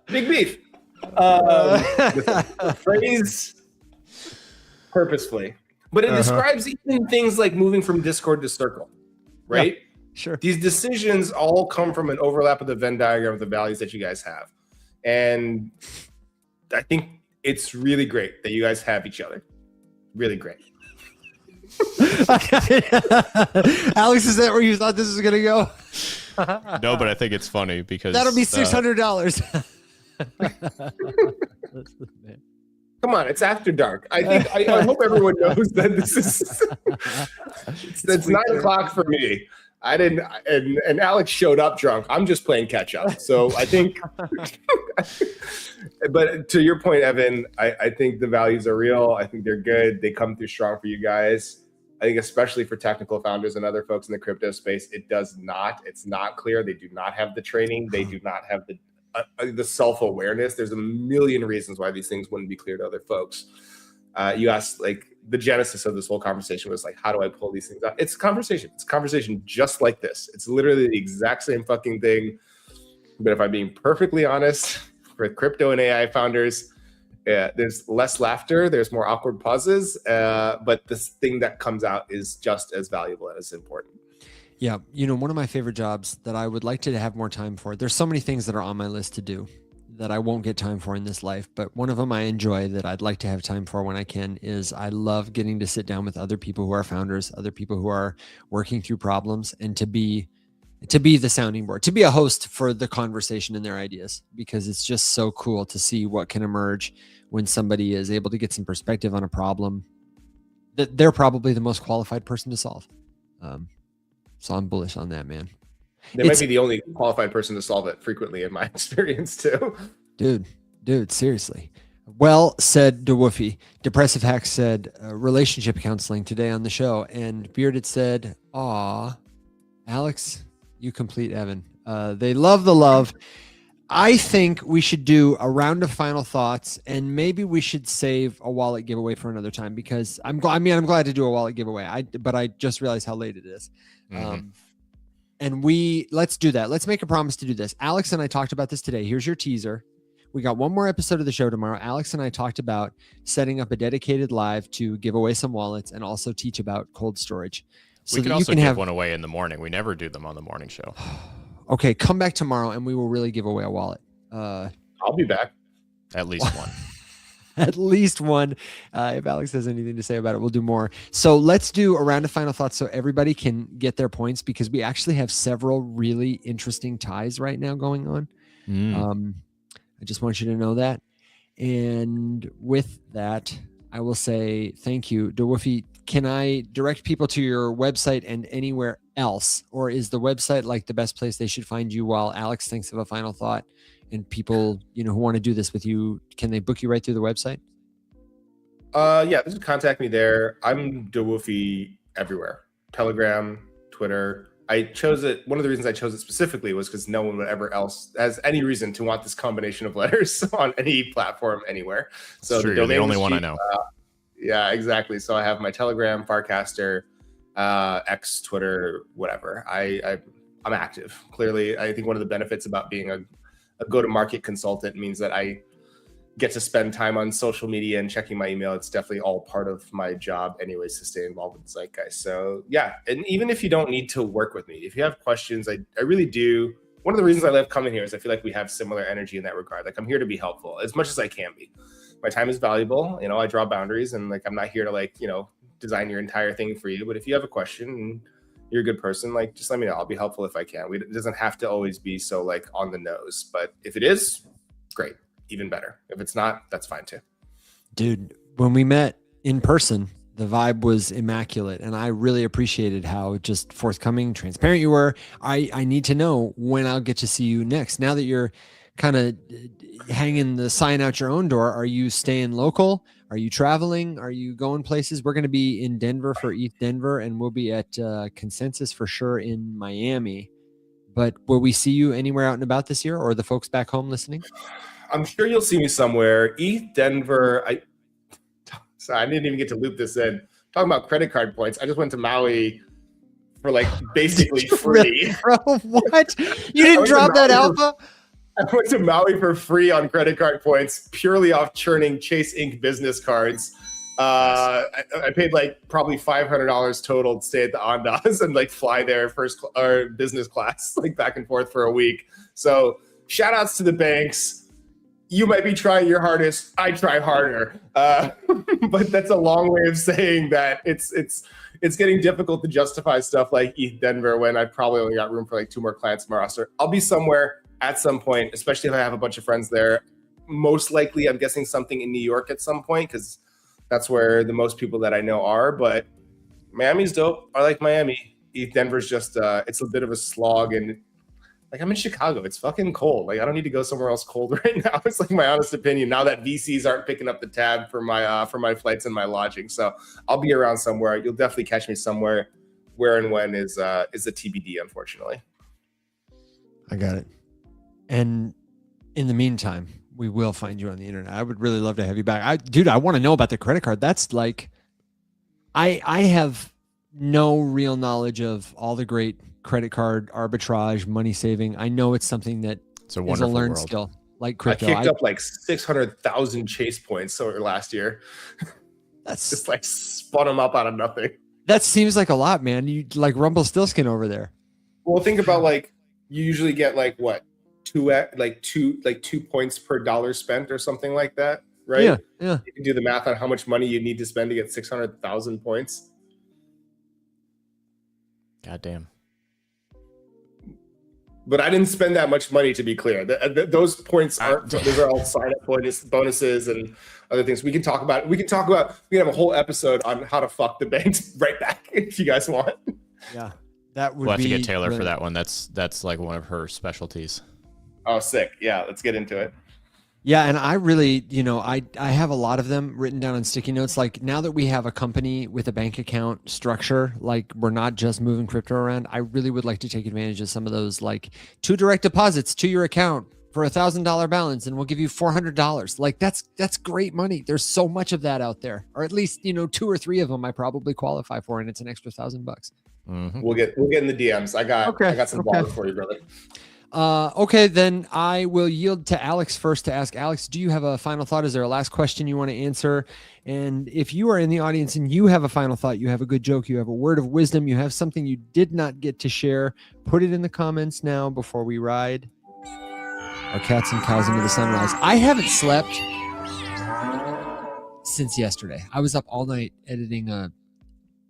Big beef. The phrase purposefully. But it describes even things like moving from Discord to Circle, right? Yeah, sure. These decisions all come from an overlap of the Venn diagram of the values that you guys have. And I think it's really great that you guys have each other. Really great. Alex, is that where you thought this was going to go? No, but I think it's funny because that'll be $600. Come on, it's after dark. I hope everyone knows that this is it's 9 o'clock for me. I didn't, and Alex showed up drunk. I'm just playing catch up. So I think, but to your point, Evan, I think the values are real. I think they're good. They come through strong for you guys. I think especially for technical founders and other folks in the crypto space, it's not clear. They do not have the training. They do not have the self-awareness. There's a million reasons why these things wouldn't be clear to other folks. You asked, like, the genesis of this whole conversation was like, how do I pull these things out? It's a conversation. It's a conversation just like this. It's literally the exact same fucking thing. But if I'm being perfectly honest, for crypto and AI founders, there's less laughter, there's more awkward pauses, but this thing that comes out is just as valuable and as important. Yeah, one of my favorite jobs that I would like to have more time for, there's so many things that are on my list to do that I won't get time for in this life, but one of them I enjoy that I'd like to have time for when I can is I love getting to sit down with other people who are founders, other people who are working through problems, and to be the sounding board, to be a host for the conversation and their ideas, because it's just so cool to see what can emerge when somebody is able to get some perspective on a problem that they're probably the most qualified person to solve. So I'm bullish on that, man. They might be the only qualified person to solve it frequently in my experience too. Dude, seriously. Well said, Dawufi. Depressive Hack said relationship counseling today on the show. And Bearded said, aw, Alex, you complete Evan. They love the love. I think we should do a round of final thoughts, and maybe we should save a wallet giveaway for another time, because I'm glad to do a wallet giveaway. But I just realized how late it is. Mm-hmm. And let's do that. Let's make a promise to do this. Alex and I talked about this today. Here's your teaser. We got one more episode of the show tomorrow. Alex and I talked about setting up a dedicated live to give away some wallets and also teach about cold storage. So we could also give one away in the morning. We never do them on the morning show. Okay, come back tomorrow and we will really give away a wallet. I'll be back. At least one. At least one. If Alex has anything to say about it, we'll do more. So let's do a round of final thoughts so everybody can get their points, because we actually have several really interesting ties right now going on. I just want you to know that. And with that, I will say thank you. Dawufi, can I direct people to your website and anywhere else? Or is the website like the best place they should find you while Alex thinks of a final thought? And people, who want to do this with you, can they book you right through the website? Yeah, just contact me there. I'm Dawufi everywhere. Telegram, Twitter. I chose it. One of the reasons I chose it specifically was because no one would ever else has any reason to want this combination of letters on any platform anywhere. So true. You're the only one I know. Yeah, exactly. So I have my Telegram, Farcaster, X, Twitter, whatever. I'm active. Clearly, I think one of the benefits about being a go-to-market consultant means that I get to spend time on social media and checking my email. It's definitely all part of my job anyways, to stay involved with the zeitgeist. So yeah, and even if you don't need to work with me, if you have questions, I really do. One of the reasons I love coming here is I feel like we have similar energy in that regard. Like I'm here to be helpful as much as I can be. My time is valuable. You know, I draw boundaries, and like, I'm not here to like, you know, design your entire thing for you. But if you have a question and you're a good person, like just let me know. I'll be helpful if I can. It doesn't have to always be so like on the nose, but if it is, great. Even better. If it's not, that's fine too. Dude, when we met in person, the vibe was immaculate, and I really appreciated how just forthcoming, transparent you were. I need to know when I'll get to see you next. Now that you're kind of hanging the sign out your own door, are you staying local? Are you traveling? Are you going places? We're going to be in Denver for ETH Denver, and we'll be at Consensus for sure in Miami. But will we see you anywhere out and about this year, or the folks back home listening? I'm sure you'll see me somewhere. ETH Denver. Sorry, I didn't even get to loop this in. Talking about credit card points, I just went to Maui for like basically free. Bro, what? You didn't drop that alpha? I went to Maui for free on credit card points, purely off churning Chase Inc. business cards. I paid like probably $500 total to stay at the Andaz and like fly there or business class, like back and forth for a week. So shout outs to the banks. You might be trying your hardest. I try harder. But that's a long way of saying that it's getting difficult to justify stuff like ETH Denver when I probably only got room for like 2 more clients in my roster. I'll be somewhere at some point, especially if I have a bunch of friends there. Most likely, I'm guessing something in New York at some point, because that's where the most people that I know are. But Miami's dope. I like Miami. ETH Denver's just, it's a bit of a slog. And like, I'm in Chicago. It's fucking cold. Like, I don't need to go somewhere else cold right now. It's like my honest opinion. Now that VCs aren't picking up the tab for my flights and my lodging. So I'll be around somewhere. You'll definitely catch me somewhere. Where and when is a TBD, unfortunately. I got it. And in the meantime, we will find you on the internet. I would really love to have you back. Dude, I want to know about the credit card. That's like, I have no real knowledge of all the great credit card arbitrage, money saving. I know it's something that It's a is a wonderful learned world. skill, like crypto. I kicked up like 600,000 Chase points last year. That's Just like spun them up out of nothing. that seems like a lot, man. You like Rumpelstiltskin over there. Well, think about like, you usually get like what? 2 points per dollar spent or something like that, right? Yeah. You can do the math on how much money you need to spend to get 600,000 points. God damn. But I didn't spend that much money, to be clear. Those points aren't. Those are all sign-up bonuses and other things. We can talk about. We can have a whole episode on how to fuck the banks right back if you guys want. Yeah. That would We'll have be to get Taylor for brilliant. that one. That's like one of her specialties. Oh, sick! Yeah, let's get into it. Yeah, and I really, I have a lot of them written down on sticky notes. Like now that we have a company with a bank account structure, like we're not just moving crypto around, I really would like to take advantage of some of those, like 2 direct deposits to your account for $1,000 balance, and we'll give you $400. Like that's great money. There's so much of that out there, or at least 2 or 3 of them I probably qualify for, and it's an extra $1,000. Mm-hmm. We'll get in the DMs. I got some water for you, brother. Okay, then I will yield to Alex first to ask. Alex, do you have a final thought? Is there a last question you want to answer? And if you are in the audience and you have a final thought, you have a good joke, you have a word of wisdom, you have something you did not get to share, put it in the comments now before we ride our cats and cows into the sunrise. I haven't slept since yesterday. I was up all night editing a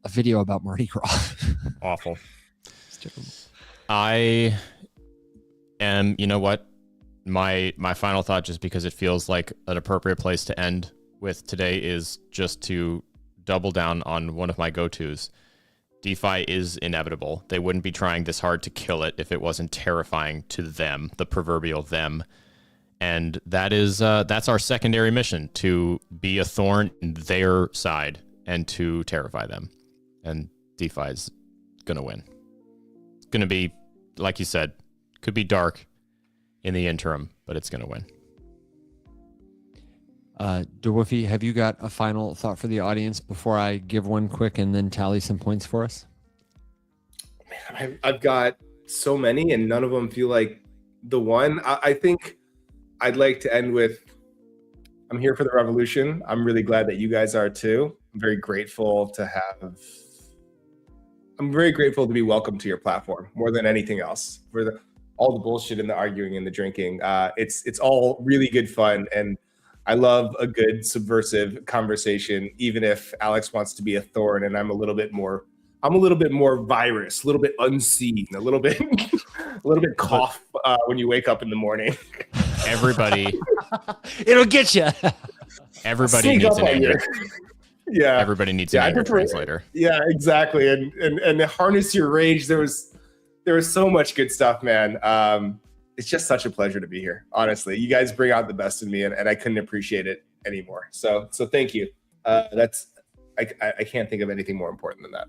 video about Mardi Gras. Awful. It's terrible. I am, you know what? My final thought, just because it feels like an appropriate place to end with today, is just to double down on one of my go-tos. DeFi is inevitable. They wouldn't be trying this hard to kill it if it wasn't terrifying to them, the proverbial them. And that's our secondary mission, to be a thorn in their side and to terrify them. And DeFi is going to win. It's going to be, like you said, could be dark in the interim, but it's going to win. Dawufi, have you got a final thought for the audience before I give one quick and then tally some points for us? Man, I've got so many, and none of them feel like the one. I think I'd like to end with, I'm here for the revolution. I'm really glad that you guys are too. I'm very grateful to be welcome to your platform more than anything else. For all the bullshit and the arguing and the drinking, it's all really good fun, and I love a good subversive conversation. Even if Alex wants to be a thorn, and I'm a little bit more virus, a little bit unseen, a little bit cough when you wake up in the morning. Everybody, It'll get you. everybody Sneak needs up an on anger. you. Yeah, Everybody needs an anger translator. Yeah, exactly. And harness your rage. There was so much good stuff, man. It's just such a pleasure to be here. Honestly, you guys bring out the best in me, and I couldn't appreciate it anymore. So thank you. I can't think of anything more important than that.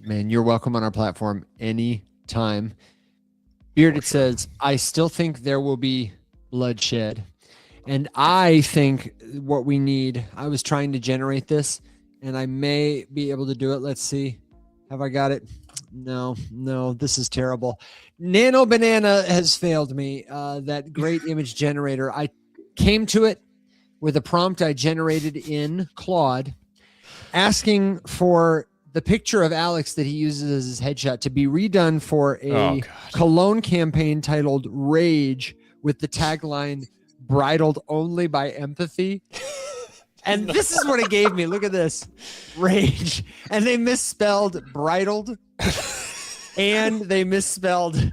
Man, you're welcome on our platform anytime. Bearded says, I still think there will be bloodshed. And I think what we need, I was trying to generate this, and I may be able to do it. Let's see. Have I got it? No, this is terrible. Nano Banana has failed me. That great image generator. I came to it with a prompt I generated in Claude, asking for the picture of Alex that he uses as his headshot to be redone for a Cologne campaign titled Rage, with the tagline bridled only by empathy. And this is what it gave me. Look at this. Rage. And they misspelled bridled and they misspelled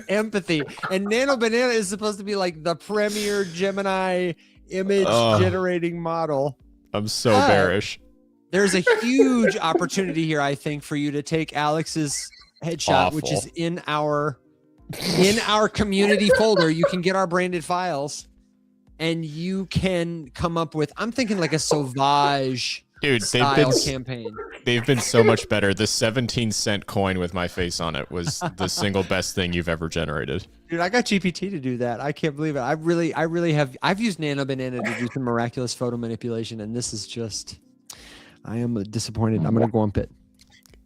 empathy. And Nano Banana is supposed to be like the premier Gemini image generating model. I'm so bearish. There's a huge opportunity here, I think, for you to take Alex's headshot, which is in our community folder. You can get our branded files, and you can come up with, I'm thinking like a Sauvage style campaign. They've been so much better. The 17-cent coin with my face on it was the single best thing you've ever generated. Dude, I got GPT to do that. I can't believe it. I really have. I've used Nano Banana to do some miraculous photo manipulation, and this is just, I am disappointed. I'm going to gwump it.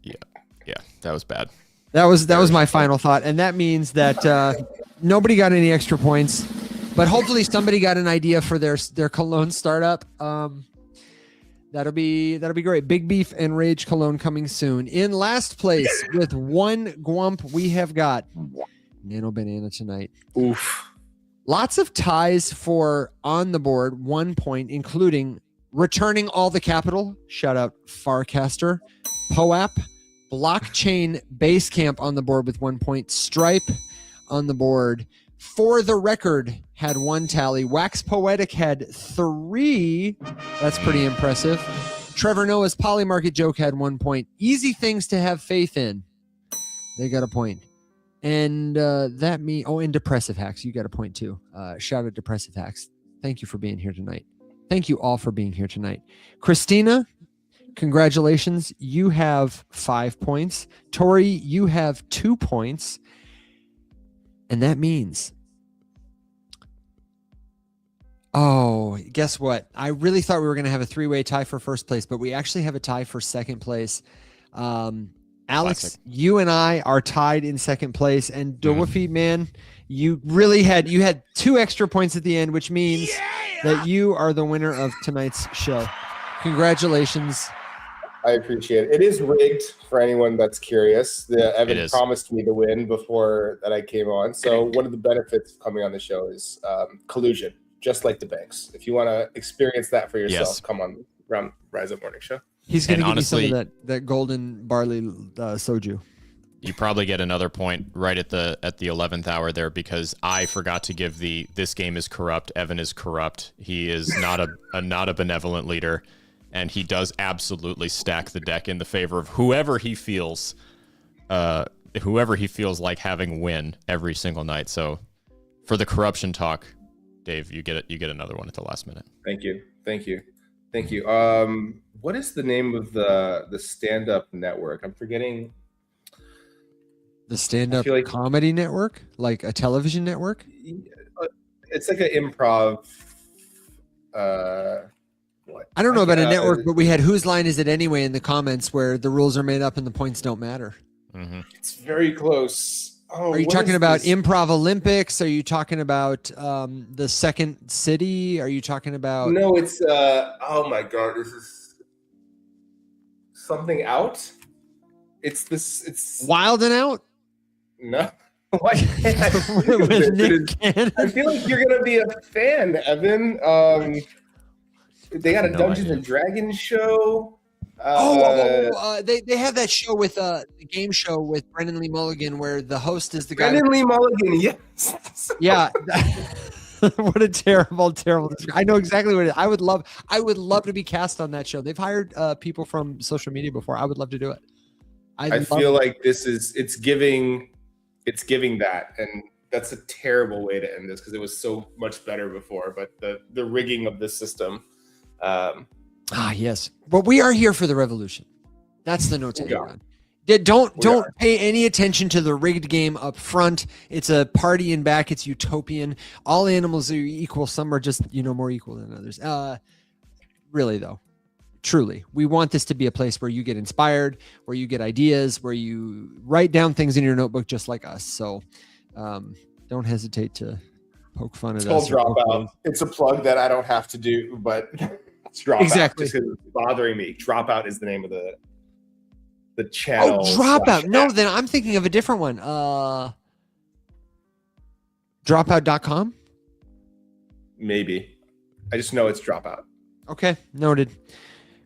Yeah, that was bad. That was my final thought, and that means that nobody got any extra points, but hopefully somebody got an idea for their Cologne startup. That'll be great. Big Beef and Rage Cologne coming soon. In last place with one gwump, we have got Nano Banana tonight. Oof. Lots of ties for on the board, 1 point, including returning all the capital. Shout out Farcaster, POAP, Blockchain Basecamp on the board with 1 point. Stripe on the board. For the Record had 1 tally. Wax Poetic had 3. That's pretty impressive. Trevor Noah's Polymarket joke had 1 point. Easy Things to Have Faith In. They got a point. And and Depressive Hacks. You got a point too. Shout out Depressive Hacks. Thank you for being here tonight. Thank you all for being here tonight. Christina, congratulations. You have 5 points. Tori, you have 2 points. And that means, guess what? I really thought we were going to have a 3-way tie for first place, but we actually have a tie for second place. Alex, Classic. You and I are tied in second place, and Dawufi, man, you had 2 extra points at the end, which means that you are the winner of tonight's show. Congratulations. I appreciate it. It is rigged for anyone that's curious. Evan promised me the win before that I came on. So one of the benefits of coming on the show is collusion, just like the banks. If you want to experience that for yourself, come on Rise Up Morning Show. He's going to give you some of that golden barley soju. You probably get another point right at the 11th hour there, because I forgot to give this game is corrupt. Evan is corrupt. He is not a benevolent leader. And he does absolutely stack the deck in the favor of whoever he feels like having win every single night. So for the corruption talk, Dave, you get another one at the last minute. Thank you. What is the name of the stand-up network? I'm forgetting. The stand-up comedy network, like a television network? It's like an improv. I don't know about a network, but we had Whose Line Is It Anyway in the comments, where the rules are made up and the points don't matter. Mm-hmm. It's very close. Oh, Are you what talking is about this? Improv Olympics? Are you talking about the Second City? Are you talking about No, it's oh my god, this is something out. It's this. It's Wild and Out no. Why can't I think of with this? It Nick is- Cannon? I feel like you're gonna be a fan, Evan. They got a No Dungeons idea. and Dragons show. They have that show with the game show with Brendan Lee Mulligan where the host is the guy. Brendan Lee Mulligan, yes. Yeah. What a terrible. I know exactly what it is. I would love to be cast on that show. They've hired people from social media before. I would love to do it. I feel like it's giving that, and that's a terrible way to end this because it was so much better before. But the rigging of this system. Yes. But we are here for the revolution. That's the note to Yeah. end on. Don't pay any attention to the rigged game up front. It's a party in back. It's utopian. All animals are equal. Some are just, more equal than others. Really though, truly, we want this to be a place where you get inspired, where you get ideas, where you write down things in your notebook, just like us. So, don't hesitate to poke fun at It's called us. or poke Dropout. fun. It's a plug that I don't have to do, but it's Dropout. Exactly. Just 'cause it's bothering me. Dropout is the name of the channel. Oh, Dropout. No, /app. then I'm thinking of a different one. Dropout.com. Maybe. I just know it's Dropout. Okay, noted.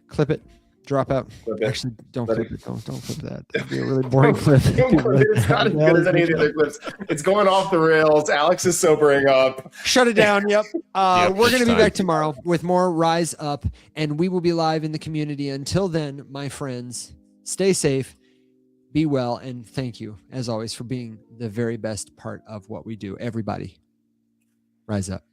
Clip it. Dropout. Clip it. Actually, don't Let clip it- it. Don't clip that. That'd be a really boring clip. Don't clip it. It's not as good as any of the other clips. It's going off the rails. Alex is sobering up. Shut it down. Yep. Yep, We're going to it's be time. back tomorrow with more Rise Up, and we will be live in the community. Until then, my friends, stay safe, be well, and thank you, as always, for being the very best part of what we do. Everybody, rise up.